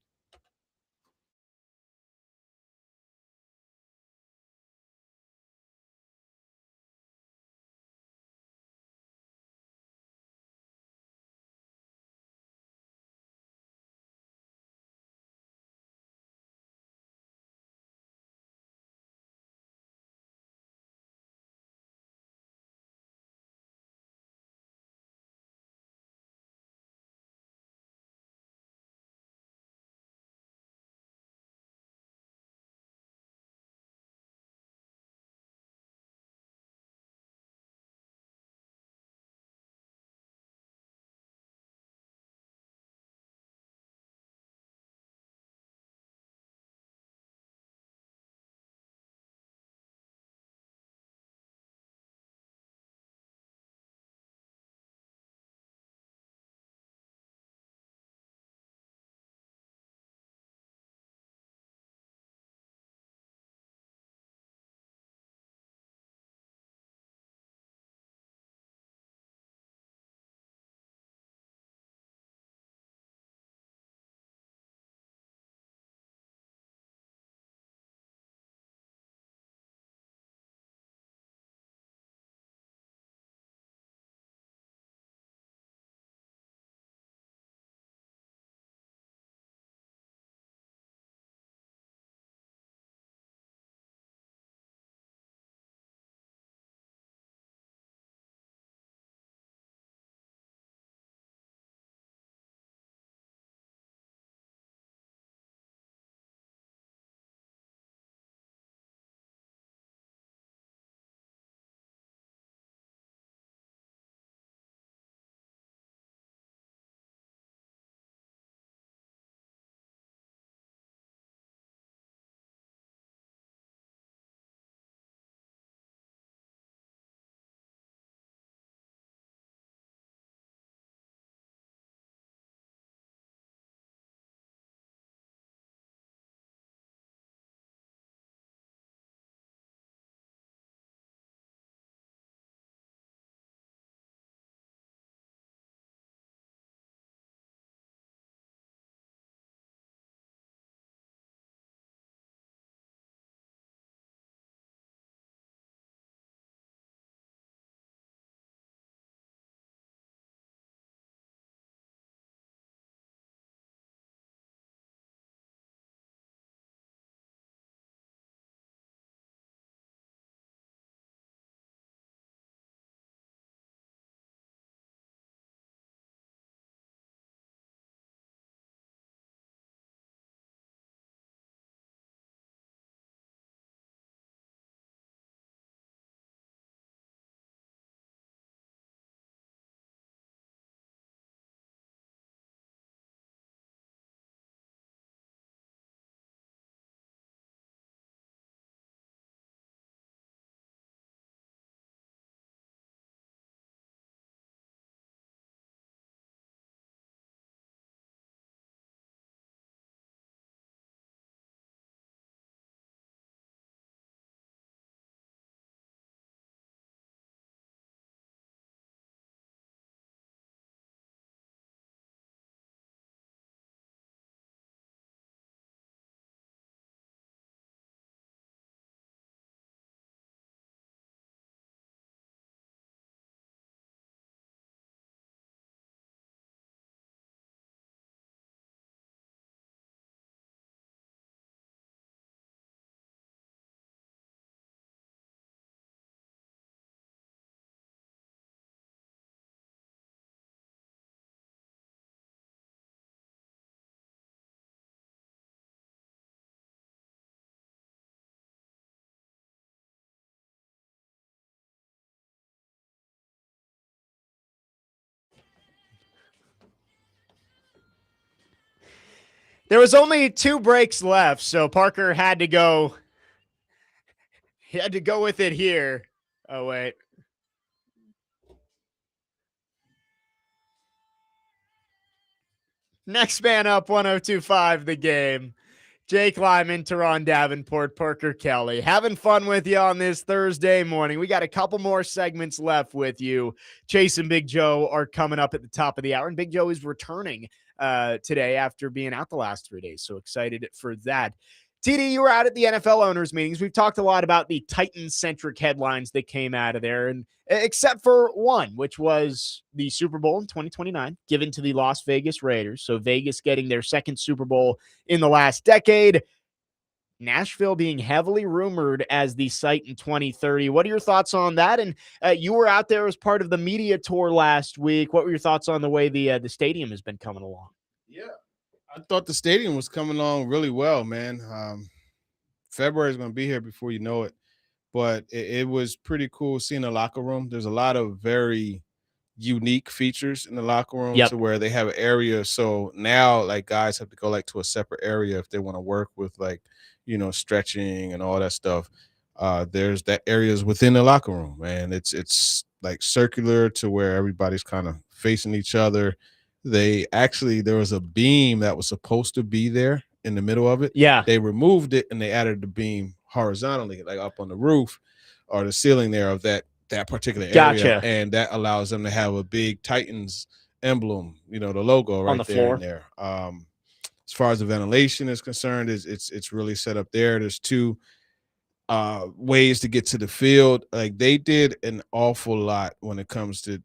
There was only 2 breaks left, so Parker had to go. He had to go with it here. Oh, wait. Next man up, 102.5 The Game. Jake Lyman, Teron Davenport, Parker Kelly. Having fun with you on this Thursday morning. We got a couple more segments left with you. Chase and Big Joe are coming up at the top of the hour, and Big Joe is returning today after being out the last 3 days. So excited for that. TD, you were out at the NFL owners meetings. We've talked a lot about the Titan-centric headlines that came out of there, and except for one, which was the Super Bowl in 2029 given to the Las Vegas Raiders. So Vegas getting their second Super Bowl in the last decade. Nashville being heavily rumored as the site in 2030. What are your thoughts on that? And you were out there as part of the media tour last week. What were your thoughts on the way the stadium has been coming along? Yeah. I thought the stadium was coming along really well, man. February is going to be here before you know it, but it was pretty cool seeing the locker room. There's a lot of very unique features in the locker room to where they have an area. So now, like, guys have to go like to a separate area if they want to work with, like, you know, stretching and all that stuff. There's that areas within the locker room, and it's like circular to where everybody's kind of facing each other. There was a beam that was supposed to be there in the middle of it. Yeah. They removed it and they added the beam horizontally, like up on the roof or the ceiling there of that particular area. Gotcha. And that allows them to have a big Titans emblem, you know, the logo right on the there floor. and there. As far as the ventilation is concerned, it's really set up there. There's 2 ways to get to the field. Like, they did an awful lot when it comes to,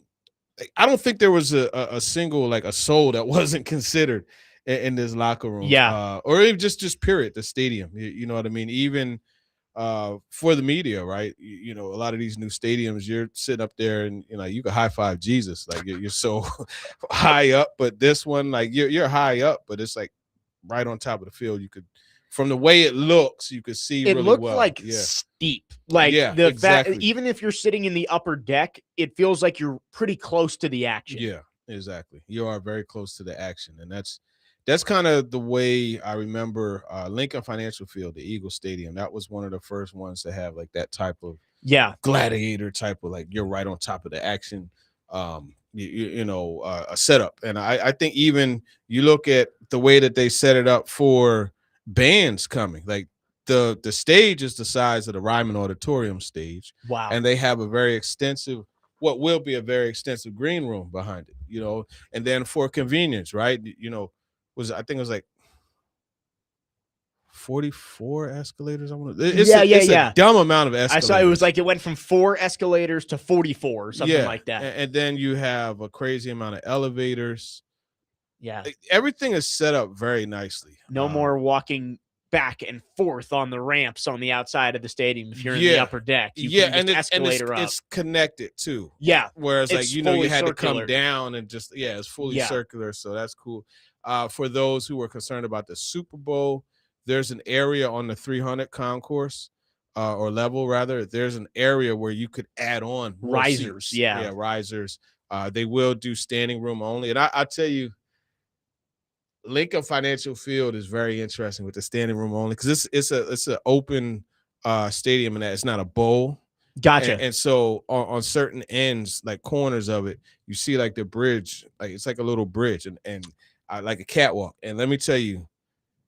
I don't think there was a single, like, a soul that wasn't considered in this locker room. Yeah. Or even just period, the stadium. You know what I mean? Even for the media, right? You know, a lot of these new stadiums, you're sitting up there and, you know, you can high five Jesus. Like, you're so high up, but this one, like, you're high up, but it's like right on top of the field. You could, from the way it looks, you could see it really looked well. like steep. Like, the exactly. fact, even if you're sitting in the upper deck, it feels like you're pretty close to the action. Yeah, exactly. You are very close to the action, and that's kind of the way I remember Lincoln Financial Field, the Eagle Stadium. That was one of the first ones to have like that type of gladiator type of, like, you're right on top of the action. A setup. And I think even you look at the way that they set it up for bands coming, like the stage is the size of the Ryman Auditorium stage. Wow. And they have what will be a very extensive green room behind it, you know, and then for convenience, right? You know, I think it was like 44 escalators. It's a dumb amount of escalators. I saw it was like it went from 4 escalators to 44 or something like that. And then you have a crazy amount of elevators. Yeah. Everything is set up very nicely. No more walking back and forth on the ramps on the outside of the stadium if you're in the upper deck. It's connected too. Yeah. Whereas, like, you know, you had circular. to come down and just, it's fully circular. So that's cool. For those who were concerned about the Super Bowl, there's an area on the 300 concourse or level rather. There's an area where you could add on risers. Yeah, risers. They will do standing room only. And I tell you, Lincoln Financial Field is very interesting with the standing room only because it's an open stadium and that it's not a bowl. Gotcha. And so on certain ends, like corners of it, you see like the bridge, like it's like a little bridge and like a catwalk. And let me tell you,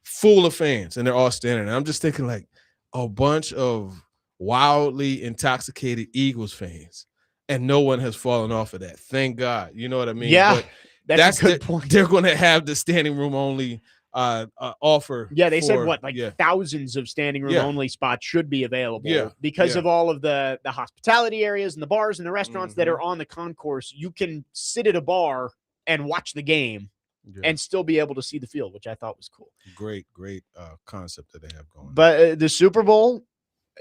full of fans, and they're all standing. And I'm just thinking, like, a bunch of wildly intoxicated Eagles fans, and no one has fallen off of that. Thank God. You know what I mean? Yeah, but that's a good point. They're going to have the standing room only offer. Yeah, they said thousands of standing room only spots should be available because of all of the hospitality areas and the bars and the restaurants that are on the concourse. You can sit at a bar and watch the game and still be able to see the field, which I thought was cool. Great concept that they have going. But the Super Bowl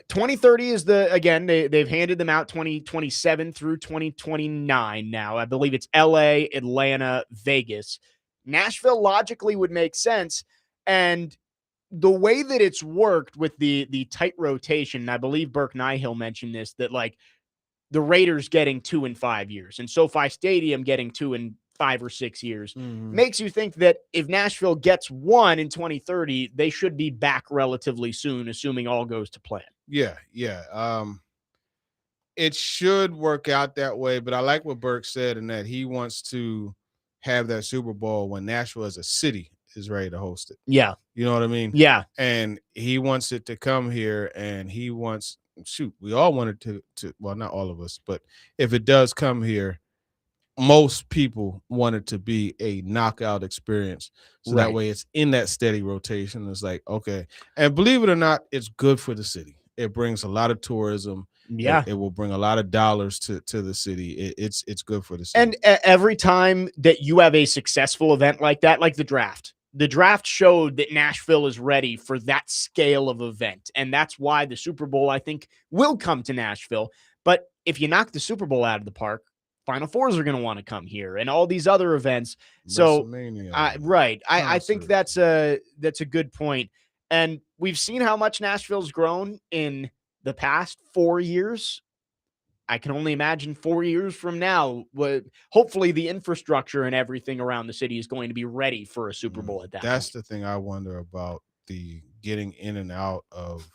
2030 is they've handed them out 2027 through 2029 now. I believe it's LA, Atlanta, Vegas. Nashville logically would make sense. And the way that it's worked with the tight rotation, and I believe Burke Nihill mentioned this, that like the Raiders getting 2 in 5 years and SoFi Stadium getting 2 in 5 or 6 years. Mhm. Makes you think that if Nashville gets one in 2030, they should be back relatively soon, assuming all goes to plan. Yeah. It should work out that way, but I like what Burke said in that he wants to have that Super Bowl when Nashville as a city is ready to host it. Yeah. You know what I mean? Yeah. And he wants it to come here, and he wants we all wanted to well, not all of us, but if it does come here, most people want it to be a knockout experience. So that Right. way it's in that steady rotation. It's like, okay. And believe it or not, it's good for the city. It brings a lot of tourism. Yeah. It will bring a lot of dollars to the city. It's good for the city. And every time that you have a successful event like that, like the draft showed that Nashville is ready for that scale of event. And that's why the Super Bowl, I think, will come to Nashville. But if you knock the Super Bowl out of the park, Final Fours are going to want to come here and all these other events. So, WrestleMania. right. I think Concert. that's a good point. And we've seen how much Nashville's grown in the past 4 years. I can only imagine 4 years from now, hopefully the infrastructure and everything around the city is going to be ready for a Super Bowl at that That's point. the thing I wonder about, the getting in and out of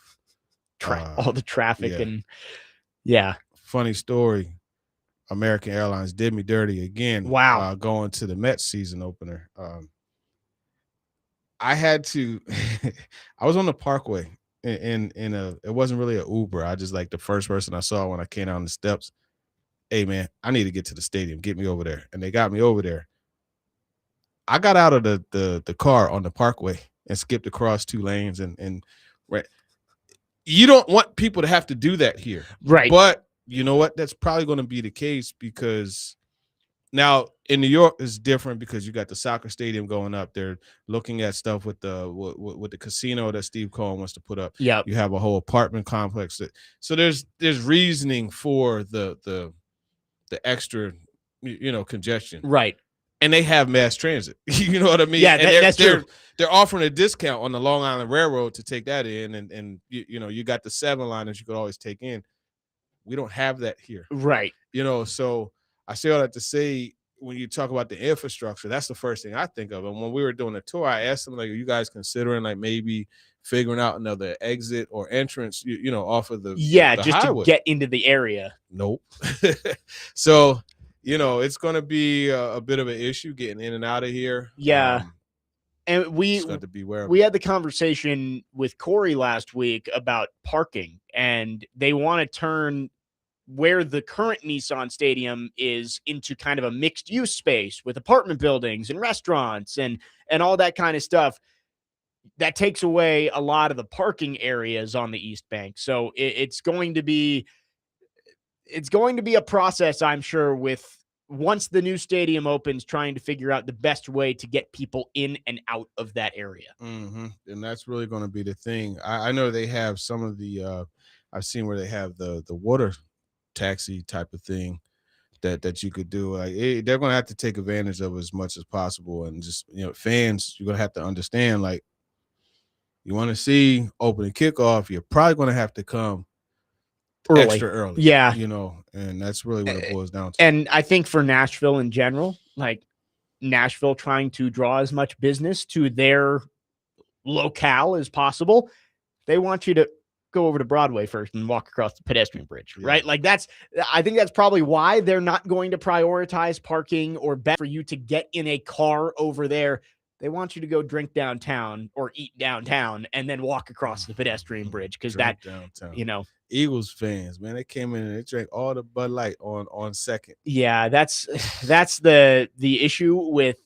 All the traffic yeah. and yeah. Funny story. American Airlines did me dirty again. Wow. Going to the Mets season opener. I had to I was on the Parkway in it wasn't really an Uber. I just like the first person I saw when I came down the steps. Hey man, I need to get to the stadium. Get me over there. And they got me over there. I got out of the car on the Parkway and skipped across 2 lanes and right. You don't want people to have to do that here. Right. But you know what? That's probably going to be the case because now in New York it's different because you got the soccer stadium going up. They're looking at stuff with the casino that Steve Cohen wants to put up. Yeah. You have a whole apartment complex. So there's reasoning for the extra, congestion. Right. And they have mass transit. You know what I mean? Yeah, and that's true. They're offering a discount on the Long Island Railroad to take that in, and you got the 7 line that you could always take in. We don't have that here. Right. So I say all that to say, when you talk about the infrastructure, that's the first thing I think of. And when we were doing the tour, I asked them, like, are you guys considering like maybe figuring out another exit or entrance, off of the just highway? To get into the area. Nope. So, it's going to be a bit of an issue getting in and out of here. Yeah. And just got to beware. We had the conversation with Corey last week about parking, and they want to turn where the current Nissan Stadium is into kind of a mixed use space with apartment buildings and restaurants and all that kind of stuff. That takes away a lot of the parking areas on the East Bank. So it's going to be a process, I'm sure, with once the new stadium opens, trying to figure out the best way to get people in and out of that area. Mm-hmm. And that's really going to be the thing. I know they have some of the I've seen where they have the water taxi type of thing that you could do. Like they're going to have to take advantage of as much as possible. And just, fans, you're going to have to understand, like, you want to see opening kickoff, you're probably going to have to come extra early. Yeah. And that's really what it boils down to. And I think for Nashville in general, like Nashville trying to draw as much business to their locale as possible, they want you to go over to Broadway first and walk across the pedestrian bridge, right? Like I think that's probably why they're not going to prioritize parking or bet for you to get in a car over there. They want you to go drink downtown or eat downtown and then walk across the pedestrian bridge because downtown. Eagles fans, man, they came in and they drank all the Bud Light on second. Yeah, that's the issue with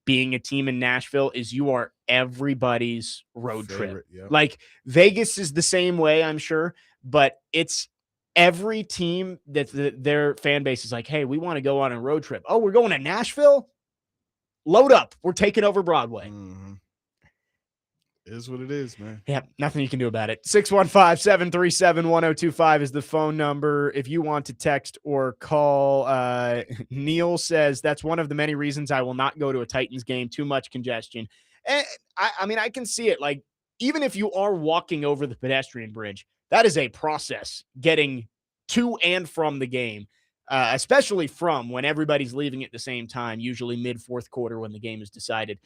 being a team in Nashville is you are everybody's road trip. Yep. Like Vegas is the same way, I'm sure, but it's every team that their fan base is like, hey, we want to go on a road trip. Oh, we're going to Nashville? Load up. We're taking over Broadway. Mm-hmm. It is what it is, man. Yeah, nothing you can do about it. 615-737-1025 is the phone number. If you want to text or call, Neil says that's one of the many reasons I will not go to a Titans game. Too much congestion. And I mean, I can see it. Like, even if you are walking over the pedestrian bridge, that is a process getting to and from the game. especially from when everybody's leaving at the same time, usually mid fourth quarter when the game is decided.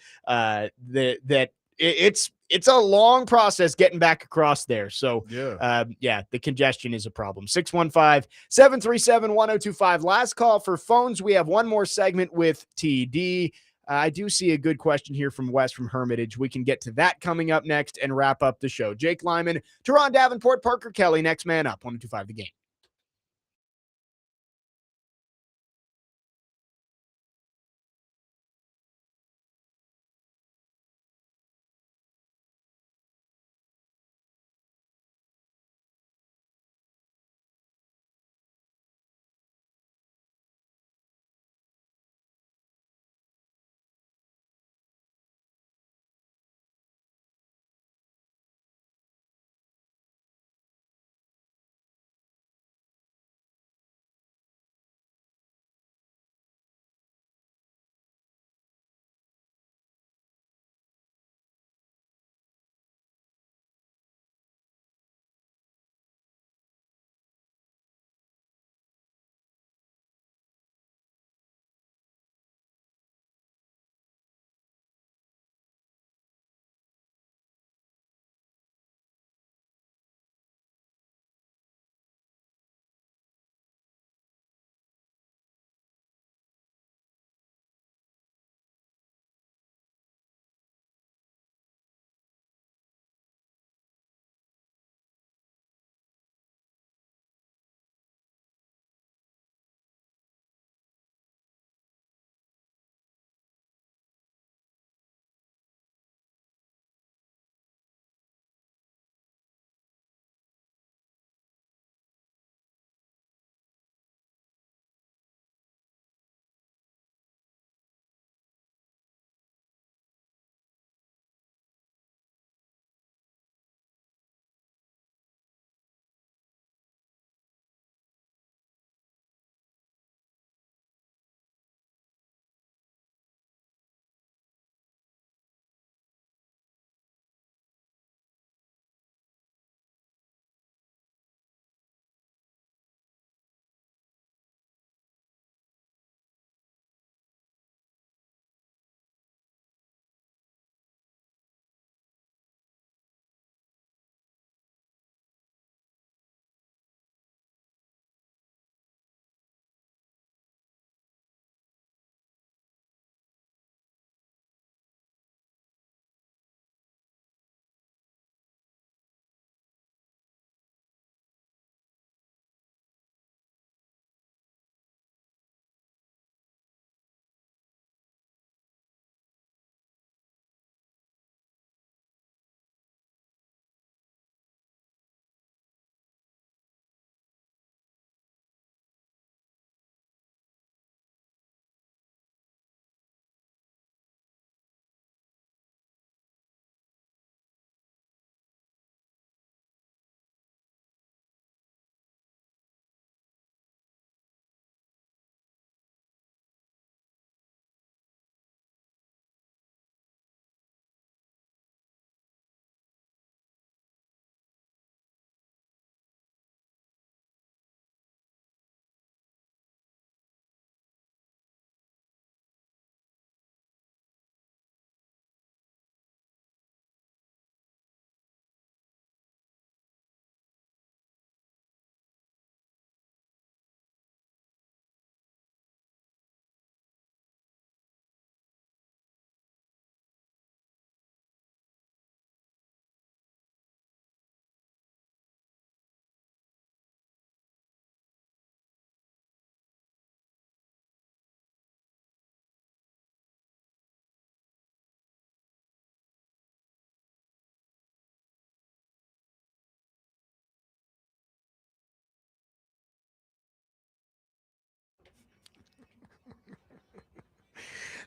It's a long process getting back across there. So yeah, the congestion is a problem. 615-737-1025. Last call for phones. We have one more segment with TD. I do see a good question here from Wes from Hermitage. We can get to that coming up next and wrap up the show. Jake Lyman, Teron Davenport, Parker Kelly, next man up. 1025 The Game.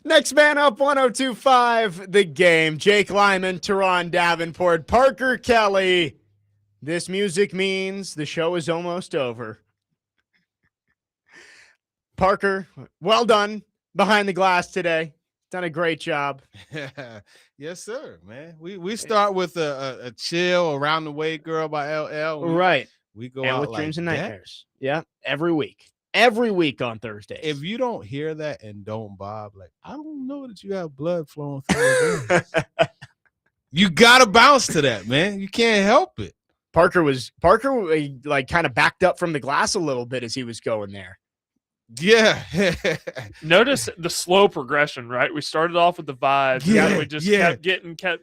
Next man up, 1025 The Game. Jake Lyman, Teron Davenport, Parker Kelly. This music means the show is almost over. Parker, well done behind the glass today. Done a great job. Yes, sir, man. We start with a chill Around the Way Girl by LL. Right. We go and out with like Dreams and that. Nightmares. Yeah, every week. every week on Thursdays. If you don't hear that and don't bob, like, I don't know that you have blood flowing through your veins. You gotta bounce to that, man. You can't help it. Parker like kind of backed up from the glass a little bit as he was going there. Yeah. Notice the slow progression, right? We started off with the vibes. Yeah, And we just yeah. kept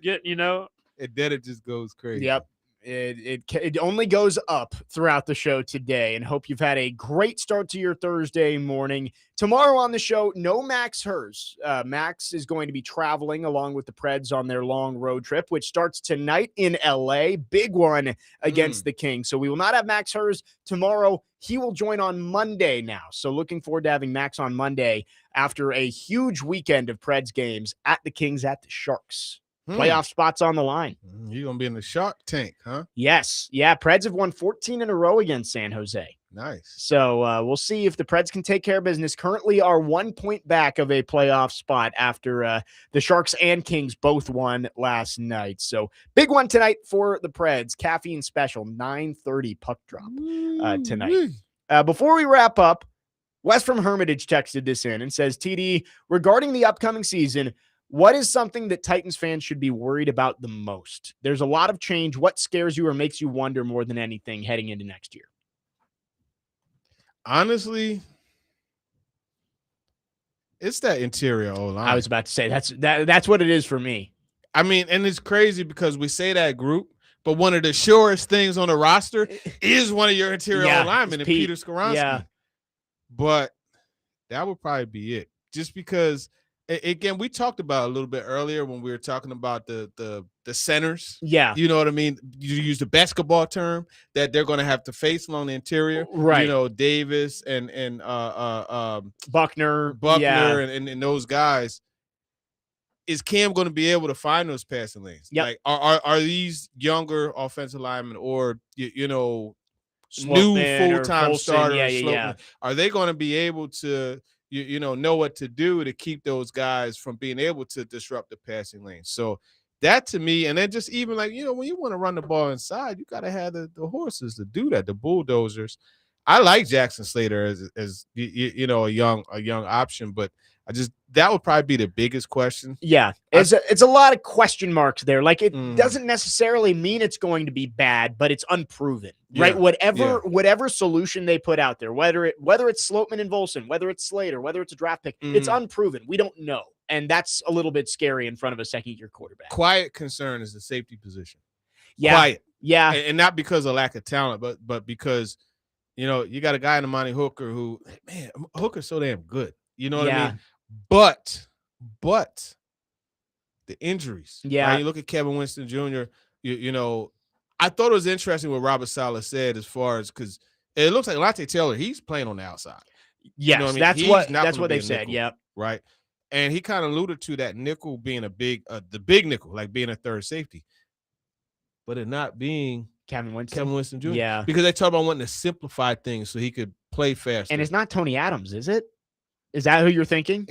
getting, you know. And then it just goes crazy. Yep. It only goes up throughout the show today, and hope you've had a great start to your Thursday morning. Tomorrow on the show, no Max Hers. Max is going to be traveling along with the Preds on their long road trip, which starts tonight in LA. Big one against the Kings. So we will not have Max Hers tomorrow. He will join on Monday now. So looking forward to having Max on Monday after a huge weekend of Preds games at the Kings, at the Sharks. Playoff spots on the line. You're going to be in the Shark Tank, huh? Yes. Yeah, Preds have won 14 in a row against San Jose. Nice. So we'll see if the Preds can take care of business. Currently are 1 point back of a playoff spot after the Sharks and Kings both won last night. So big one tonight for the Preds. Caffeine special, 9:30 puck drop tonight. Before we wrap up, Wes from Hermitage texted this in and says, TD, regarding the upcoming season, what is something that Titans fans should be worried about the most? There's a lot of change. What scares you or makes you wonder more than anything heading into next year? Honestly, it's that interior O-line. I was about to say that's what it is for me. I mean, and it's crazy because we say that group, but one of the surest things on the roster is one of your interior linemen, Peter Skoronski. Yeah. But that would probably be it. Just because, again, we talked about a little bit earlier when we were talking about the centers. Yeah. You know what I mean? You use the basketball term that they're going to have to face along the interior. Right. You know, Davis and Buckner yeah. and those guys. Is Cam going to be able to find those passing lanes? Yep. Like, are these younger offensive linemen or, you know, Slopeman new full-time starters, yeah. are they going to be able to, you know what to do to keep those guys from being able to disrupt the passing lane? So that to me, and then just even like, you know, when you want to run the ball inside, you got to have the horses to do that, the bulldozers. I like Jackson Slater as you know, a young option, but that would probably be the biggest question. Yeah, it's a lot of question marks there. Like it doesn't necessarily mean it's going to be bad, but it's unproven, right? Whatever solution they put out there, whether it's Slopeman and Volson, whether it's Slater, whether it's a draft pick, it's unproven. We don't know, and that's a little bit scary in front of a second-year quarterback. Quiet concern is the safety position. Yeah, quiet. Yeah, and not because of lack of talent, but because, you know, you got a guy in Amani Hooker who, man, Hooker's so damn good. You know what I mean? But the injuries. Yeah. Right? You look at Kevin Winston Jr., you know, I thought it was interesting what Robert Saleh said as far as, because it looks like Lante Taylor, he's playing on the outside. Yes, you know what I mean? that's what they've said. Yep. Right. And he kind of alluded to that nickel being the big nickel, like being a third safety, but it not being Kevin Winston Jr. Yeah. Because they talk about wanting to simplify things so he could play faster. And it's not Tony Adams, is it? Is that who you're thinking?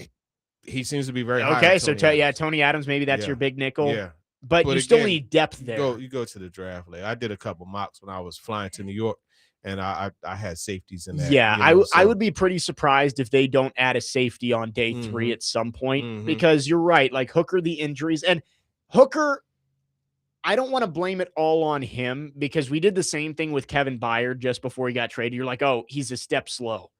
He seems to be very high. Okay, so Tony Adams, maybe that's your big nickel. Yeah. But you still need depth there. You go to the draft later. I did a couple mocks when I was flying to New York, and I had safeties in that. Yeah, you know, I would be pretty surprised if they don't add a safety on day 3 at some point, because you're right. Like Hooker, the injuries, and Hooker, I don't want to blame it all on him, because we did the same thing with Kevin Byard just before he got traded. You're like, oh, he's a step slow.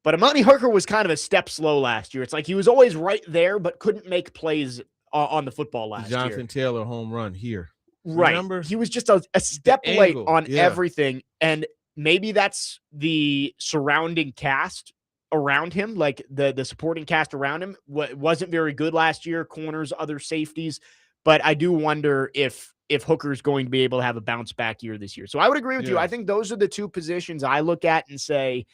But Amani Hooker was kind of a step slow last year. It's like he was always right there, but couldn't make plays on the football last year. Jonathan Taylor home run here. Right. Remember? He was just a step late on everything. And maybe that's the surrounding cast around him, like the supporting cast around him wasn't very good last year, corners, other safeties. But I do wonder if Hooker's going to be able to have a bounce back year this year. So I would agree with you. I think those are the two positions I look at and say,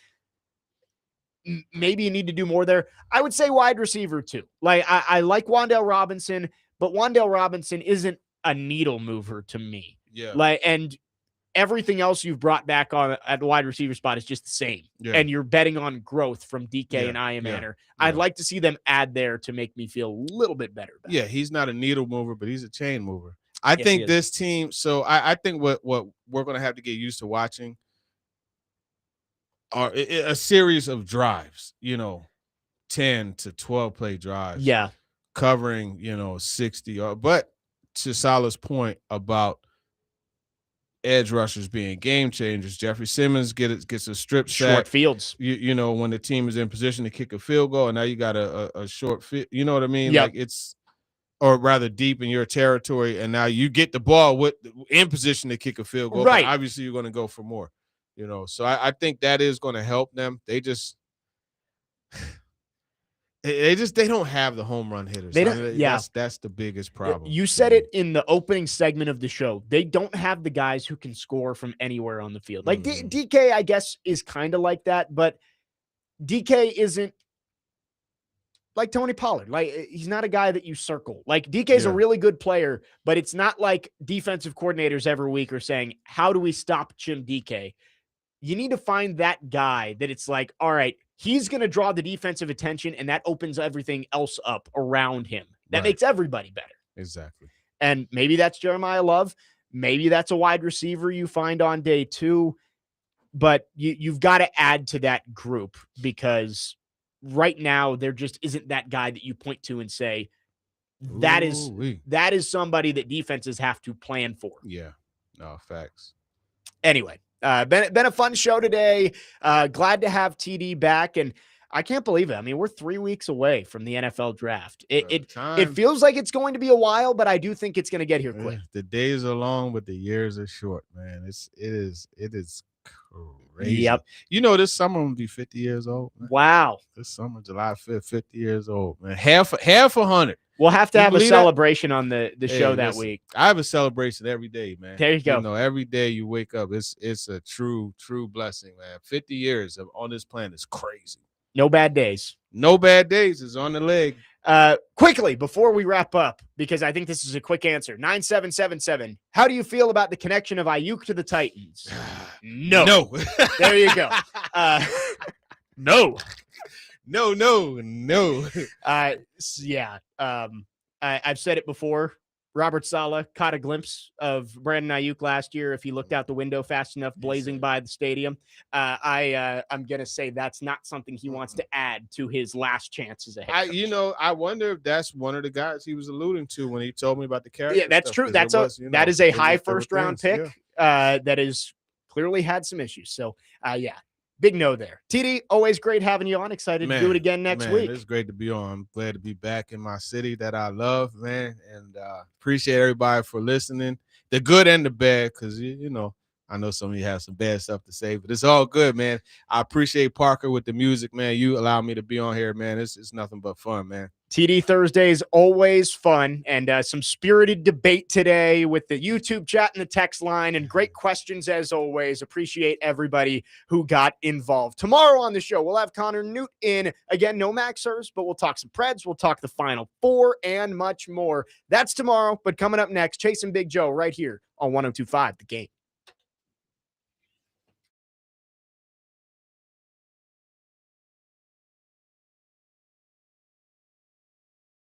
maybe you need to do more there. I would say wide receiver too. Like I like Wan'Dale Robinson, but Wan'Dale Robinson isn't a needle mover to me. Yeah. Like, and everything else you've brought back on at the wide receiver spot is just the same. Yeah. And you're betting on growth from DK and Ian Manor. I'd like to see them add there to make me feel a little bit better. Yeah, he's not a needle mover, but he's a chain mover. I think this team, so I think what we're going to have to get used to watching, a series of drives, 10 to 12 play drives. Yeah. Covering, 60. But to Salah's point about edge rushers being game changers, Jeffrey Simmons gets a strip sack. Short fields. When the team is in position to kick a field goal, and now you got a short fit. You know what I mean? Yep. Like or rather deep in your territory, and now you get the ball in position to kick a field goal. Right. But obviously, you're going to go for more. So I think that is going to help them. They don't have the home run hitters. They don't. That's the biggest problem. You said it in the opening segment of the show. They don't have the guys who can score from anywhere on the field. Like DK, I guess, is kind of like that, but DK isn't like Tony Pollard. Like, he's not a guy that you circle. Like, DK is a really good player, but it's not like defensive coordinators every week are saying, how do we stop Jim DK? You need to find that guy that it's like, all right, he's going to draw the defensive attention, and that opens everything else up around him. That makes everybody better. Exactly. And maybe that's Jeremiah Love. Maybe that's a wide receiver you find on day 2. But you've got to add to that group, because right now there just isn't that guy that you point to and say, that is somebody that defenses have to plan for. Yeah. No, facts. Anyway, been a fun show today. Glad to have TD back, and I can't believe it. I mean, we're 3 weeks away from the NFL draft. It feels like it's going to be a while, but I do think it's going to get here quick. The days are long, but the years are short, man. It is crazy. Yep. This summer I'm gonna be 50 years old. Man. Wow. This summer, July 5th, 50 years old, man. Half 100. We'll have to have a celebration on the show that week. I have a celebration every day, man. There you go. Every day you wake up, it's a true blessing, man. 50 years on this planet is crazy. No bad days. No bad days is on the leg. Quickly, before we wrap up, because I think this is a quick answer. 9777. How do you feel about the connection of Ayuk to the Titans? No. There you go. No. Yeah. I've said it before. Robert Saleh caught a glimpse of Brandon Ayuk last year. If he looked out the window fast enough, blazing by the stadium, I'm gonna say that's not something he wants to add to his last chances ahead. I wonder if that's one of the guys he was alluding to when he told me about the character. Yeah, that's true. That is a high first round pick. That is clearly had some issues. So, yeah. Big no there. TD, always great having you on. Excited to do it again next week. It's great to be on. I'm glad to be back in my city that I love, man. And appreciate everybody for listening. The good and the bad, because, I know some of you have some bad stuff to say, but it's all good, man. I appreciate Parker with the music, man. You allow me to be on here, man. It's nothing but fun, man. TD Thursdays, always fun, and some spirited debate today with the YouTube chat and the text line, and great questions as always. Appreciate everybody who got involved. Tomorrow on the show, we'll have Connor Newt in. Again, no Max Hurst, but we'll talk some Preds. We'll talk the Final Four and much more. That's tomorrow, but coming up next, Chase and Big Joe right here on 102.5 The Game.